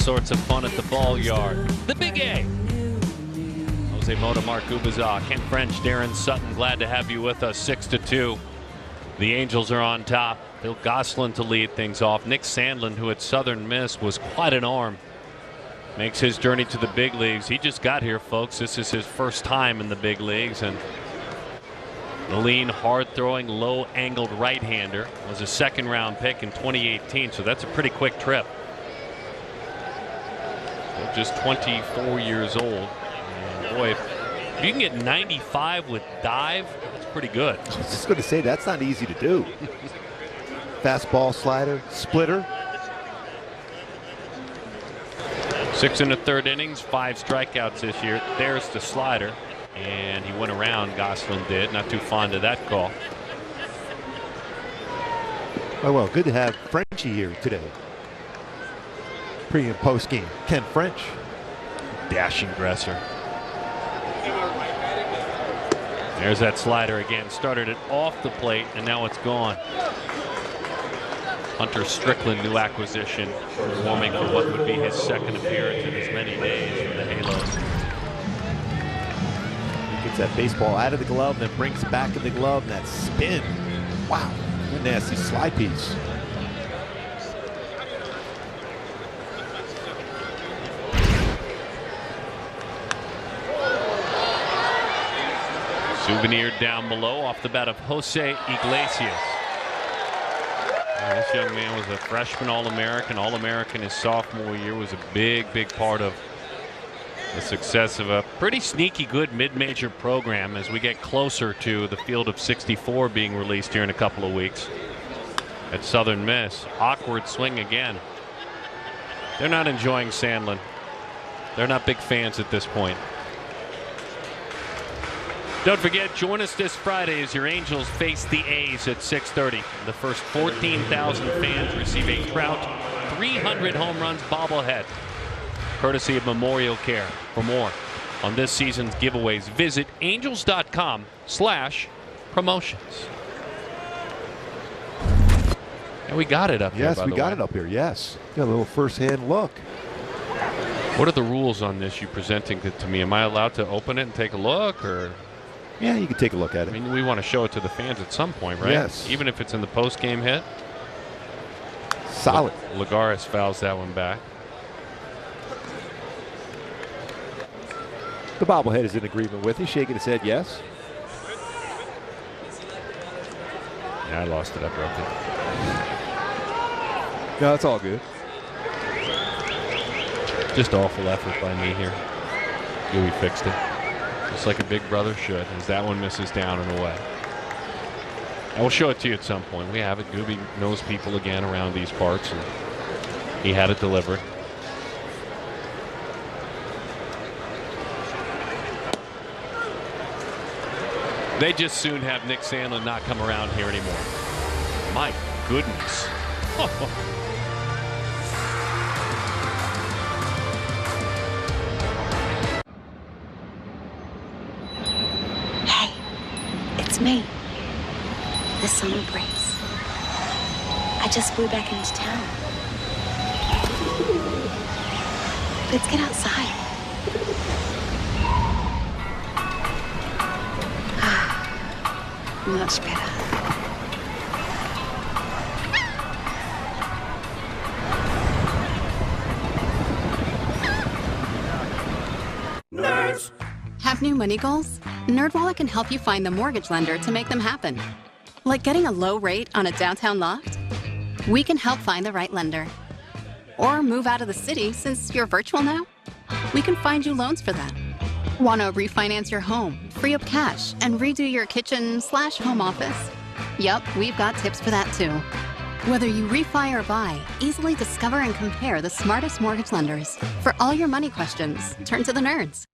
sorts of fun at the ball yard. The Big A. Jose Mota, Mark Gubazah, Ken French, Darren Sutton. Glad to have you with us. 6-2. The Angels are on top. Bill Gosselin to lead things off. Nick Sandlin, who at Southern Miss was quite an arm, makes his journey to the big leagues. He just got here, folks. This is his first time in the big leagues, and the lean, hard-throwing, low-angled right-hander was a second-round pick in 2018, so that's a pretty quick trip. Still just 24 years old. And boy, if you can get 95 with dive, that's pretty good. I was just going to say, that's not easy to do. Fastball, slider, splitter. 6 1/3 innings, 5 strikeouts this year. There's the slider. And he went around, Gosselin did. Not too fond of that call. Oh, well, good to have Frenchie here today. Pre and post game. Ken French. Dashing Gresser. There's that slider again. Started it off the plate, and now it's gone. Hunter Strickland, new acquisition, warming for what would be his second appearance in as many days for the Halos. He gets that baseball out of the glove, then brings it back in the glove, and that spin. Wow, what a nasty slide piece. Souvenir down below off the bat of Jose Iglesias. This young man was a freshman All-American his sophomore year, was a big part of the success of a pretty sneaky good mid-major program as we get closer to the field of 64 being released here in a couple of weeks at Southern Miss. Awkward swing again. They're not enjoying Sandlin. They're not big fans at this point. Don't forget, join us this Friday as your Angels face the A's at 6:30. The first 14,000 fans receive a Trout 300 home runs bobblehead, courtesy of Memorial Care. For more on this season's giveaways, visit angels.com/promotions. And we got it up here. Yes, we got it up here. Yes, got a little first-hand look. What are the rules on this? You presenting it to me? Am I allowed to open it and take a look, or? Yeah, you can take a look at it. I mean, we want to show it to the fans at some point, right? Yes. Even if it's in the post-game hit. Solid. Lagares fouls that one back. The bobblehead is in agreement with. He's shaking his head yes. Yeah, I lost it. I broke it. No, it's all good. Just awful effort by me here. Gooey fixed it. Just like a big brother should, as that one misses down and away. I will show it to you at some point. We have it. Gooby knows people again around these parts, and he had it delivered. They just soon have Nick Sandlin not come around here anymore. My goodness. It's me, the summer breeze. I just flew back into town. Let's get outside. Much better. Nerds! Have new money goals? NerdWallet can help you find the mortgage lender to make them happen. Like getting a low rate on a downtown loft? We can help find the right lender. Or move out of the city since you're virtual now? We can find you loans for that. Want to refinance your home, free up cash, and redo your kitchen/home office? Yup, we've got tips for that too. Whether you refi or buy, easily discover and compare the smartest mortgage lenders. For all your money questions, turn to the nerds.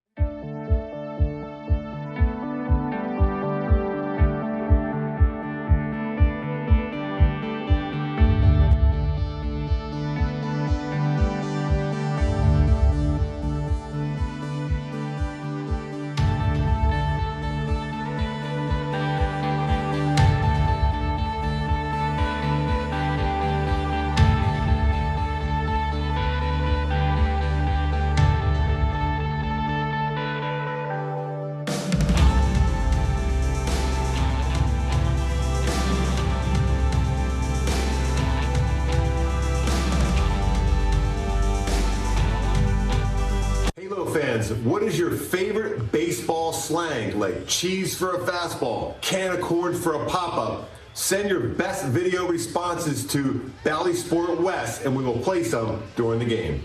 fans, what is your favorite baseball slang, like cheese for a fastball, can of corn for a pop-up? Send your best video responses to Bally Sport West, and we will play some during the game.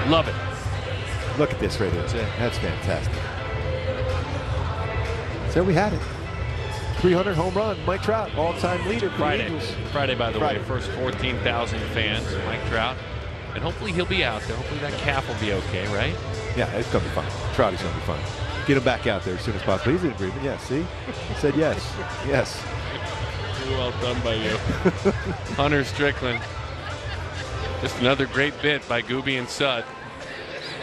Love it. Look at this right here. That's fantastic. So we had it. 300 home run, Mike Trout, all-time leader for the Angels. Friday, by the way, first 14,000 fans, Mike Trout. And hopefully he'll be out there. Hopefully that calf will be okay, right? Yeah, it's going to be fun. Trout is going to be fun. Get him back out there as soon as possible. He's in agreement. Yeah, see? He said yes. Yes. Well done by you. Hunter Strickland. Just another great bit by Gooby and Sud.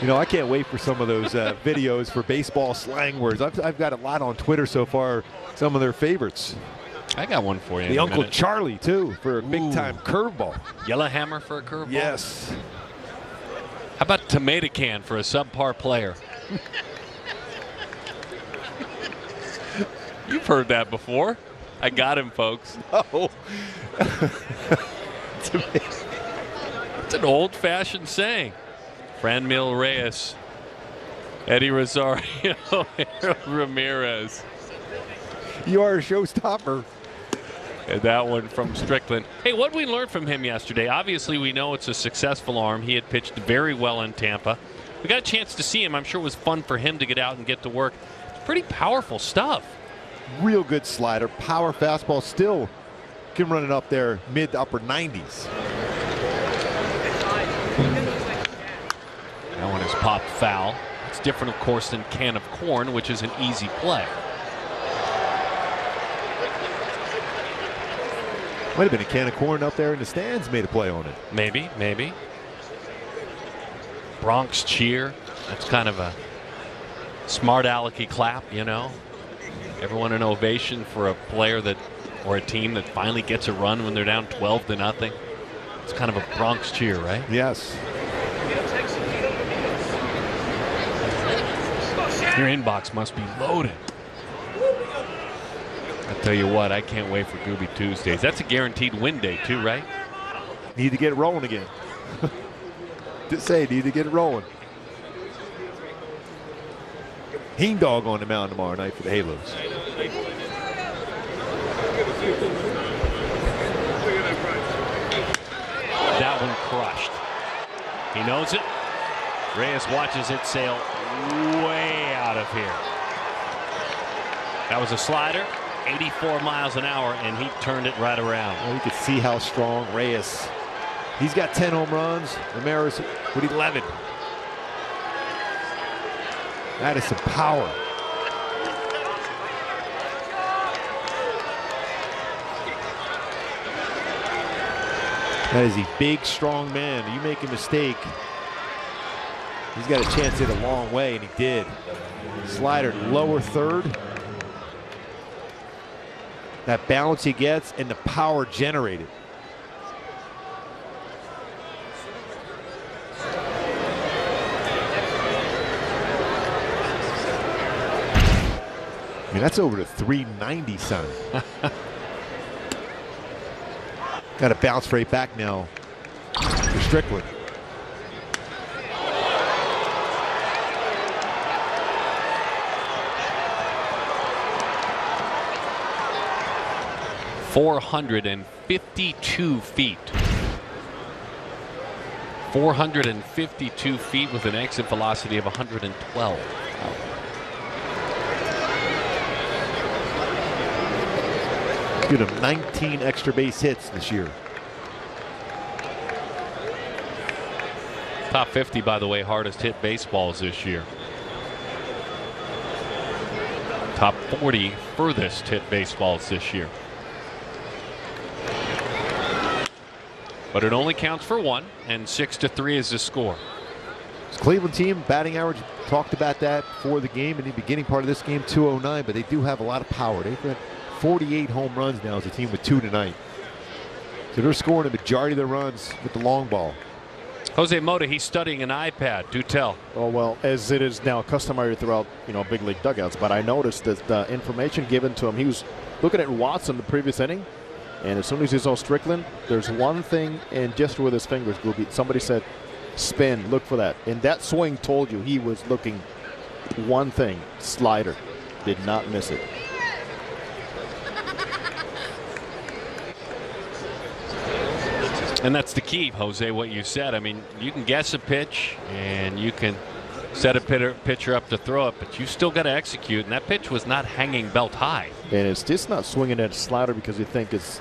You know, I can't wait for some of those videos for baseball slang words. I've got a lot on Twitter so far, some of their favorites. I got one for you. The Uncle Charlie, too, for a big-time curveball. Yellowhammer for a curveball? Yes. How about tomato can for a subpar player? You've heard that before. I got him, folks. Oh. It's an old-fashioned saying. Franmil Reyes, Eddie Rosario, Harold Ramirez. You are a showstopper. And that one from Strickland. Hey, what did we learn from him yesterday? Obviously, we know it's a successful arm. He had pitched very well in Tampa. We got a chance to see him. I'm sure it was fun for him to get out and get to work. It's pretty powerful stuff. Real good slider. Power fastball. Still can run it up there mid to upper 90s. That one is popped foul. It's different, of course, than can of corn, which is an easy play. Might have been a can of corn up there in the stands made a play on it. Maybe, maybe. Bronx cheer. That's kind of a smart alecky clap, you know. Everyone an ovation for a player that, or a team that finally gets a run when they're down 12-0. It's kind of a Bronx cheer, right? Yes. Your inbox must be loaded. I tell you what, I can't wait for Gooby Tuesdays. That's a guaranteed win day too, right? Need to get it rolling again. Just say, need to get it rolling. Heen Dog on the mound tomorrow night for the Halos. That one crushed. He knows it. Reyes watches it sail way out of here. That was a slider. 84 miles an hour, and he turned it right around. Well, you could see how strong Reyes. He's got 10 home runs. Ramirez with 11. That is some power. That is a big, strong man. You make a mistake, he's got a chance to hit a long way, and he did. Slider lower third. That balance he gets and the power generated. I mean, that's over to 390, son. Got to bounce right back now for Strickland. .452 feet. 452 feet with an exit velocity of 112. Good of 19 extra base hits this year. Top 50, by the way, hardest hit baseballs this year. Top 40 furthest hit baseballs this year. But it only counts for one, and 6-3 is the score. This Cleveland team, batting average, talked about that for the game in the beginning part of this game, 209, but they do have a lot of power. They've got 48 home runs now as a team with 2 tonight. So they're scoring a majority of their runs with the long ball. Jose Mota, he's studying an iPad. Do tell. Oh, well, as it is now customary throughout, big league dugouts, but I noticed that the information given to him, he was looking at Watson the previous inning, and as soon as he saw Strickland, there's one thing, and just with his fingers, somebody said, spin, look for that. And that swing told you he was looking one thing, slider. Did not miss it. And that's the key, Jose, what you said. I mean, you can guess a pitch and you can set a pitcher up to throw it, but you still got to execute. And that pitch was not hanging belt high. And it's just not swinging at a slider because you think it's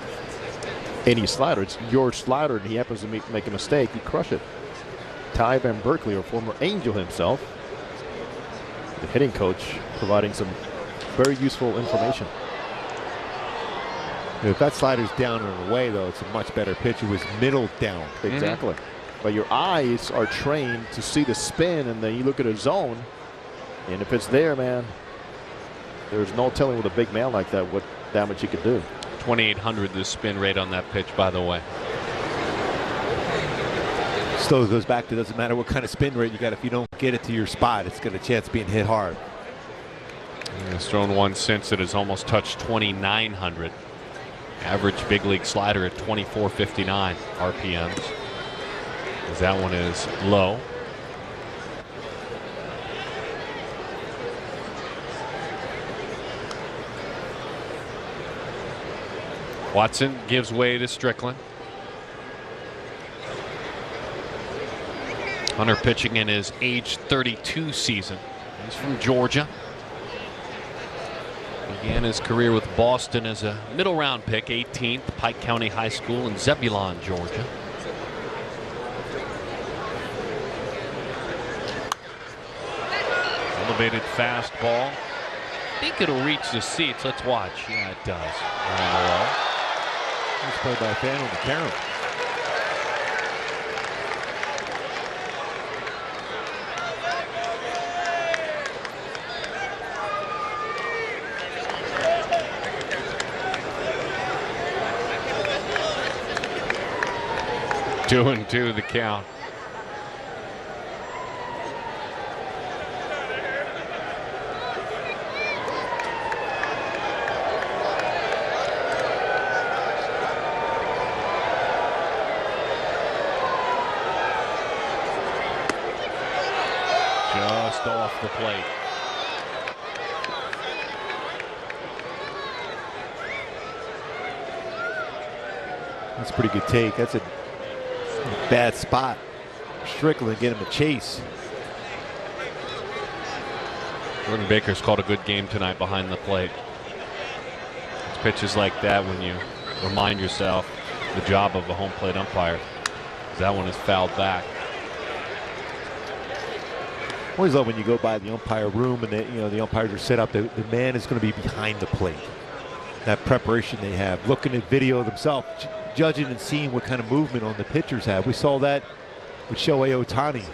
any slider. It's your slider, and he happens to make a mistake. You crush it. Ty Van Berkeley, or former Angel himself, the hitting coach, providing some very useful information. If that slider's down and away, though, it's a much better pitch. It was middle down. Exactly. But your eyes are trained to see the spin, and then you look at a zone, and if it's there, man, there's no telling with a big man like that what damage he could do. 2,800 the spin rate on that pitch, by the way. Still goes back to, doesn't matter what kind of spin rate you got. If you don't get it to your spot, it's got a chance of being hit hard. He's thrown one since it has almost touched 2,900. Average big league slider at 2459 RPMs. As that one is low. Watson gives way to Strickland. Hunter pitching in his age 32 season. He's from Georgia. Began his career with Boston as a middle round pick, 18th, Pike County High School in Zebulon, Georgia. Elevated fastball. I think it'll reach the seats. Let's watch. Yeah, it does. Around the wall. It's played by a fan on the camera. Two and two the count. Just off the plate. That's a pretty good take. That's a bad spot. Strickland get him a chase. Jordan Baker's called a good game tonight behind the plate. It's pitches like that when you remind yourself the job of a home plate umpire. That one is fouled back. Always love when you go by the umpire room and the umpires are set up. The man is going to be behind the plate. That preparation they have, looking at video themselves, judging and seeing what kind of movement on the pitchers have. We saw that with Shohei Ohtani,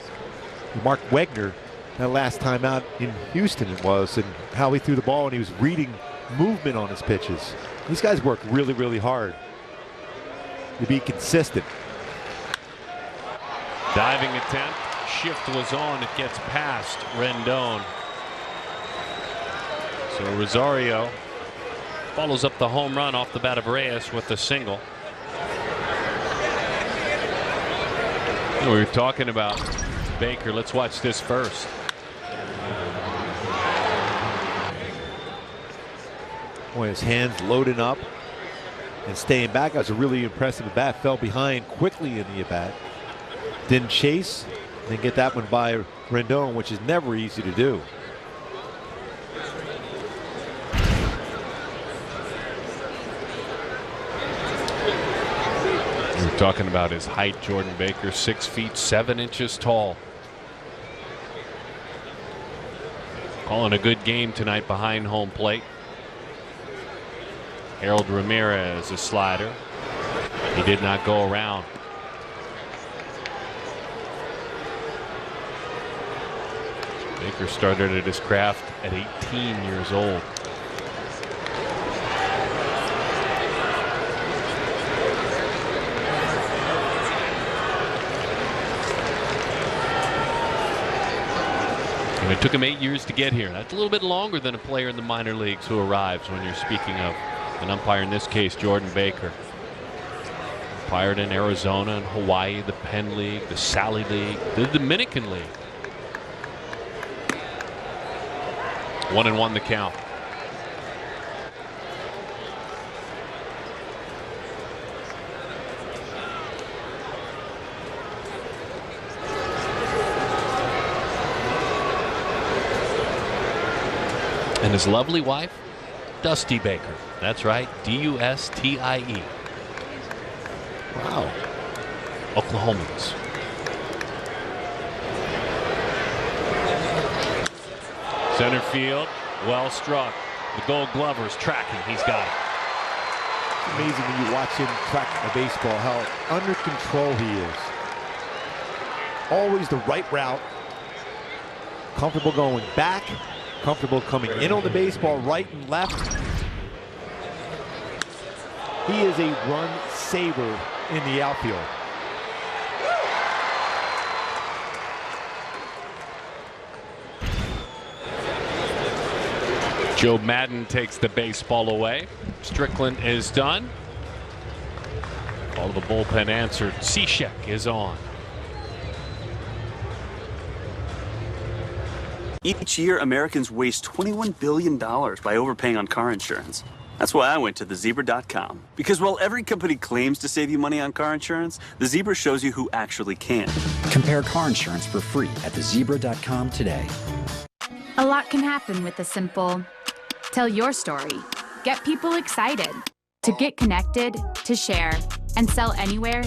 Mark Wegner, that last time out in Houston it was, and how he threw the ball and he was reading movement on his pitches. These guys work really, really hard to be consistent. Diving attempt. Shift was on. It gets past Rendon. So Rosario follows up the home run off the bat of Reyes with a single. We were talking about Baker. Let's watch this first. Boy, his hands loading up and staying back. That was a really impressive at bat. Fell behind quickly in the at bat. Didn't chase. Then get that one by Rendon, which is never easy to do. We're talking about his height. Jordan Baker, 6 feet 7 inches tall. Calling a good game tonight behind home plate. Harold Ramirez, a slider. He did not go around. Baker started at his craft at 18 years old. And it took him 8 years to get here. That's a little bit longer than a player in the minor leagues who arrives when you're speaking of an umpire, in this case, Jordan Baker. Umpired in Arizona and Hawaii, the Penn League, the Sally League, the Dominican League. 1-1 the count. And his lovely wife, Dusty Baker. That's right, D-U-S-T-I-E. Wow. Oklahomans. Center field, well struck. The Gold Glover's tracking. He's got it. It's amazing when you watch him track a baseball, how under control he is. Always the right route. Comfortable going back. Comfortable coming in on the baseball, right and left. He is a run saver in the outfield. Joe Madden takes the baseball away. Strickland is done. All of the bullpen answered. Cishek is on. Each year, Americans waste $21 billion by overpaying on car insurance. That's why I went to thezebra.com. Because while every company claims to save you money on car insurance, the Zebra shows you who actually can. Compare car insurance for free at thezebra.com today. A lot can happen with a simple tell your story. Get people excited. To get connected, to share, and sell anywhere,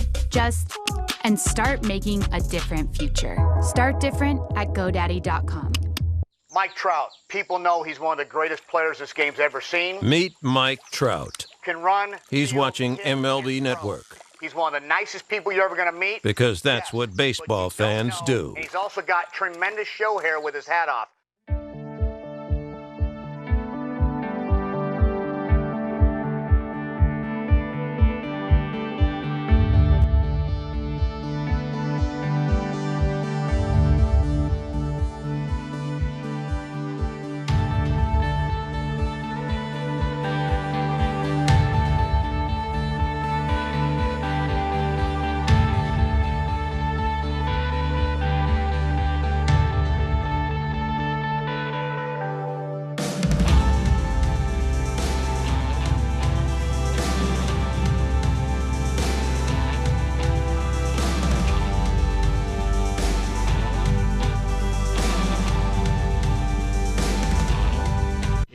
and start making a different future. Start different at GoDaddy.com. Mike Trout. People know he's one of the greatest players this game's ever seen. Meet Mike Trout. Can run. He's watching MLB Network. He's one of the nicest people you're ever going to meet. Because that's what baseball fans do. And he's also got tremendous show hair with his hat off.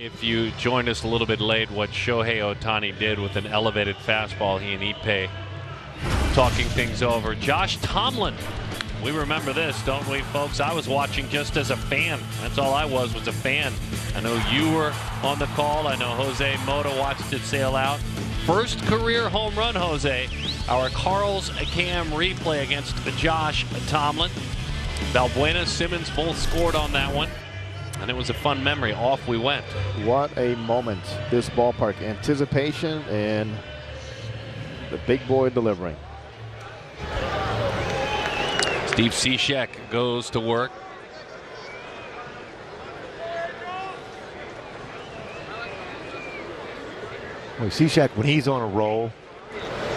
If you joined us a little bit late, what Shohei Ohtani did with an elevated fastball, he and Ippei talking things over. Josh Tomlin, we remember this, don't we, folks? I was watching just as a fan. That's all I was a fan. I know you were on the call. I know Jose Mota watched it sail out. First career home run, Jose. Our Carl's Cam replay against Josh Tomlin. Valbuena, Simmons both scored on that one. And it was a fun memory. Off we went. What a moment. This ballpark. Anticipation and the big boy delivering. Steve Cishek goes to work. Well, Cishek, when he's on a roll,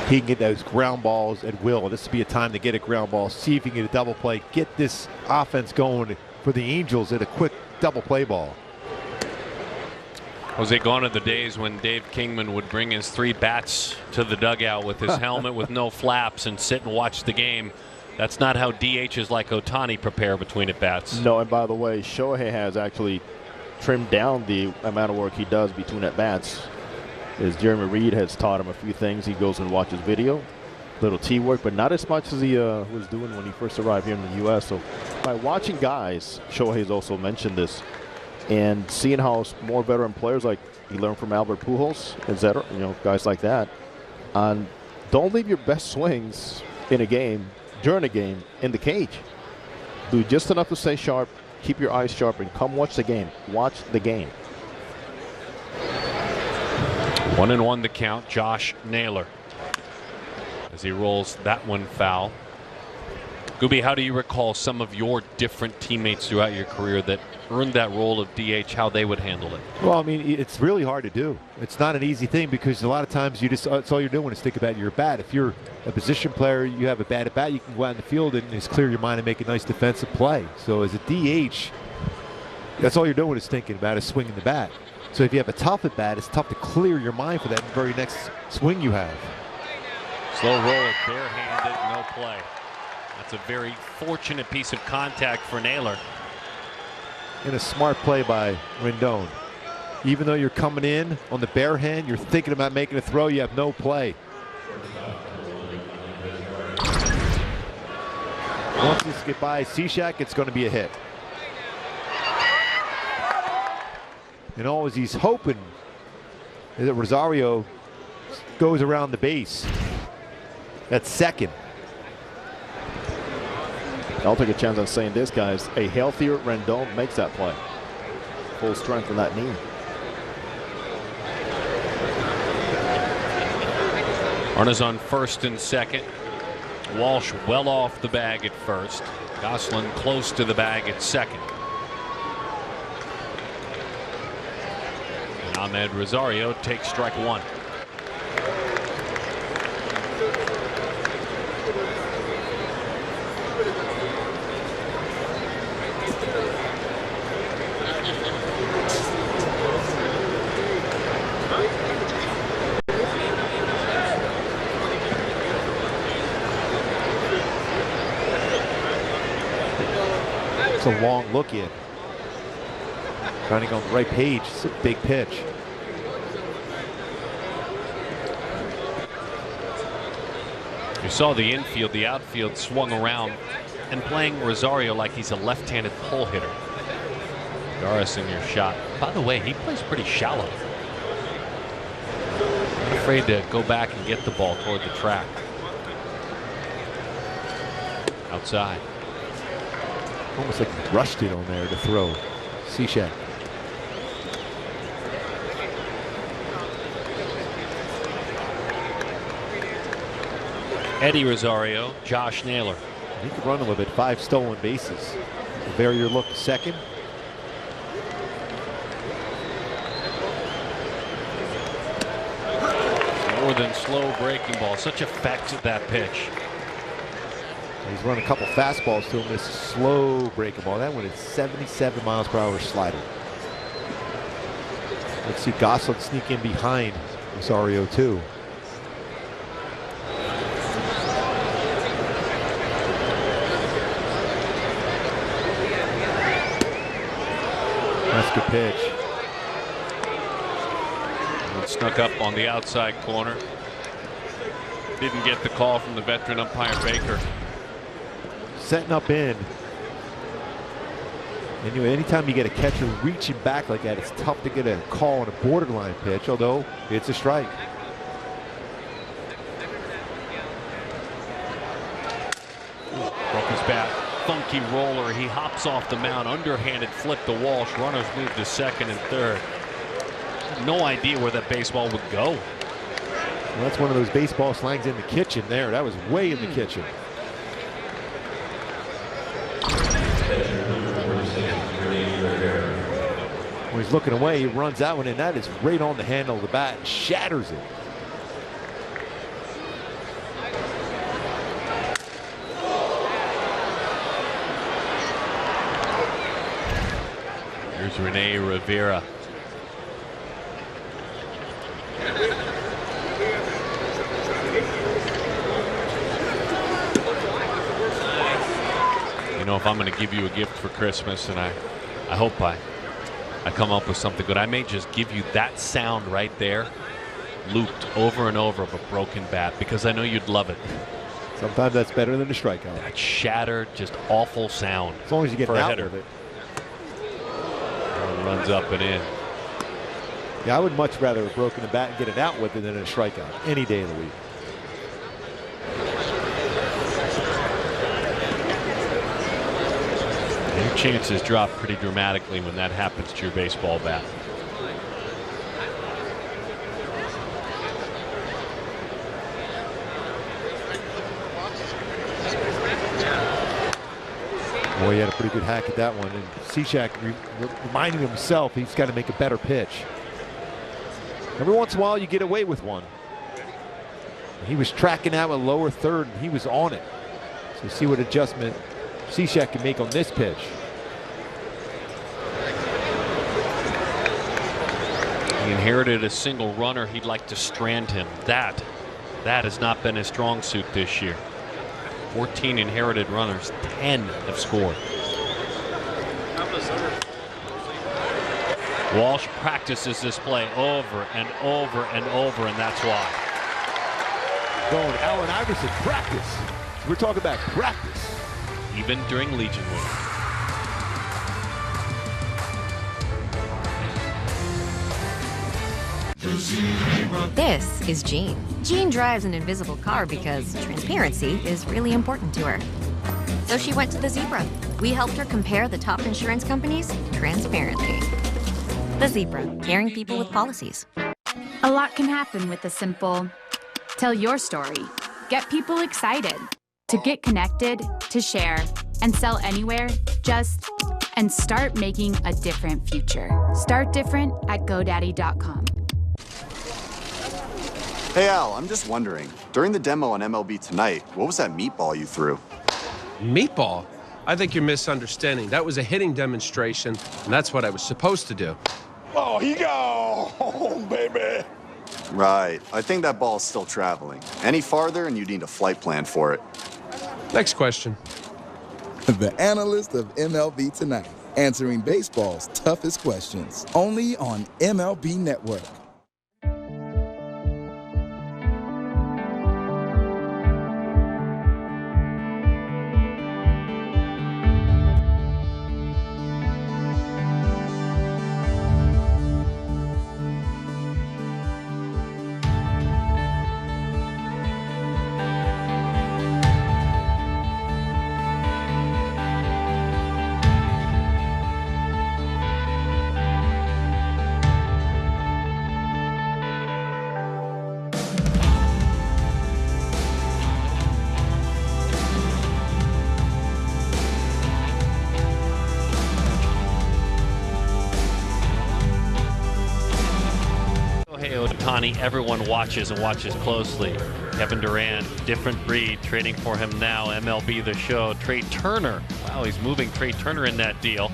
he can get those ground balls at will. This would be a time to get a ground ball, see if he can get a double play, get this offense going for the Angels at a quick double play ball. Jose, gone are the days when Dave Kingman would bring his 3 bats to the dugout with his helmet with no flaps and sit and watch the game. That's not how DHs like Ohtani prepare between at bats. No, and by the way, Shohei has actually trimmed down the amount of work he does between at bats. As Jeremy Reed has taught him a few things, he goes and watches video, little tee work, but not as much as he was doing when he first arrived here in the U.S. So by watching guys, Shohei's also mentioned this, and seeing how more veteran players, like he learned from Albert Pujols, etc., guys like that, and don't leave your best swings in a game, during a game, in the cage. Do just enough to stay sharp, keep your eyes sharp, and come watch the game. Watch the game. 1-1 the count. Josh Naylor as he rolls that one foul. Gooby, how do you recall some of your different teammates throughout your career that earned that role of DH, how they would handle it? Well, I mean, it's really hard to do. It's not an easy thing because a lot of times it's all you're doing is think about your bat. If you're a position player, you have a bad at bat, you can go out in the field and just clear your mind and make a nice defensive play. So as a DH, that's all you're doing is thinking about is swinging the bat. So if you have a tough at bat, it's tough to clear your mind for that very next swing you have. Slow roll, barehanded, no play. That's a very fortunate piece of contact for Naylor. And a smart play by Rendon. Even though you're coming in on the bare hand, you're thinking about making a throw, you have no play. Once this gets by Cishek, it's going to be a hit. And always he's hoping that Rosario goes around the base. That's second. I'll take a chance on saying this, guys. A healthier Rendon makes that play. Full strength in that knee. Runners on first and second. Walsh well off the bag at first. Gosselin close to the bag at second. And Ahmed Rosario takes strike one. It's a long look in. Trying to go on the right page. It's a big pitch. You saw the infield, the outfield swung around and playing Rosario like he's a left-handed pull hitter. Doris in your shot. By the way, he plays pretty shallow. Not afraid to go back and get the ball toward the track. Outside. Almost like he rushed it on there to throw. Cishek. Eddie Rosario, Josh Naylor. He could run a little bit. 5 stolen bases. There your look second. More than slow breaking ball. Such effect at that pitch. He's run a couple fastballs to him. This slow breaking ball. That one is 77 miles per hour slider. Let's see Gosselin sneak in behind Rosario too. That's a good pitch. And snuck up on the outside corner. Didn't get the call from the veteran umpire Baker. Setting up in. Anyway, anytime you get a catcher reaching back like that, it's tough to get a call on a borderline pitch, although it's a strike. Broke his bat. Funky roller. He hops off the mound. Underhanded flip to Walsh. Runners move to second and third. No idea where that baseball would go. Well, that's one of those baseball slangs in the kitchen there. That was way in the kitchen. When he's looking away, he runs that one in. That is right on the handle of the bat and shatters it. Here's Rene Rivera. You know, if I'm going to give you a gift for Christmas, and I hope I come up with something good, I may just give you that sound right there, looped over and over of a broken bat, because I know you'd love it. Sometimes that's better than a strikeout. That shattered, just awful sound. As long as you get out with it. Runs up and in. Yeah, I would much rather have broken the bat and get it out with it than a strikeout any day of the week. Your chances drop pretty dramatically when that happens to your baseball bat. Boy, he had a pretty good hack at that one. And Cishek reminding himself he's got to make a better pitch. Every once in a while you get away with one. He was tracking out a lower third and he was on it. So see what adjustment Cishek can make on this pitch. He inherited a single runner. He'd like to strand him. That has not been his strong suit this year. 14 inherited runners, 10 have scored. Walsh practices this play over and over and over, and that's why. Going Allen Iverson, practice. We're talking about practice. Even during Legion week. This is Jean. Jean drives an invisible car because transparency is really important to her. So she went to the Zebra. We helped her compare the top insurance companies transparently. The Zebra, caring people with policies. A lot can happen with a simple tell your story. Get people excited. To get connected, to share, and sell anywhere, and start making a different future. Start different at GoDaddy.com. Hey Al, I'm just wondering, during the demo on MLB Tonight, what was that meatball you threw? Meatball? I think you're misunderstanding. That was a hitting demonstration, and that's what I was supposed to do. Oh, he go home, baby. Right. I think that ball's still traveling. Any farther, and you need a flight plan for it. Next question. The analyst of MLB Tonight, answering baseball's toughest questions. Only on MLB Network. Ohtani, everyone watches and watches closely. Kevin Durant, different breed, trading for him now. MLB The Show. Trey Turner. Wow, he's moving Trey Turner in that deal.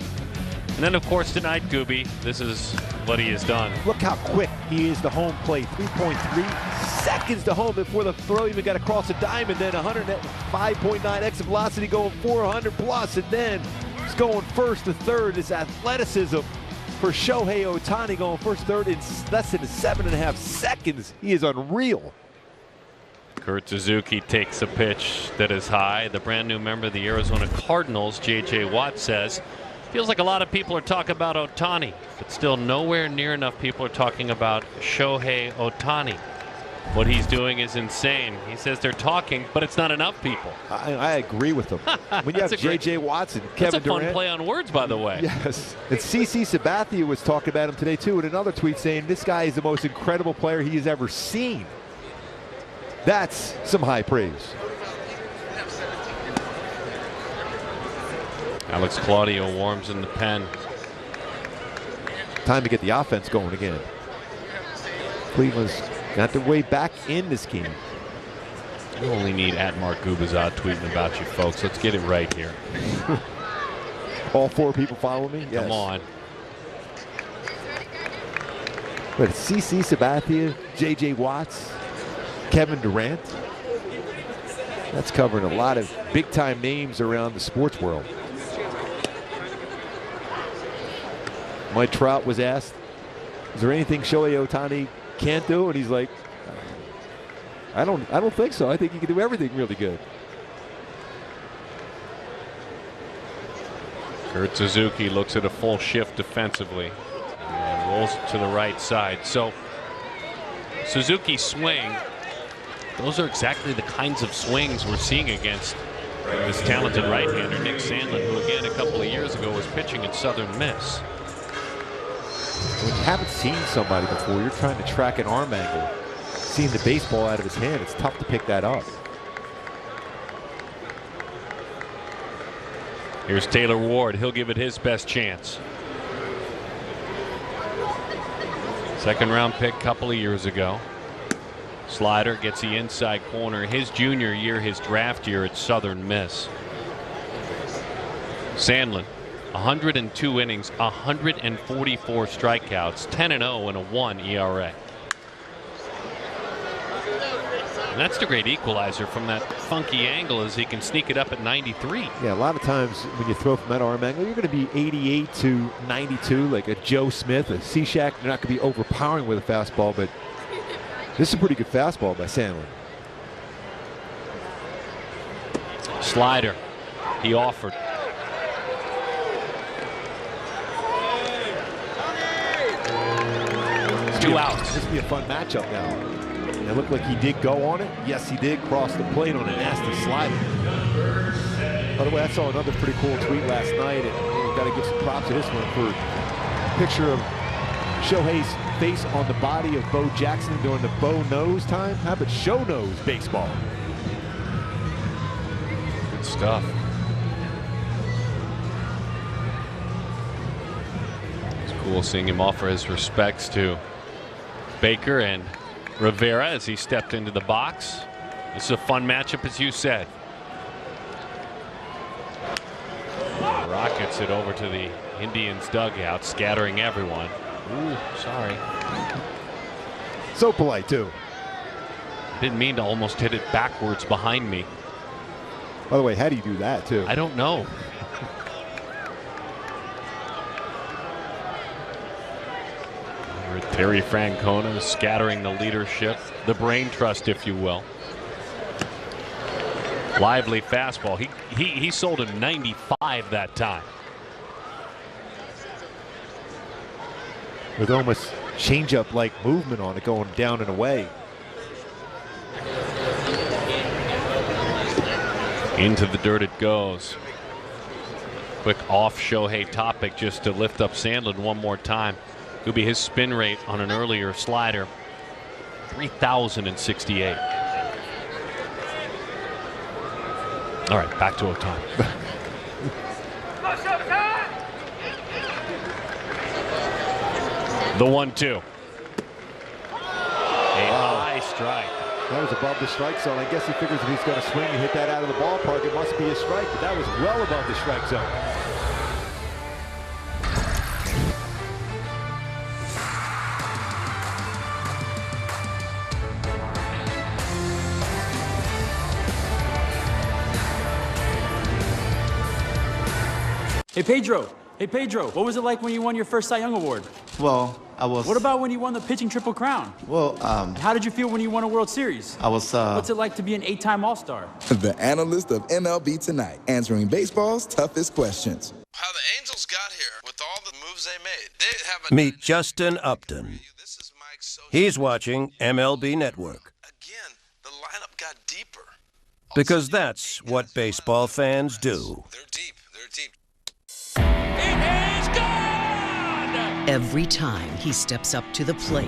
And then, of course, tonight, Gooby, this is what he has done. Look how quick he is to home plate. 3.3 seconds to home before the throw even got across the diamond. Then 105.9 exit velocity going 400 plus. And then he's going first to third. His athleticism for Shohei Ohtani going first, third in less than 7.5 seconds. He is unreal. Kurt Suzuki takes a pitch that is high. The brand new member of the Arizona Cardinals, J.J. Watt, says, feels like a lot of people are talking about Ohtani, but still nowhere near enough people are talking about Shohei Ohtani. What he's doing is insane. He says they're talking, but it's not enough people. I agree with him. When you have J.J. Watson, Kevin Durant. That's a fun play on words, by the way. Yes. And CC Sabathia was talking about him today, too, in another tweet saying this guy is the most incredible player he has ever seen. That's some high praise. Alex Claudio warms in the pen. Time to get the offense going again. Cleveland's got their way back in this game. You only need @MarkGubazad tweeting about you, folks. Let's get it right here. All four people follow me? Yes. Come on. But CC Sabathia, J.J. Watts, Kevin Durant. That's covering a lot of big-time names around the sports world. Mike Trout was asked, is there anything Shohei Ohtani can't do? And he's like, I don't think so. I think he can do everything really good. Kurt Suzuki looks at a full shift defensively and rolls it to the right side. So Suzuki's swing, those are exactly the kinds of swings we're seeing against this talented right-hander, Nick Sandlin, who again a couple of years ago was pitching in Southern Miss. When you haven't seen somebody before, you're trying to track an arm angle. Seeing the baseball out of his hand, it's tough to pick that up. Here's Taylor Ward. He'll give it his best chance. Second round pick a couple of years ago. Slider gets the inside corner. His junior year, his draft year at Southern Miss. Sandlin, 102 innings, 144 strikeouts, 10-0 and a 1 ERA. And that's the great equalizer from that funky angle, as he can sneak it up at 93. Yeah, a lot of times when you throw from that arm angle, you're going to be 88 to 92, like a Joe Smith, a Cishak. They're not going to be overpowering with a fastball, but this is a pretty good fastball by Sandlin. Slider, he offered. 2 outs. This will be a fun matchup now. It looked like he did go on it. Yes, he did cross the plate on a nasty slider. By the way, I saw another pretty cool tweet last night, and we've got to give some props to this one for a picture of Shohei's face on the body of Bo Jackson during the Bo Nose time. How about show nose baseball? Good stuff. It's cool seeing him offer his respects to Baker and Rivera as he stepped into the box. This is a fun matchup, as you said. Rockets it over to the Indians dugout, scattering everyone. Ooh, sorry. So polite, too. Didn't mean to almost hit it backwards behind me. By the way, how do you do that, too? I don't know. Terry Francona scattering the leadership, the brain trust, if you will. Lively fastball. He sold him 95 that time. With almost change-up-like movement on it, going down and away. Into the dirt it goes. Quick off Shohei topic just to lift up Sandlin one more time. Could be his spin rate on an earlier slider. 3,068. All right, back to Ohtani. The 1-2. A high strike. That was above the strike zone. I guess he figures if he's going to swing and hit that out of the ballpark, it must be a strike, but that was well above the strike zone. Hey Pedro, what was it like when you won your first Cy Young Award? Well, I was... What about when you won the pitching Triple Crown? Well, How did you feel when you won a World Series? I was, What's it like to be an 8-time All-Star? The analyst of MLB Tonight, answering baseball's toughest questions. How the Angels got here with all the moves they made. They have Meet Justin Upton. He's watching MLB Network. Again, the lineup got deeper. Because that's what baseball fans do. They're deep. They're deep. It is gone! Every time he steps up to the plate,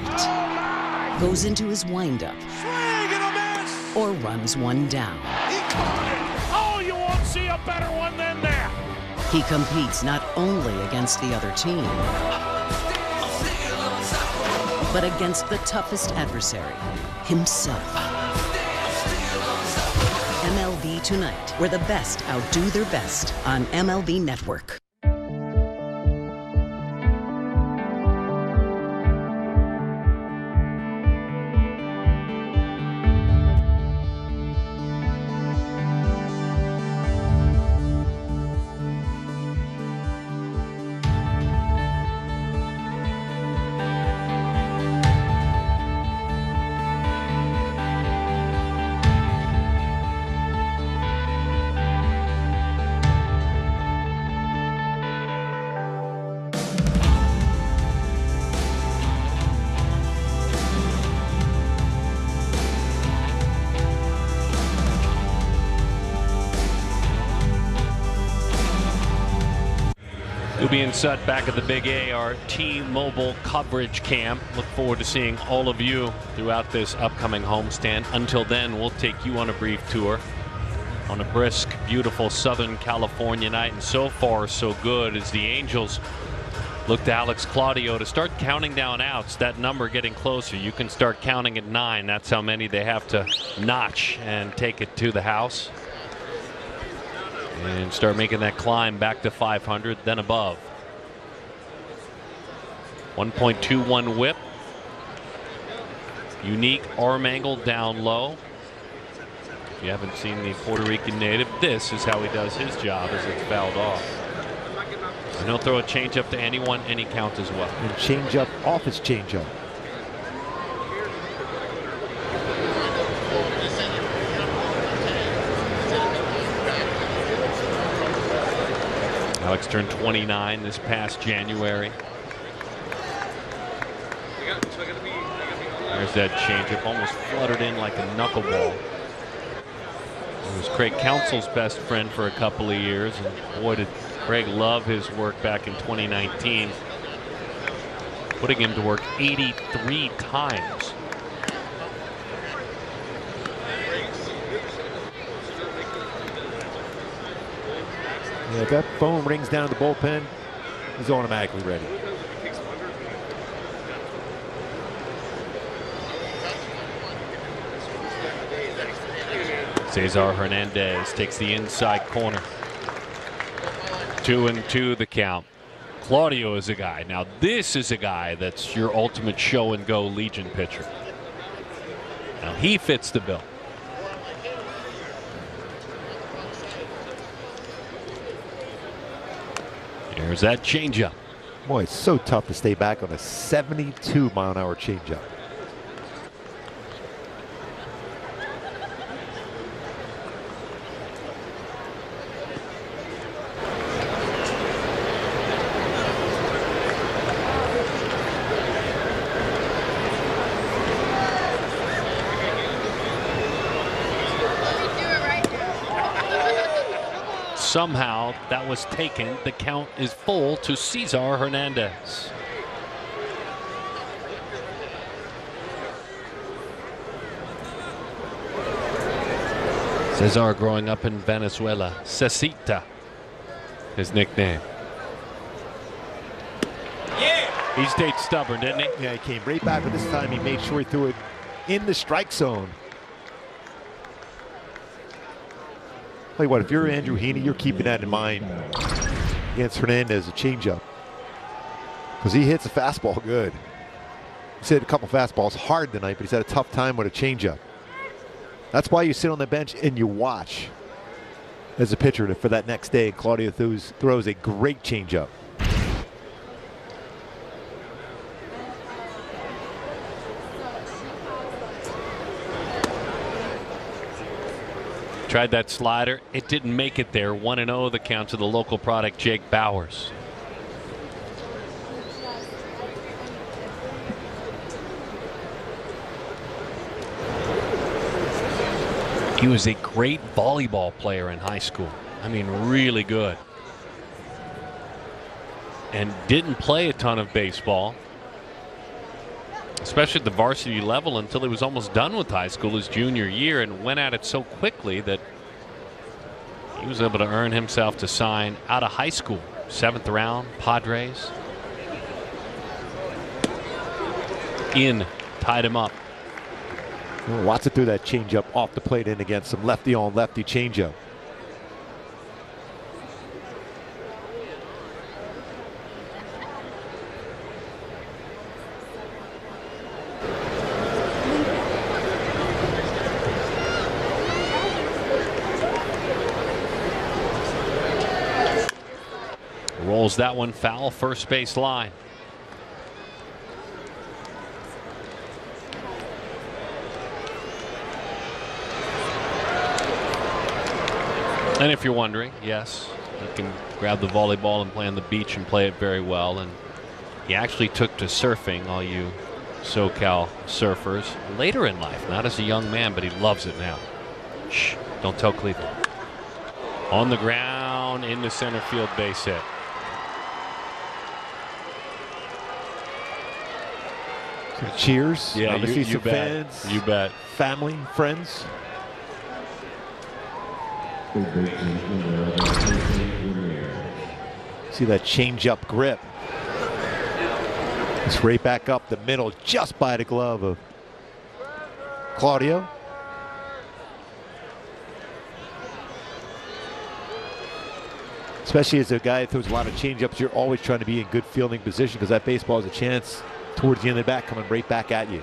goes into his windup, or runs one down. He caught it! Oh, you won't see a better one than that! He competes not only against the other team, but against the toughest adversary, himself. MLB Tonight, where the best outdo their best on MLB Network. Being set back at the Big A, our T-Mobile coverage camp. Look forward to seeing all of you throughout this upcoming homestand. Until then, we'll take you on a brief tour on a brisk, beautiful Southern California night, and so far so good as the Angels look to Alex Claudio to start counting down outs. That number getting closer. You can start counting at 9. That's how many they have to notch and take it to the house and start making that climb back to 500, then above. 1.21 whip. Unique arm angle down low. If you haven't seen the Puerto Rican native, this is how he does his job as it's fouled off. And he'll throw a changeup to anyone, any count as well. And changeup off his changeup. Alex turned 29 this past January. There's that changeup, almost fluttered in like a knuckleball. He was Craig Counsell's best friend for a couple of years, and boy, did Craig love his work back in 2019, putting him to work 83 times. Yeah, if that phone rings down to the bullpen, he's automatically ready. Cesar Hernandez takes the inside corner. 2-2 the count. Claudio is a guy. Now this is a guy that's your ultimate show and go Legion pitcher. Now he fits the bill. There's that changeup. Boy, it's so tough to stay back on a 72-mile-an-hour changeup. Somehow that was taken. The count is full to Cesar Hernandez. Cesar growing up in Venezuela. Cecita, his nickname. Yeah. He stayed stubborn, didn't he? Yeah, he came right back, but this time he made sure he threw it in the strike zone. Tell you what, if you're Andrew Heaney, you're keeping that in mind against Hernandez, a changeup, because he hits a fastball good. He's hit a couple fastballs hard tonight, but he's had a tough time with a changeup. That's why you sit on the bench and you watch as a pitcher for that next day. Claudio throws a great changeup. Tried that slider. It didn't make it there. 1-0 the count to the local product, Jake Bowers. He was a great volleyball player in high school. I mean, really good. And didn't play a ton of baseball, especially at the varsity level, until he was almost done with high school his junior year, and went at it so quickly that he was able to earn himself to sign out of high school. 7th round, Padres. Tied him up. Watson threw that changeup off the plate in against some lefty on lefty changeup. Rolls that one foul, first base line. And if you're wondering, yes, he can grab the volleyball and play on the beach and play it very well. And he actually took to surfing, all you SoCal surfers, later in life, not as a young man, but he loves it now. Shh, don't tell Cleveland. On the ground, into center field, base hit. Some cheers. Yeah, obviously you some bet. fans. You bet. Family, friends. See that change-up grip. It's right back up the middle, just by the glove of Claudio. Especially as a guy that throws a lot of change-ups, you're always trying to be in good fielding position because that baseball has a chance towards the end of the bat coming right back at you.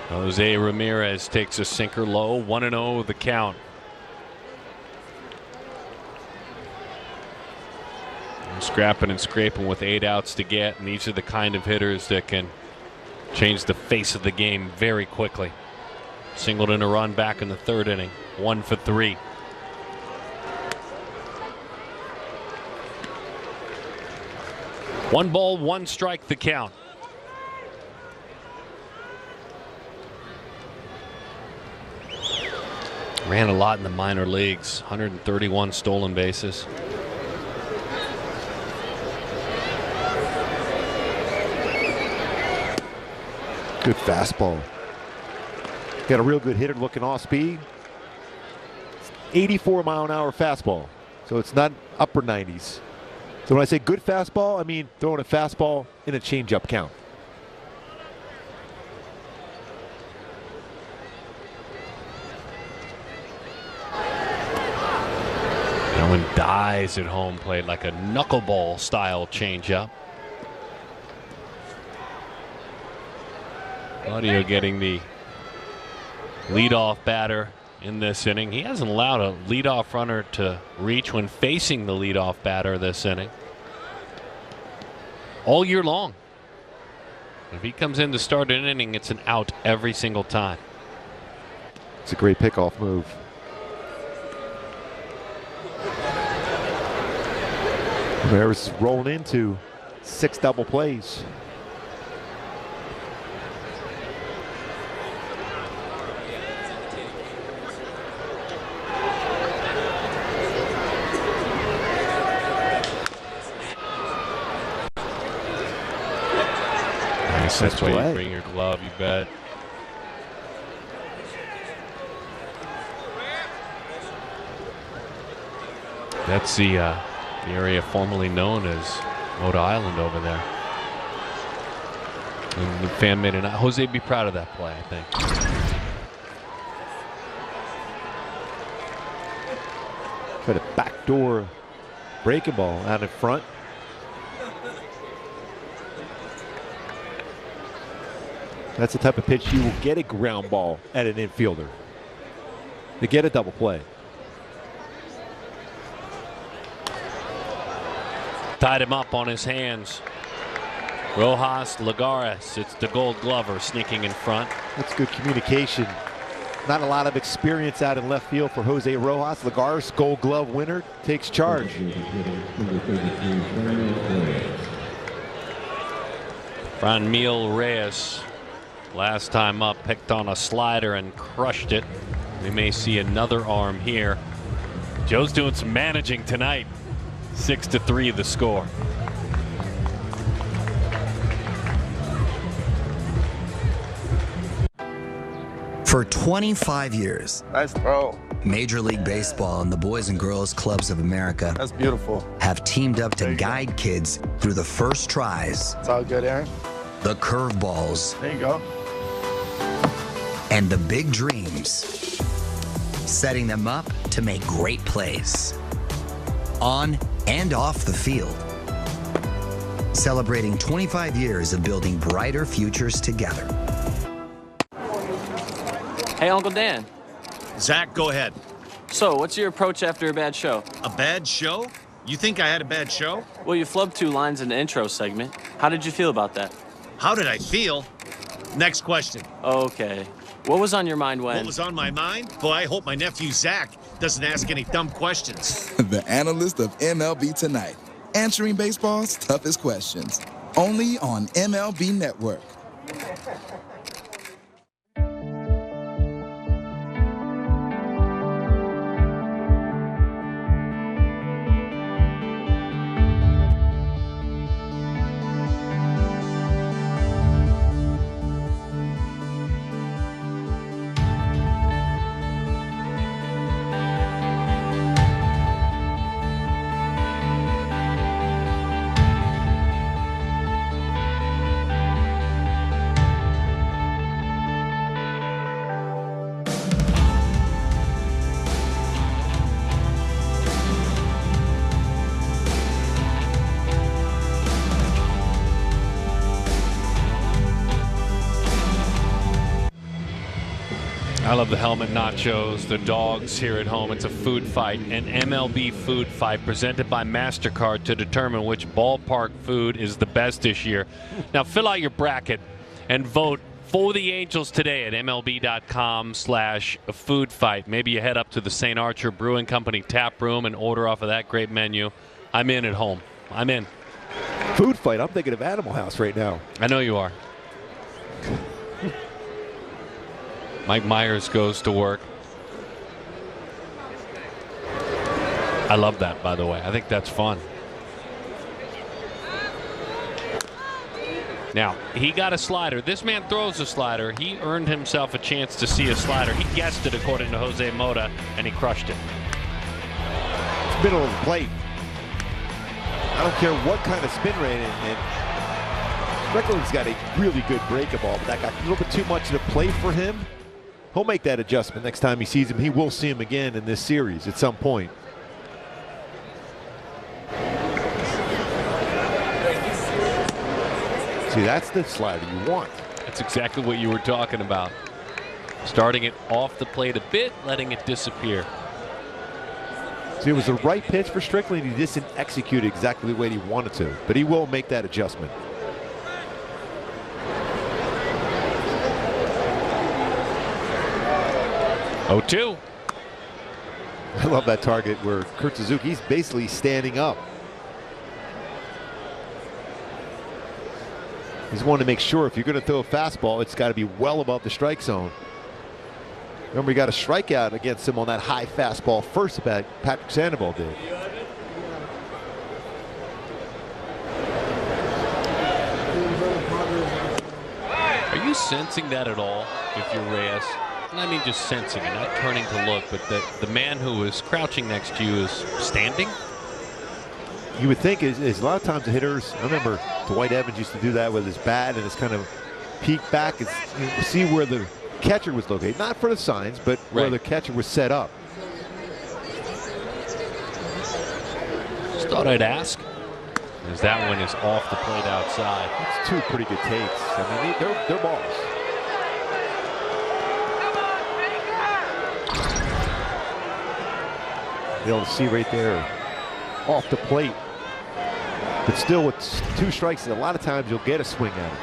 Jose Ramirez takes a sinker low, 1-0 the count. Scrapping and scraping with 8 outs to get, and these are the kind of hitters that can change the face of the game very quickly. Singled in a run back in the 3rd inning, 1 for 3. One ball, 1 strike the count. Ran a lot in the minor leagues, 131 stolen bases. Good fastball. Got a real good hitter looking off speed. 84-mile-an-hour fastball. So it's not upper 90s. So when I say good fastball, I mean throwing a fastball in a changeup count. That one dies at home plate like a knuckleball style changeup. Claudio getting the leadoff batter in this inning. He hasn't allowed a leadoff runner to reach when facing the leadoff batter this inning all year long. If he comes in to start an inning, it's an out every single time. It's a great pickoff move. Ramirez is rolling into 6 double plays. That's why you bring your glove, you bet. That's the area formerly known as Moda Island over there. And the fan made it. Jose would be proud of that play, I think. Try to backdoor breaking ball out in front. That's the type of pitch you will get a ground ball at an infielder to get a double play. Tied him up on his hands. Rojas Lagares, it's the Gold Glover sneaking in front. That's good communication. Not a lot of experience out in left field for Jose Rojas. Lagares, Gold Glove winner, takes charge. Franmil Reyes, last time up, picked on a slider and crushed it. We may see another arm here. Joe's doing some managing tonight. 6-3 the score. For 25 years, Nice throw. Major League Baseball and the Boys and Girls Clubs of America That's beautiful. have teamed up to guide kids through the first tries, It's all good, Aaron. the curveballs, There you go. and the big dreams, setting them up to make great plays on and off the field. Celebrating 25 years of building brighter futures together. Hey, Uncle Dan. Zach, go ahead. So, what's your approach after a bad show? A bad show? You think I had a bad show? Well, you flubbed 2 lines in the intro segment. How did you feel about that? How did I feel? Next question. Okay. What was on your mind when? What was on my mind? Boy, I hope my nephew Zach doesn't ask any dumb questions. The analyst of MLB Tonight, answering baseball's toughest questions. Only on MLB Network. I love the helmet nachos, the dogs here at home. It's a food fight, an MLB food fight presented by MasterCard to determine which ballpark food is the best this year. Now fill out your bracket and vote for the Angels today at MLB.com/food fight. Maybe you head up to the St. Archer Brewing Company tap room and order off of that great menu. I'm in at home. I'm in. Food fight. I'm thinking of Animal House right now. I know you are. Mike Myers goes to work. I love that, by the way. I think that's fun. Now, he got a slider. This man throws a slider. He earned himself a chance to see a slider. He guessed it, according to Jose Mota, and he crushed it. Middle of the plate. I don't care what kind of spin rate. And Strickland's got a really good breaking ball, but that got a little bit too much to play for him. He'll make that adjustment next time he sees him. He will see him again in this series at some point. See, that's the slider you want. That's exactly what you were talking about. Starting it off the plate a bit, letting it disappear. See, it was the right pitch for Strickland. He just didn't execute exactly the way he wanted to, but he will make that adjustment. Oh, 2. I love that target where Kurt Suzuki's basically standing up. He's wanting to make sure if you're going to throw a fastball, it's got to be well above the strike zone. Remember, he got a strikeout against him on that high fastball first bat Patrick Sandoval did. Are you sensing that at all if you're Reyes? And I mean just sensing it, not turning to look, but the man who is crouching next to you is standing? You would think is a lot of times the hitters, I remember Dwight Evans used to do that with his bat and it's kind of peek back and see where the catcher was located. Not for the signs, but where the catcher was set up. Just thought I'd ask. As that one is off the plate outside. That's 2 pretty good takes. I mean, they're balls. Be able to see right there off the plate. But still with 2 strikes, a lot of times you'll get a swing at it.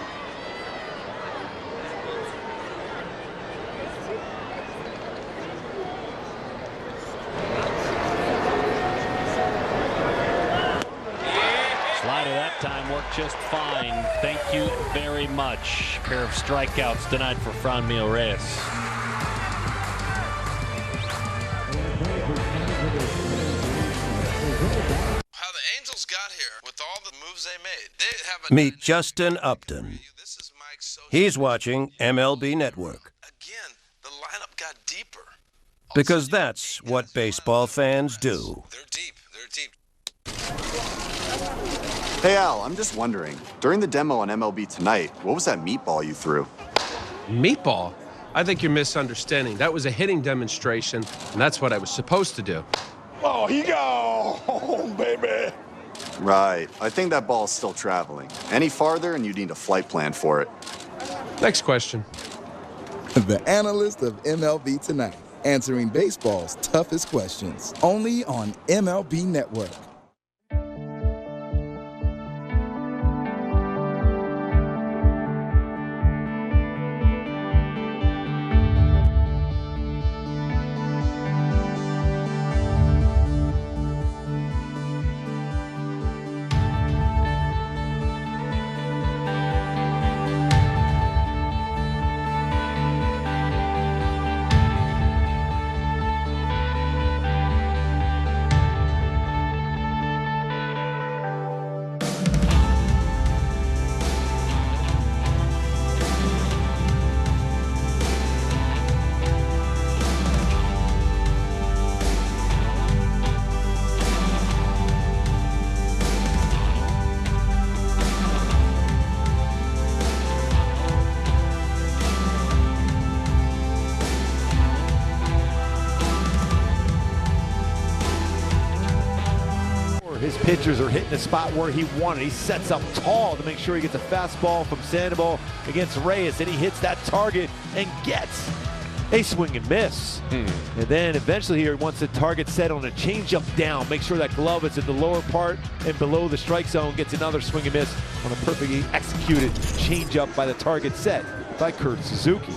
Slider that time worked just fine. Thank you very much. Pair of strikeouts tonight for Franmil Reyes. How the Angels got here with all the moves they made. They have Meet Justin Upton. He's watching MLB Network. Again, the lineup got deeper. Because that's what baseball fans do. They're deep. They're deep. Hey, Al, I'm just wondering, during the demo on MLB Tonight, what was that meatball you threw? Meatball? I think you're misunderstanding. That was a hitting demonstration, and that's what I was supposed to do. Oh, he got home, baby. Right. I think that ball's still traveling. Any farther, and you need a flight plan for it. Next question. The analyst of MLB Tonight, answering baseball's toughest questions. Only on MLB Network. His pitchers are hitting the spot where he wanted. He sets up tall to make sure he gets a fastball from Sandoval against Reyes, and he hits that target and gets a swing and miss. And then eventually here he wants the target set on a changeup down. Make sure that glove is in the lower part and below the strike zone. Gets another swing and miss on a perfectly executed changeup by the target set by Kurt Suzuki.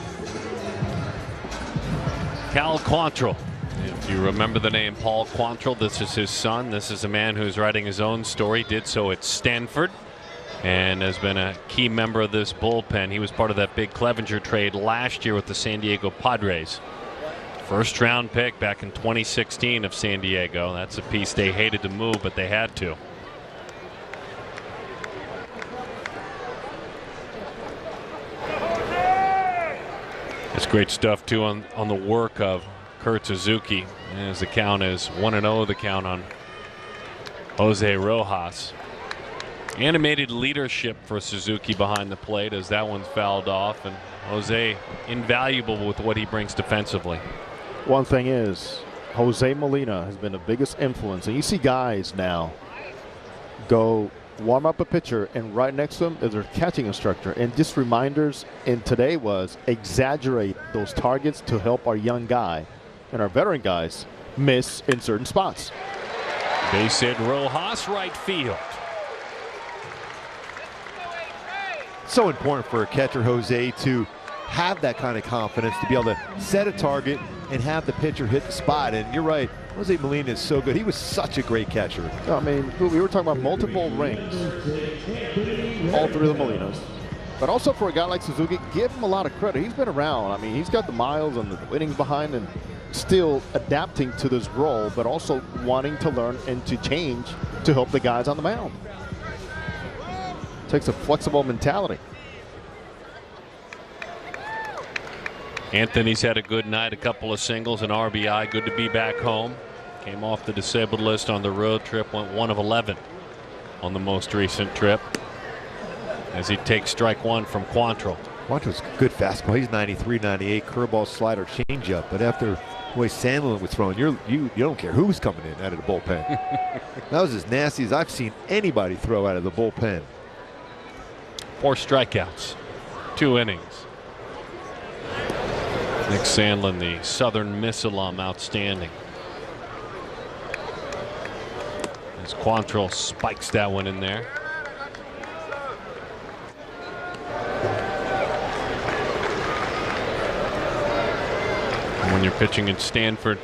Cal Quantrill. If you remember the name Paul Quantrill, this is his son. This is a man who's writing his own story. Did so at Stanford and has been a key member of this bullpen. He was part of that big Clevenger trade last year with the San Diego Padres. First round pick back in 2016 of San Diego. That's a piece they hated to move, but they had to. It's great stuff too on the work of Kurt Suzuki, as the count is 1-0, the count on Jose Rojas. Animated leadership for Suzuki behind the plate as that one's fouled off, and Jose invaluable with what he brings defensively. One thing is, Jose Molina has been the biggest influence, and you see guys now go warm up a pitcher, and right next to him is their catching instructor. And just reminders in today was exaggerate those targets to help our young guy and our veteran guys miss in certain spots. Base hit Rojas, right field. So important for a catcher, Jose, to have that kind of confidence to be able to set a target and have the pitcher hit the spot. And you're right, Jose Molina is so good. He was such a great catcher. I mean, we were talking about multiple rings, all three of the Molinas. But also for a guy like Suzuki, give him a lot of credit. He's been around. I mean, he's got the miles and the innings behind and still adapting to this role, but also wanting to learn and to change to help the guys on the mound. Takes a flexible mentality. Anthony's had a good night, a couple of singles, an RBI. Good to be back home. Came off the disabled list on the road trip, went 1 of 11 on the most recent trip as he takes strike one from Quantrill. Quantrill's good fastball. He's 93, 98, curveball, slider, changeup. But after the way Sandoval was throwing, you don't care who's coming in out of the bullpen. That was as nasty as I've seen anybody throw out of the bullpen. 4 strikeouts, 2 innings. Nick Sandlin, the Southern Miss alum, outstanding. As Quantrill spikes that one in there. And when you're pitching in Stanford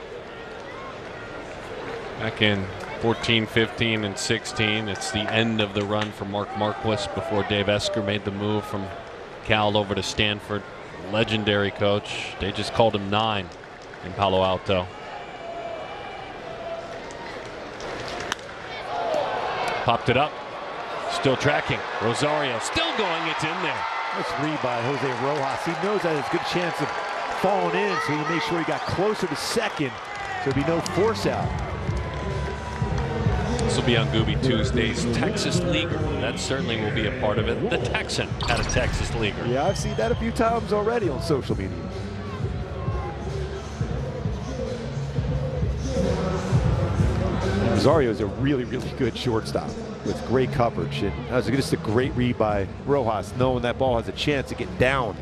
back in 14, 15, and 16, it's the end of the run for Mark Marquis before Dave Esker made the move from Cal over to Stanford. Legendary coach. They just called him 9 in Palo Alto. Popped it up. Still tracking. Rosario still going. It's in there. Nice read by Jose Rojas. He knows that there's a good chance of falling in, so he made sure he got closer to second so there'd be no force out. This will be on Gooby Tuesday's Texas Leaguer. That certainly will be a part of it. The Texan had a Texas Leaguer. Yeah, I've seen that a few times already on social media. Rosario is a really, really good shortstop with great coverage. And that was just a great read by Rojas, knowing that ball has a chance to get down.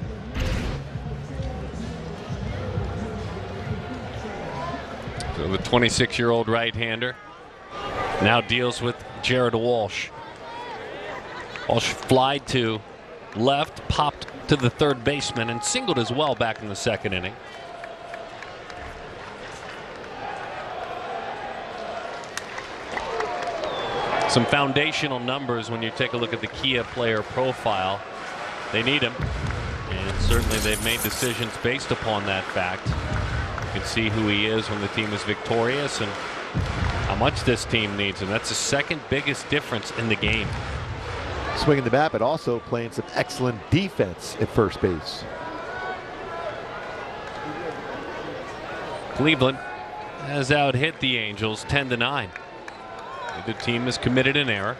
So the 26-year-old right-hander now deals with Jared Walsh. Walsh flied to left, popped to the third baseman, and singled as well back in the second inning. Some foundational numbers when you take a look at the Kia player profile. They need him, and certainly they've made decisions based upon that fact. You can see who he is when the team is victorious and how much this team needs him. That's the second biggest difference in the game. Swinging the bat, but also playing some excellent defense at first base. Cleveland has out-hit the Angels 10-9. The team has committed an error.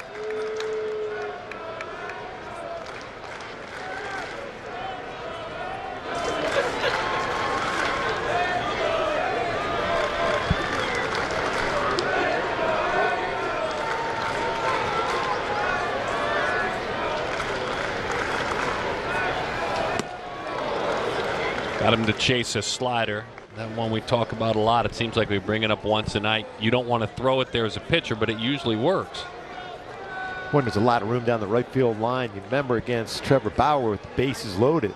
Got him to chase a slider. That one we talk about a lot. It seems like we bring it up once a night. You don't want to throw it there as a pitcher, but it usually works. When there's a lot of room down the right field line, you remember against Trevor Bauer with the bases loaded,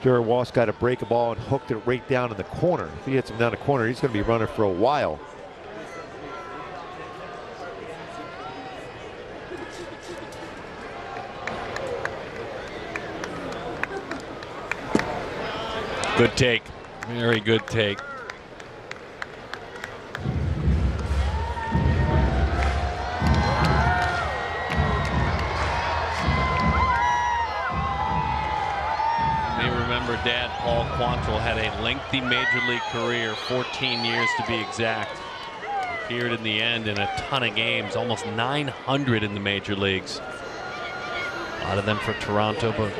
Jared Walsh got to break a ball and hooked it right down in the corner. If he hits him down the corner, he's going to be running for a while. Good take. Very good take. Remember, Dad, Paul Quantrill had a lengthy major league career, 14 years to be exact. Appeared in the end in a ton of games, almost 900 in the major leagues. A lot of them for Toronto, but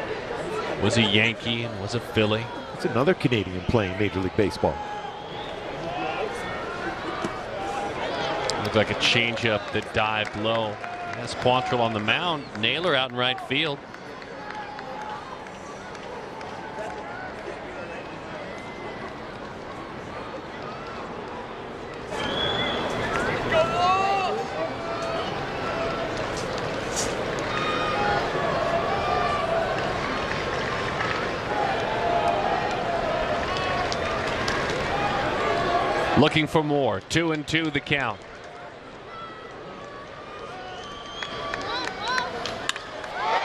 was a Yankee and was a Philly. It's another Canadian playing Major League Baseball. Looked like a changeup that dived low. That's Quantrill on the mound. Naylor out in right field. Looking for more. 2-2 the count.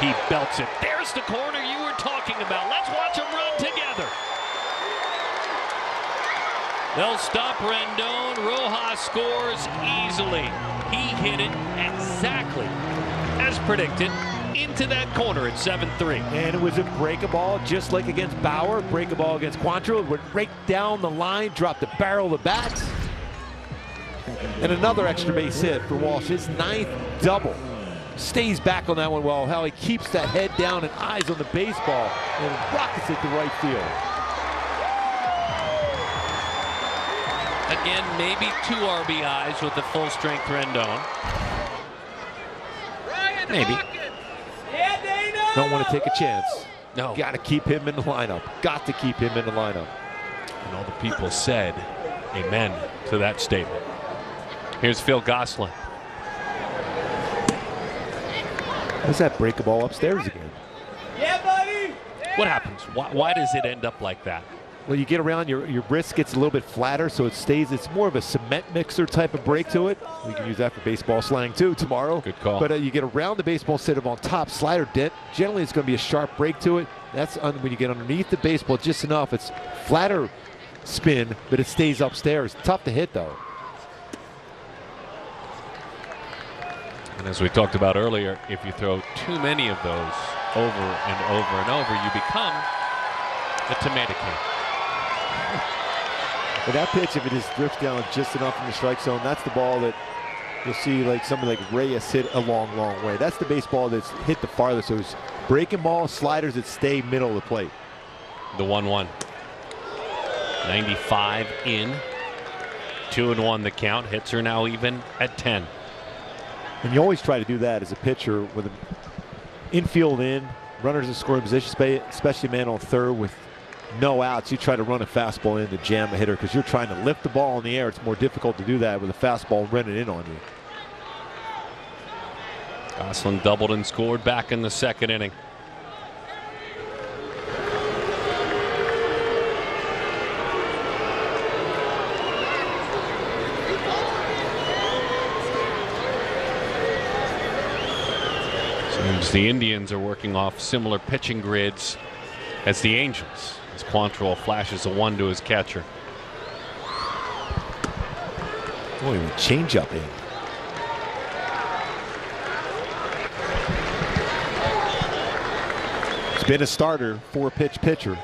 He belts it. There's the corner you were talking about. Let's watch them run together. They'll stop Rendon. Rojas scores easily. He hit it exactly as predicted into that corner at 7-3. And it was a break a ball just like against Bauer. Break a ball against Quantrill. Went right down the line, dropped the barrel of the bat. And another extra base hit for Walsh. His 9th double. Stays back on that one well. How he keeps that head down and eyes on the baseball and rockets it to right field. Again, maybe 2 RBIs with the full strength Rendon. Maybe. Don't want to take a chance. No. Got to keep him in the lineup. Got to keep him in the lineup. And all the people said amen to that statement. Here's Phil Gosselin. What's that break a ball upstairs again? Yeah, buddy. What happens? Why does it end up like that? Well, you get around, your wrist gets a little bit flatter, so it stays. It's more of a cement mixer type of break to it. We can use that for baseball slang too tomorrow. Good call. But you get around the baseball instead of on top. Slider dent. Generally, it's going to be a sharp break to it. That's when you get underneath the baseball just enough. It's flatter spin, but it stays upstairs. Tough to hit though. And as we talked about earlier, if you throw too many of those over and over and over, you become a tomato can. But that pitch, if it just drifts down just enough in the strike zone, that's the ball that you'll see like somebody like Reyes hit a long, long way. That's the baseball that's hit the farthest. So it's breaking balls, sliders that stay middle of the plate. The 1-1. 95 in. 2-1 the count. Hits are now even at 10. And you always try to do that as a pitcher with an infield in, runners in scoring position, especially man on third with no outs. You try to run a fastball in to jam a hitter because you're trying to lift the ball in the air. It's more difficult to do that with a fastball running in on you. Gosselin doubled and scored back in the second inning. The Indians are working off similar pitching grids as the Angels, as Quantrill flashes a 1 to his catcher. Oh, even change up in. It's been a starter, 4-pitch pitcher.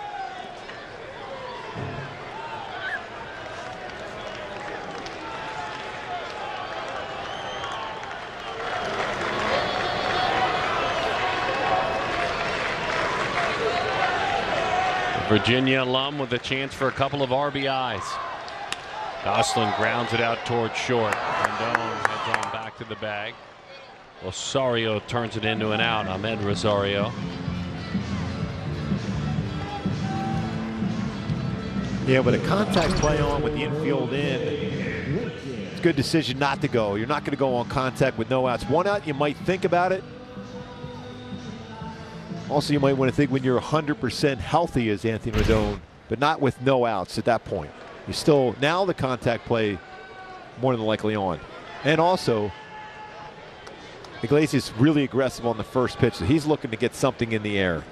Virginia alum with a chance for a couple of RBIs. Gosselin grounds it out towards short. Rendon heads on back to the bag. Rosario turns it into an out. Ahmed Rosario. Yeah, but a contact play on with the infield in, it's a good decision not to go. You're not going to go on contact with no outs. One out, you might think about it. Also, you might want to think when you're 100% healthy as Anthony Rendon, but not with no outs at that point. You still, now the contact play more than likely on. And also, Iglesias really aggressive on the first pitch, so he's looking to get something in the air.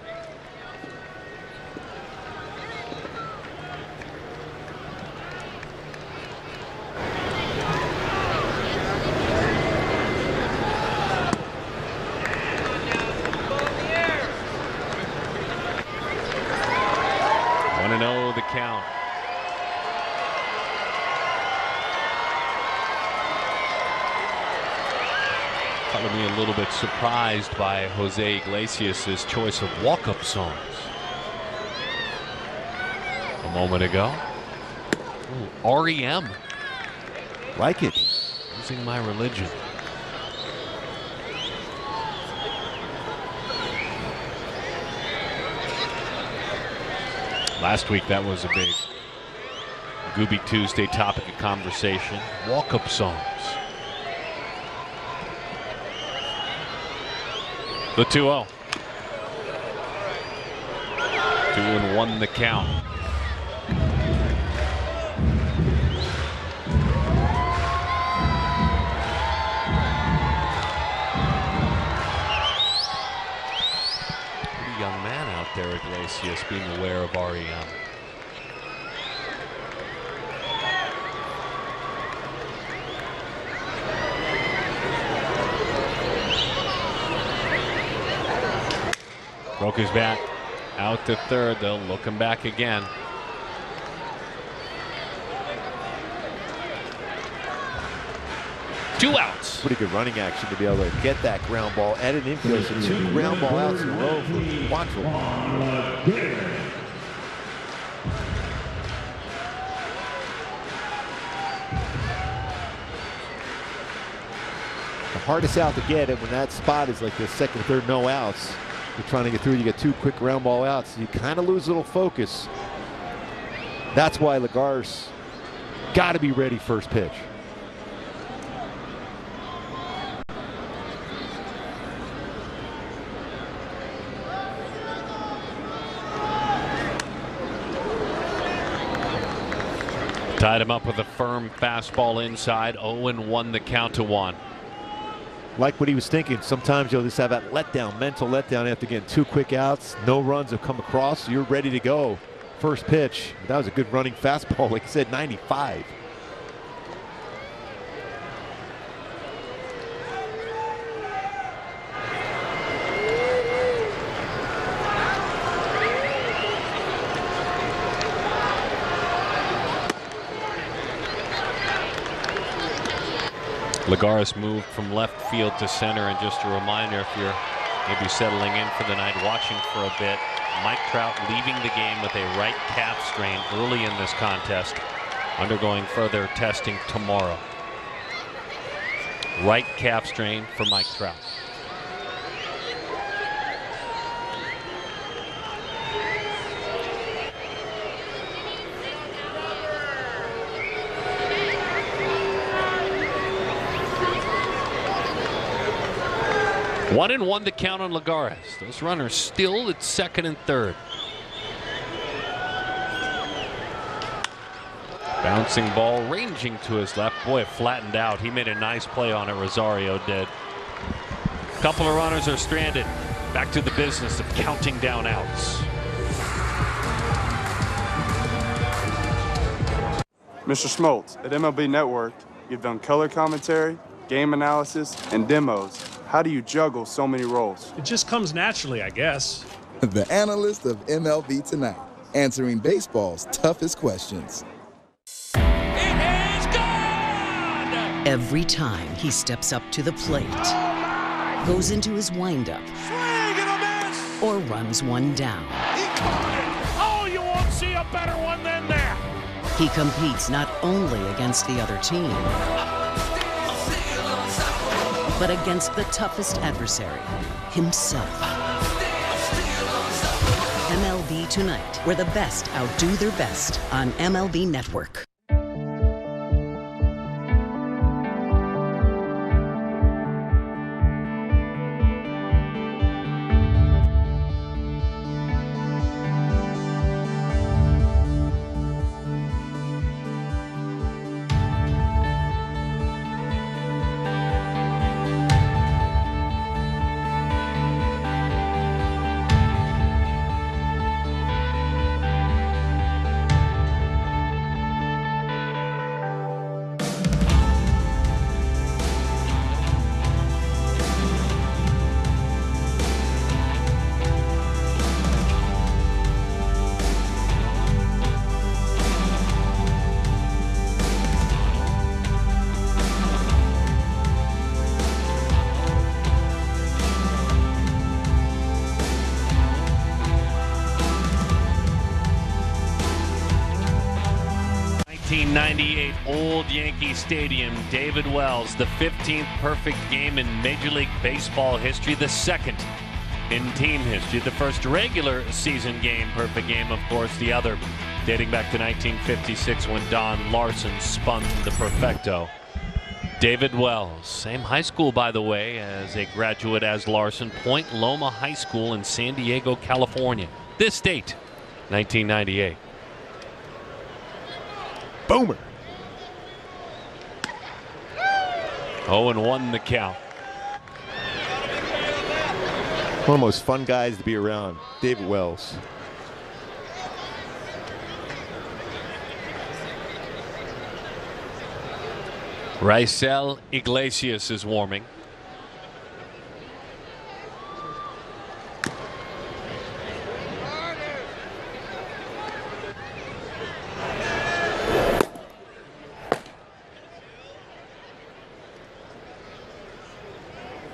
The count. Probably a little bit surprised by Jose Iglesias' choice of walk-up songs a moment ago. Ooh, REM. Like it. Losing My Religion. Last week, that was a big Gooby Tuesday topic of conversation. Walk-up songs. The 2-0. 2-1 the count. Pretty young man out there, Iglesias, being aware of REM. Broke his bat out to third. They'll look him back again. Two outs. Pretty good running action to be able to get that ground ball at an infield. So 2 ground ball outs in a row for Quantrill. The hardest out to get it when that spot is like the second, third, no outs. You're trying to get through, you get 2 quick ground ball outs. You kind of lose a little focus. That's why Lagar's got to be ready first pitch. Tied him up with a firm fastball inside. 0-1 the count to 1. Like what he was thinking. Sometimes you'll just have that letdown, mental letdown after getting 2 quick outs. No runs have come across. So you're ready to go. First pitch. That was a good running fastball. Like I said, 95. Lagares moved from left field to center, and just a reminder, if you're maybe settling in for the night, watching for a bit, Mike Trout leaving the game with a right calf strain early in this contest, undergoing further testing tomorrow. Right calf strain for Mike Trout. One and one the count on Lagares. Those runners still at second and third. Bouncing ball ranging to his left. Boy, it flattened out. He made a nice play on it, Rosario did. A couple of runners are stranded. Back to the business of counting down outs. Mr. Schmaltz, at MLB Network, you've done color commentary, game analysis, and demos. How do you juggle so many roles? It just comes naturally, I guess. The analyst of MLB Tonight, answering baseball's toughest questions. Every time he steps up to the plate, goes into his windup, or runs one down. Oh, you won't see a better one than that. He competes not only against the other team, but against the toughest adversary, himself. MLB MLB Tonight, where the best outdo their best on MLB Network. Old Yankee Stadium, David Wells, the 15th perfect game in Major League Baseball history, the second in team history, the first regular season game, perfect game, of course, the other dating back to 1956 when Don Larson spun the perfecto. David Wells, same high school, by the way, as a graduate as Larson, Point Loma High School in San Diego, California. This date, 1998. Boomer. 0-1 the count. One of the most fun guys to be around, David Wells. Raisel Iglesias is warming.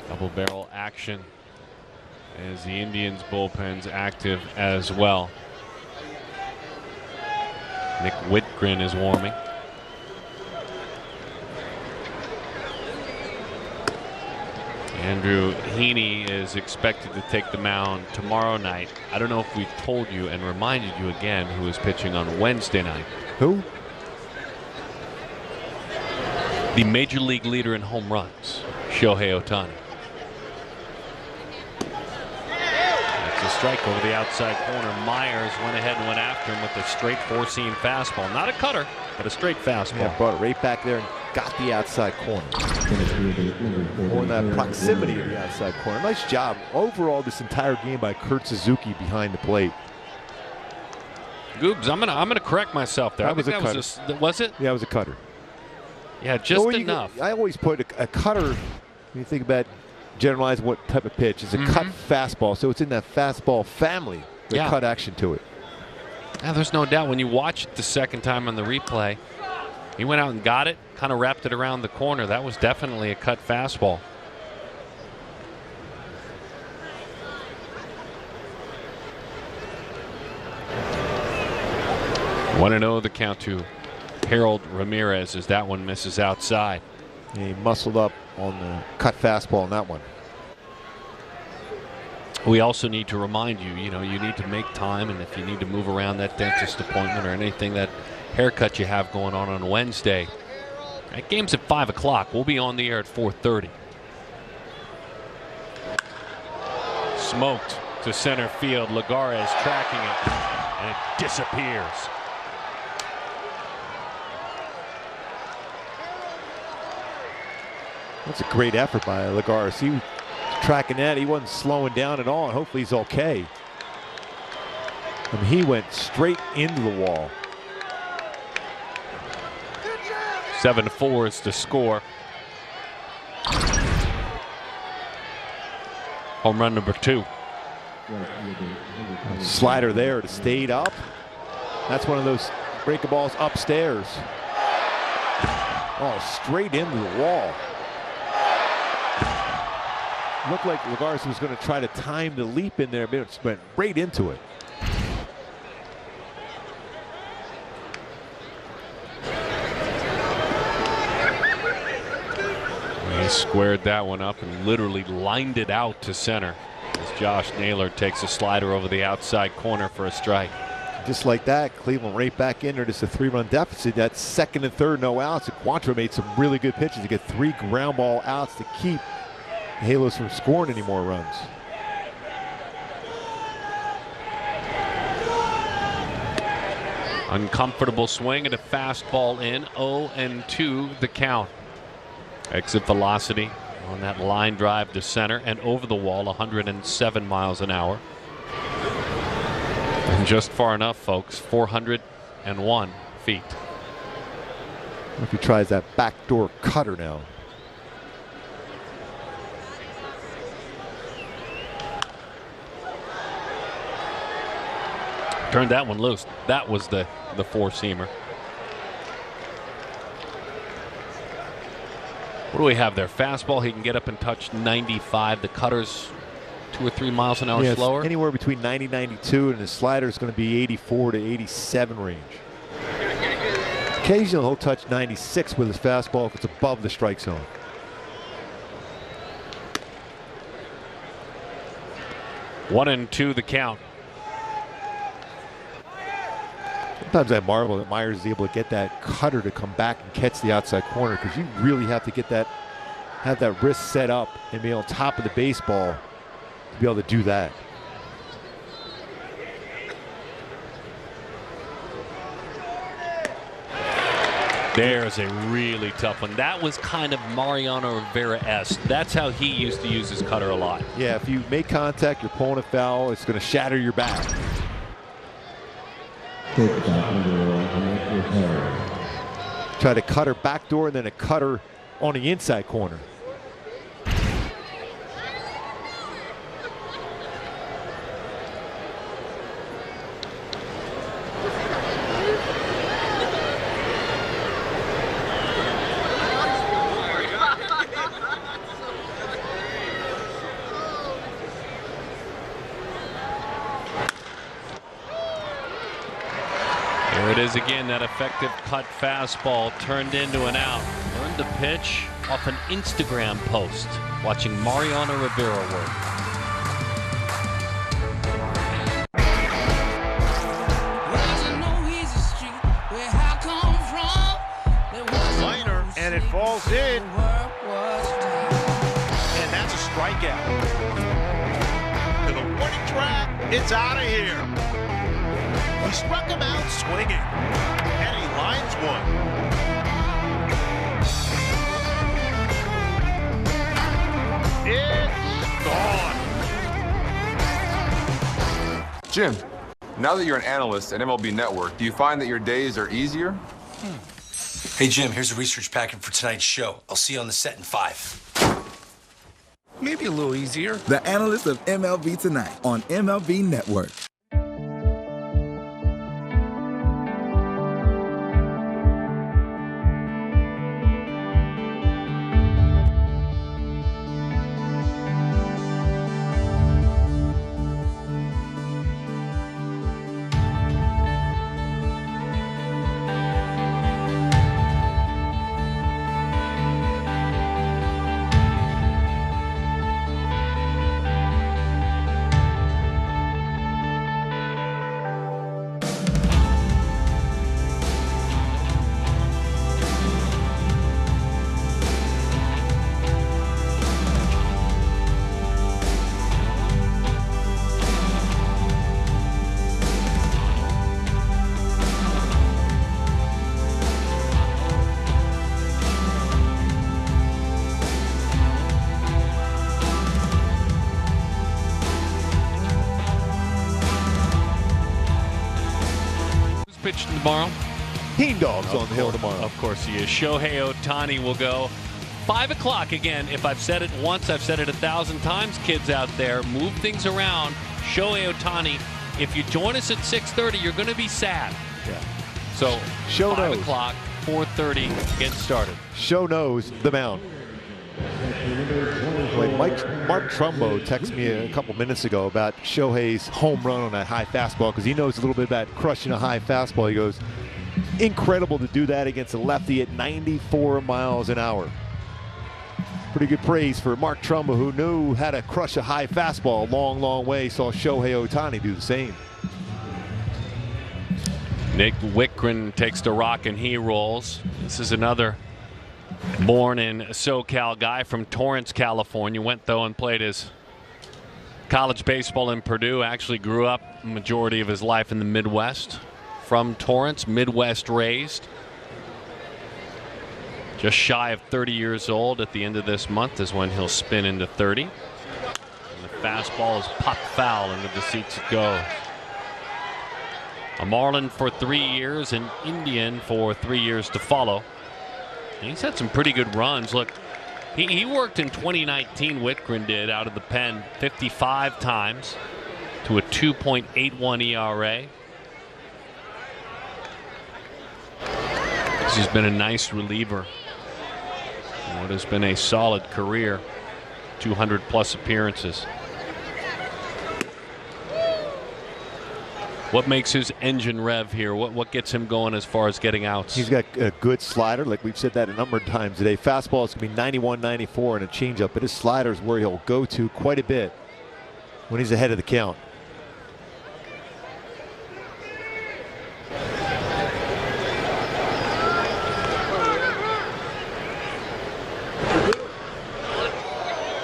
Double barrel action as the Indians bullpen's active as well. Nick Whitgren is warming. Andrew Heaney is expected to take the mound tomorrow night. I don't know if we've told you and reminded you again who is pitching on Wednesday night. Who? The major league leader in home runs, Shohei Ohtani. That's a strike over the outside corner. Myers went ahead and went after him with a straight four-seam fastball. Not a cutter, but a straight fastball. Yeah, brought it right back there and got the outside corner. Or in that proximity of the outside corner. Nice job overall this entire game by Kurt Suzuki behind the plate. Goobs, I'm gonna correct myself there. That was a cutter. Was it? Yeah, it was a cutter. Yeah, just enough. I always put a cutter, when you think about generalizing what type of pitch, is a cut fastball. So it's in that fastball family, the cut action to it. Yeah, there's no doubt. When you watch it the second time on the replay, he went out and got it, kind of wrapped it around the corner. That was definitely a cut fastball. Want to know the count to Harold Ramirez as that one misses outside. Yeah, he muscled up on the cut fastball on that one. We also need to remind you, you need to make time, and if you need to move around that dentist appointment or anything, that haircut you have going on Wednesday. That game's at 5 o'clock. We'll be on the air at 4:30. Smoked to center field. Lagares tracking it, and it disappears. That's a great effort by Lagares. He was tracking that. He wasn't slowing down at all, and hopefully he's okay. I mean, he went straight into the wall. 7-4 is the score. Home run number 2. Slider there to stayed up. That's one of those breaking balls upstairs. Oh, straight into the wall. Looked like Lagares was going to try to time the leap in there, but it went right into it. He squared that one up and literally lined it out to center. As Josh Naylor takes a slider over the outside corner for a strike. Just like that, Cleveland right back in there. Just a 3-run deficit. That second and third, no outs. And Quantrill made some really good pitches to get 3 ground ball outs to keep the Halos from scoring any more runs. Uncomfortable swing and a fastball in. 0-2 the count. Exit velocity on that line drive to center and over the wall, 107 miles an hour. And just far enough, folks, 401 feet. If he tries that backdoor cutter now. Turned that one loose. That was the four-seamer. What do we have there? Fastball, he can get up and touch 95. The cutter's 2 or 3 miles an hour slower. Anywhere between 90, 92, and the slider is going to be 84 to 87 range. Occasionally he'll touch 96 with his fastball if it's above the strike zone. One and two the count. Sometimes I marvel that Myers is able to get that cutter to come back and catch the outside corner, because you really have to get that, have that wrist set up and be on top of the baseball to be able to do that. There's a really tough one. That was kind of Mariano Rivera-esque. That's how he used to use his cutter a lot. Yeah, if you make contact, you're pulling a foul, it's going to shatter your back. Try to cutter backdoor and then a cutter on the inside corner. There it is again, that effective cut fastball turned into an out. Learned the pitch off an Instagram post, watching Mariano Rivera work. Liner, and it falls in. And that's a strikeout. To the warning track, it's out of here. He struck him out swinging, and he lines one. It's gone. Jim, now that you're an analyst at MLB Network, do you find that your days are easier? Hey, Jim, here's a research packet for tonight's show. I'll see you on the set in 5. Maybe a little easier. The Analyst of MLB Tonight on MLB Network. Pitched tomorrow. Heen Dog's on the hill tomorrow. Of course he is. Shohei Ohtani will go 5 o'clock again. If I've said it once, I've said it 1,000 times. Kids out there, move things around. Shohei Ohtani. If you join us at 6:30, you're going to be sad. Yeah. So Show 5 knows. o'clock, 4:30, get started. Show knows the mound. Like Mark Trumbo texted me a couple minutes ago about Shohei's home run on that high fastball, because he knows a little bit about crushing a high fastball. He goes, incredible to do that against a lefty at 94 miles an hour. Pretty good praise for Mark Trumbo, who knew how to crush a high fastball a long, long way. Saw Shohei Ohtani do the same. Nick Wickren takes the rock and he rolls. This is another born in SoCal guy from Torrance, California. Went though and played his college baseball in Purdue. Actually grew up majority of his life in the Midwest. From Torrance, Midwest raised. Just shy of 30 years old at the end of this month is when he'll spin into 30. And the fastball is popped foul into the seats it goes. A Marlin for 3 years, an Indian for 3 years to follow. And he's had some pretty good runs. Look, he worked in 2019, Whitgren did, out of the pen 55 times to a 2.81 ERA. He's been a nice reliever. What has been a solid career, 200+ appearances. What makes his engine rev here? What gets him going as far as getting outs? He's got a good slider, like we've said that a number of times today. Fastball is going to be 91, 94 and a changeup, but his slider is where he'll go to quite a bit when he's ahead of the count.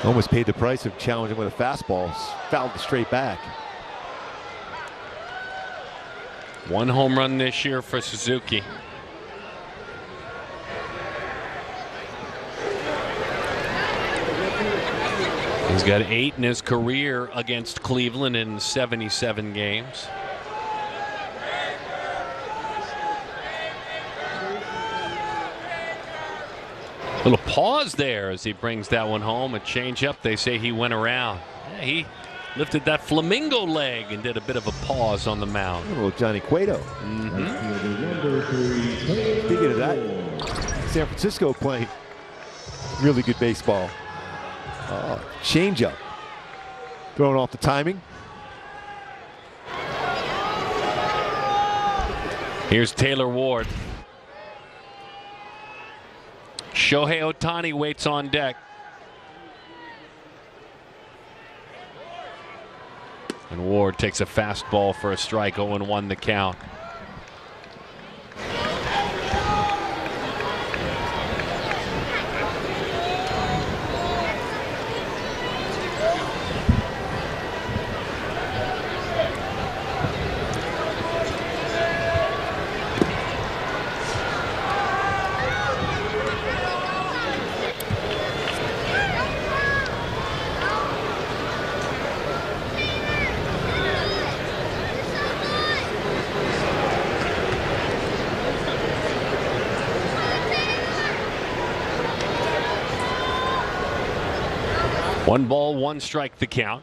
Almost paid the price of challenging with a fastball. Fouled the straight back. One home run this year for Suzuki. He's got 8 in his career against Cleveland in 77 games. Little pause there as he brings that one home. A changeup. They say he went around. Yeah, he lifted that flamingo leg and did a bit of a pause on the mound. A little Johnny Cueto. Speaking of that, San Francisco playing really good baseball. Changeup. Throwing off the timing. Here's Taylor Ward. Shohei Ohtani waits on deck. And Ward takes a fastball for a strike. 0-1 the count. One ball, one strike the count.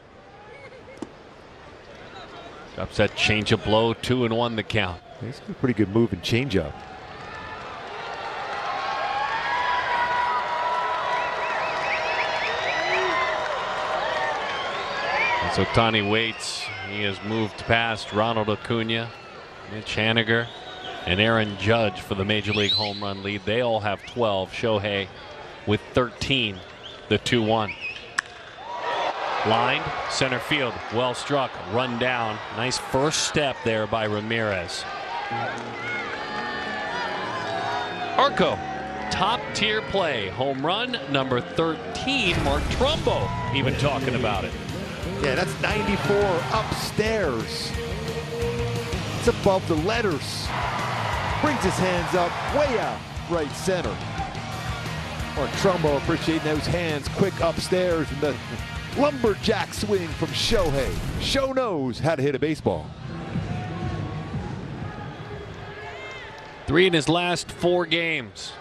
Drops that changeup low, 2-1 the count. It's a pretty good move and changeup. As Ohtani waits, he has moved past Ronald Acuna, Mitch Haniger, and Aaron Judge for the Major League home run lead. They all have 12. Shohei with 13, the 2-1. Lined, center field, well struck, run down. Nice first step there by Ramirez. Arco, top tier play. Home run number 13. Mark Trumbo even talking about it. Yeah, that's 94 upstairs. It's above the letters. Brings his hands up, way out, right center. Mark Trumbo appreciating those hands quick upstairs, and the lumberjack swing from Shohei. Show knows how to hit a baseball. 3 in his last 4 games.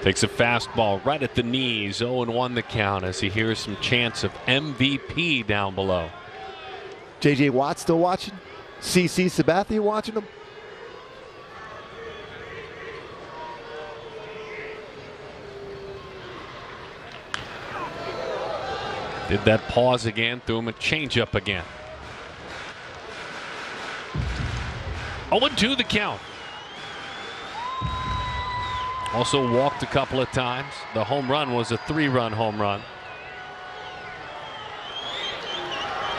Takes a fastball right at the knees. 0-1 the count as he hears some chants of MVP down below. J.J. Watt still watching? C.C. Sabathia watching him? Did that pause again, threw him a changeup again. 0-2 the count. Also walked a couple of times. The home run was a 3-run home run.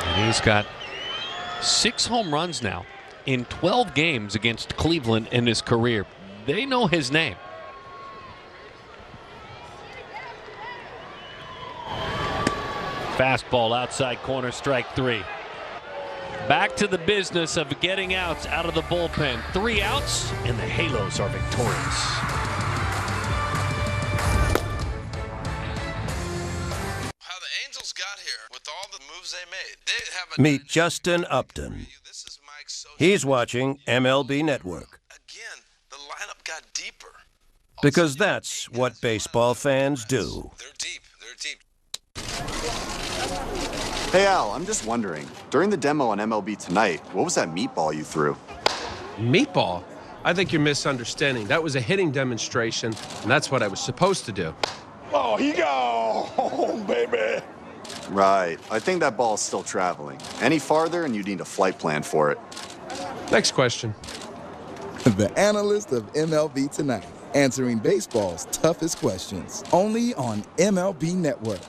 And he's got 6 home runs now in 12 games against Cleveland in his career. They know his name. Fastball outside corner, strike 3. Back to the business of getting outs out of the bullpen. 3 outs, and the Halos are victorious. How the Angels got here with all the moves they made. They have a Meet Justin Upton. He's watching MLB Network. Again, the lineup got deeper. Because that's what baseball fans do. They're deep. They're deep. Hey, Al, I'm just wondering, during the demo on MLB Tonight, what was that meatball you threw? Meatball? I think you're misunderstanding. That was a hitting demonstration, and that's what I was supposed to do. Oh, he got home, baby. Right. I think that ball's still traveling. Any farther, and you need a flight plan for it. Next question. The analyst of MLB Tonight, answering baseball's toughest questions. Only on MLB Network.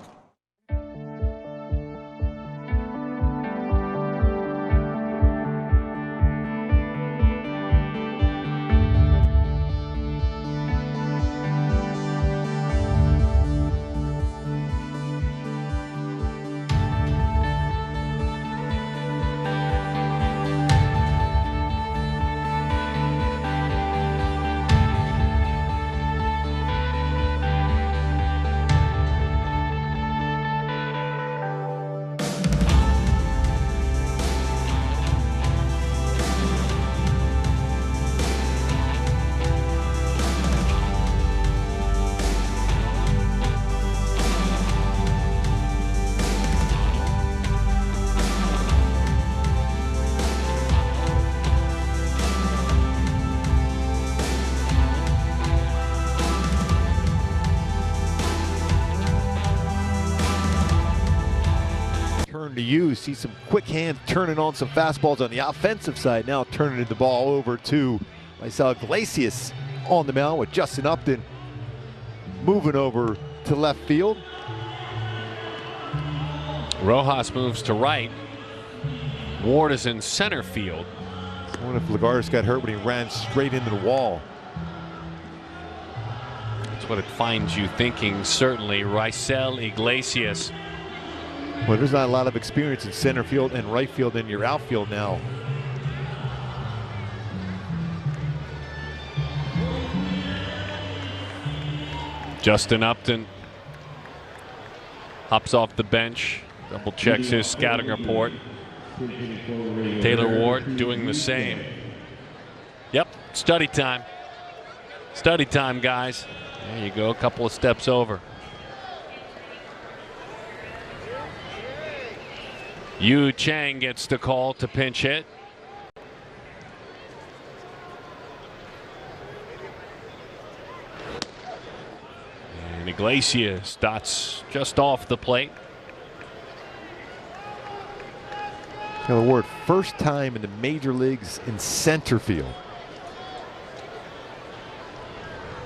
To you see some quick hands turning on some fastballs on the offensive side. Now turning the ball over to Marcell Iglesias on the mound with Justin Upton moving over to left field. Rojas moves to right. Ward is in center field. I wonder if Lagares got hurt when he ran straight into the wall. That's what it finds you thinking, certainly. Marcell Iglesias. Well, there's not a lot of experience in center field and right field in your outfield now. Justin Upton hops off the bench, double checks his scouting report. Taylor Ward doing the same. Yep, study time. Study time, guys. There you go, a couple of steps over. Yu Chang gets the call to pinch hit. And Iglesias dots just off the plate. Taylor Ward, first time in the major leagues in center field.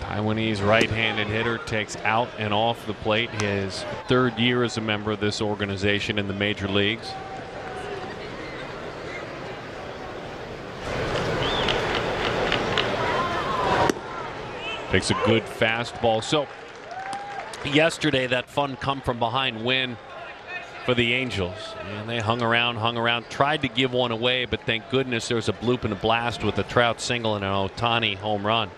Taiwanese right-handed hitter takes out and off the plate. His 3rd year as a member of this organization in the major leagues. Takes a good fastball. So yesterday, that fun come from behind win for the Angels, and they hung around, tried to give one away, but thank goodness there was a bloop and a blast with a Trout single and an Ohtani home run.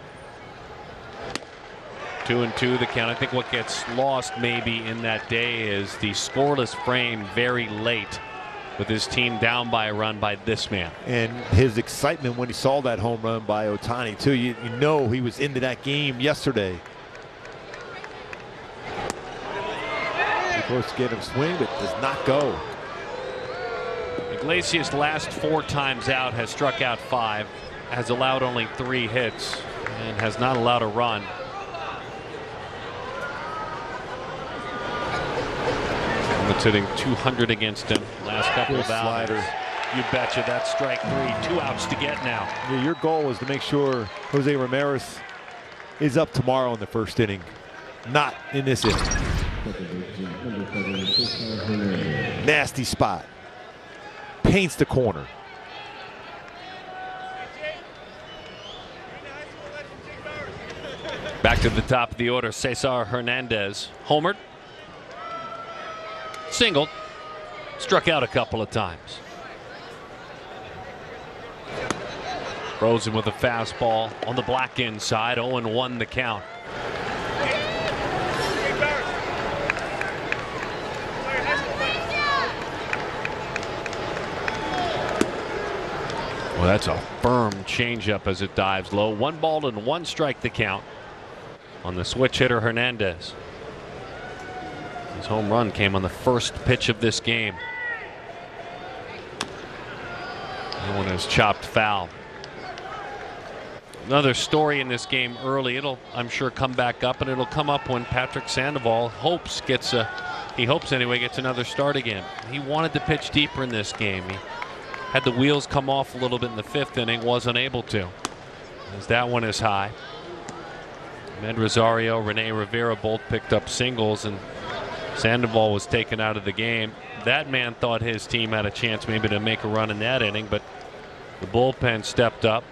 2-2 the count. I think what gets lost maybe in that day is the scoreless frame very late with his team down by a run by this man. And his excitement when he saw that home run by Ohtani too. You know he was into that game yesterday. Close to get him swing, but does not go. Iglesias last 4 times out has struck out 5, has allowed only 3 hits, and has not allowed a run. It's hitting 200 against him last couple of outings. You betcha, that's strike 3. 2 outs to get now. Yeah, your goal was to make sure Jose Ramirez is up tomorrow in the first inning. Not in this inning. Nasty spot. Paints the corner. Back to the top of the order, Cesar Hernandez. Homered. Singled. Struck out a couple of times. Rosen with a fastball on the black inside. 0-1 the count. Well, that's a firm changeup as it dives low. 1 ball and 1 strike the count on the switch hitter Hernandez. His home run came on the first pitch of this game. That one is chopped foul. Another story in this game early. It'll, I'm sure, come back up, and it'll come up when Patrick Sandoval gets another start again. He wanted to pitch deeper in this game. He had the wheels come off a little bit in the 5th inning, wasn't able to, as that one is high. Med Rosario, Rene Rivera both picked up singles, and Sandoval was taken out of the game. That man thought his team had a chance maybe to make a run in that inning, but the bullpen stepped up.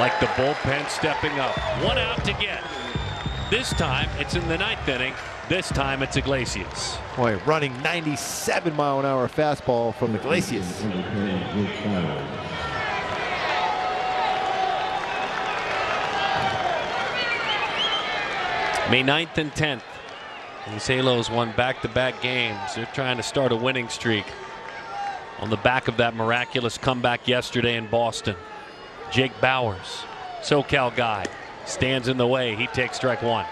Like the bullpen stepping up. 1 out to get. This time it's in the 9th inning. This time it's Iglesias. Boy, running 97-mile-an-hour fastball from Iglesias. May 9th and 10th. These Halos won back-to-back games. They're trying to start a winning streak on the back of that miraculous comeback yesterday in Boston. Jake Bowers, SoCal guy, stands in the way. He takes strike 1.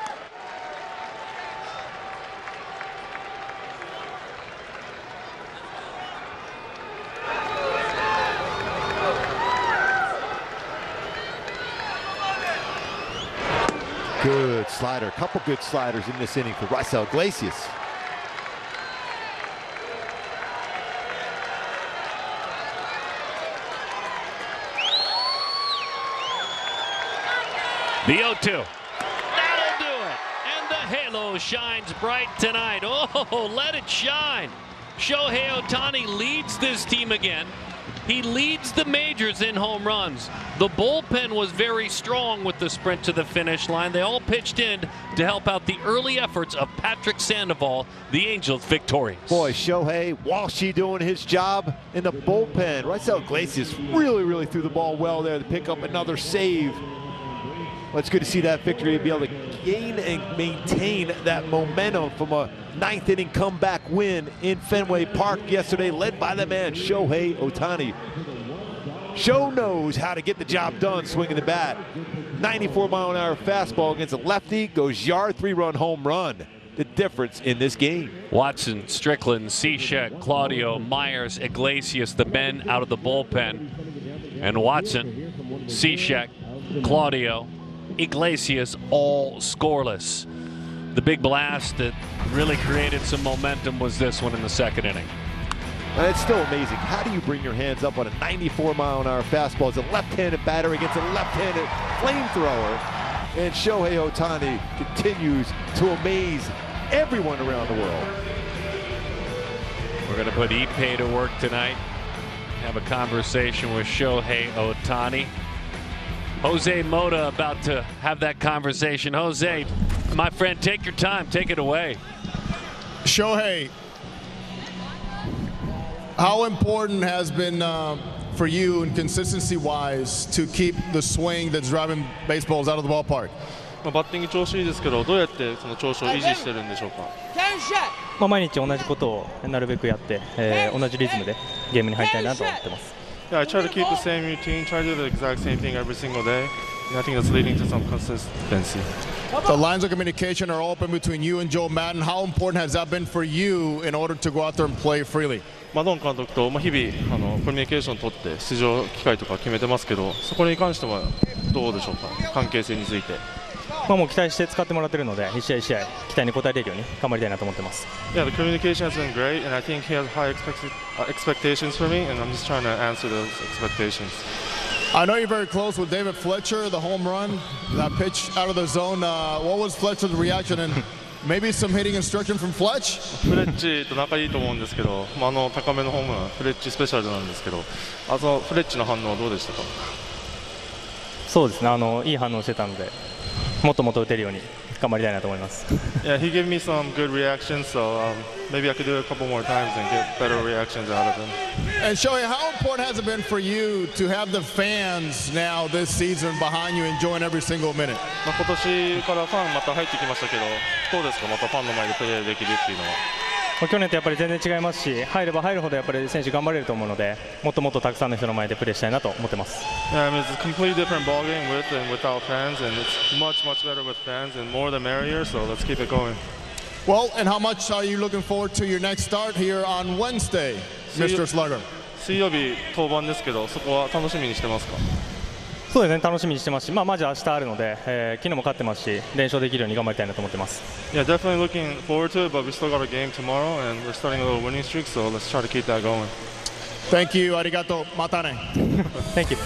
Good slider. A couple good sliders in this inning for Raisel Iglesias. The 0-2. That'll do it. And the halo shines bright tonight. Oh, let it shine. Shohei Ohtani leads this team again. He leads the majors in home runs. The bullpen was very strong with the sprint to the finish line. They all pitched in to help out the early efforts of Patrick Sandoval. The Angels victorious. Boy, Shohei, Walshy doing his job in the bullpen. Raisel Iglesias really threw the ball well there to pick up another save. Well, it's good to see that victory and be able to gain and maintain that momentum from a 9th inning comeback win in Fenway Park yesterday, led by the man Shohei Ohtani. Sho knows how to get the job done swinging the bat. 94-mile-an-hour fastball against a lefty, goes yard, 3-run home run. The difference in this game. Watson, Strickland, Cishek, Claudio, Myers, Iglesias, the men out of the bullpen. And Watson, Cishek, Claudio, Iglesias all scoreless. The big blast that really created some momentum was this one in the 2nd inning. And it's still amazing. How do you bring your hands up on a 94-mile-an-hour fastball as a left-handed batter against a left-handed flamethrower? And Shohei Ohtani continues to amaze everyone around the world. We're going to put Ippei to work tonight. Have a conversation with Shohei Ohtani. Jose Mota about to have that conversation. Jose, my friend, take your time. Take it away. Shohei, how important has been for you and consistency-wise to keep the swing that's driving baseballs out of the ballpark? バッティング調子いいですけど、どうやってその調子を維持してるんでしょうか。毎日同じことをなるべくやって、同じリズムでゲームに入りたいなと思ってます。Yeah, I try to keep the same routine, try to do the exact same thing every single day, and I think that's leading to some consistency. The lines of communication are open between you and Joe Madden. How important has that been for you in order to go out there and play freely? ドン監督と日々コミュニケーションを取って出場機会とか決めてますけど、そこに関してはどうでしょうか、関係性について。もう期待して使ってもらってるので、一試合一試合期待に応えれるように頑張りたいなと思ってます。Yeah, the communication has been great, and I think he has high expectations for me, and I'm just trying to answer those expectations. I know you're very close with David Fletcher, the home run, that pitch out of the zone. What was Fletcher's reaction, and maybe some hitting instruction from Fletch? フレッチと仲いいと思うんですけど、高めのホームラン、フレッチスペシャルなんですけど、フレッチの反応はどうでしたか？そうですね、いい反応してたので、もっともっと打てるように頑張りたいなと思います。Yeah, he gave me some good reactions, so maybe I could do it a couple more times and get better reactions out of him. And Shohei, how important has it been for you to have the fans now this season behind you enjoying every single minute? 今年からファンまた入ってきましたけど、どうですか、またファンの前でプレーできるっていうのは。去年とやっぱり全然違いますし、入れば入るほどやっぱり選手頑張れると思うので、もっともっとたくさんの人の前でプレーしたいなと思ってます。Yeah, I mean, it's a completely different ball game with and without fans, and it's much better with fans, and more the merrier. So let's keep it going. Well, and how much are you looking forward to your next start here on Wednesday, Mr. Slugger? 水曜日登板ですけど、そこは楽しみにしてますか？そうですね、楽しみにしてますし、まず明日あるので、昨日も勝ってますし、連勝できるように頑張りたいなと思ってます。Yeah, definitely looking forward to it, but we still got a game tomorrow, and we're starting a little winning streak, so let's try to keep that going. Thank you, arigato, matane. Thank you.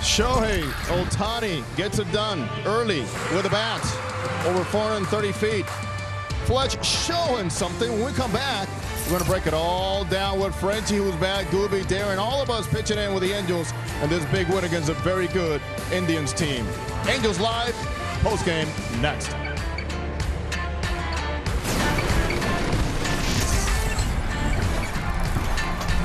Shohei Ohtani gets it done early with a bat, over 430 feet. Fletch showing something. When we come back, we're going to break it all down with Frenchie, who's back, Gooby, Darren, all of us pitching in with the Angels, and this big win against a very good Indians team. Angels Live, postgame next.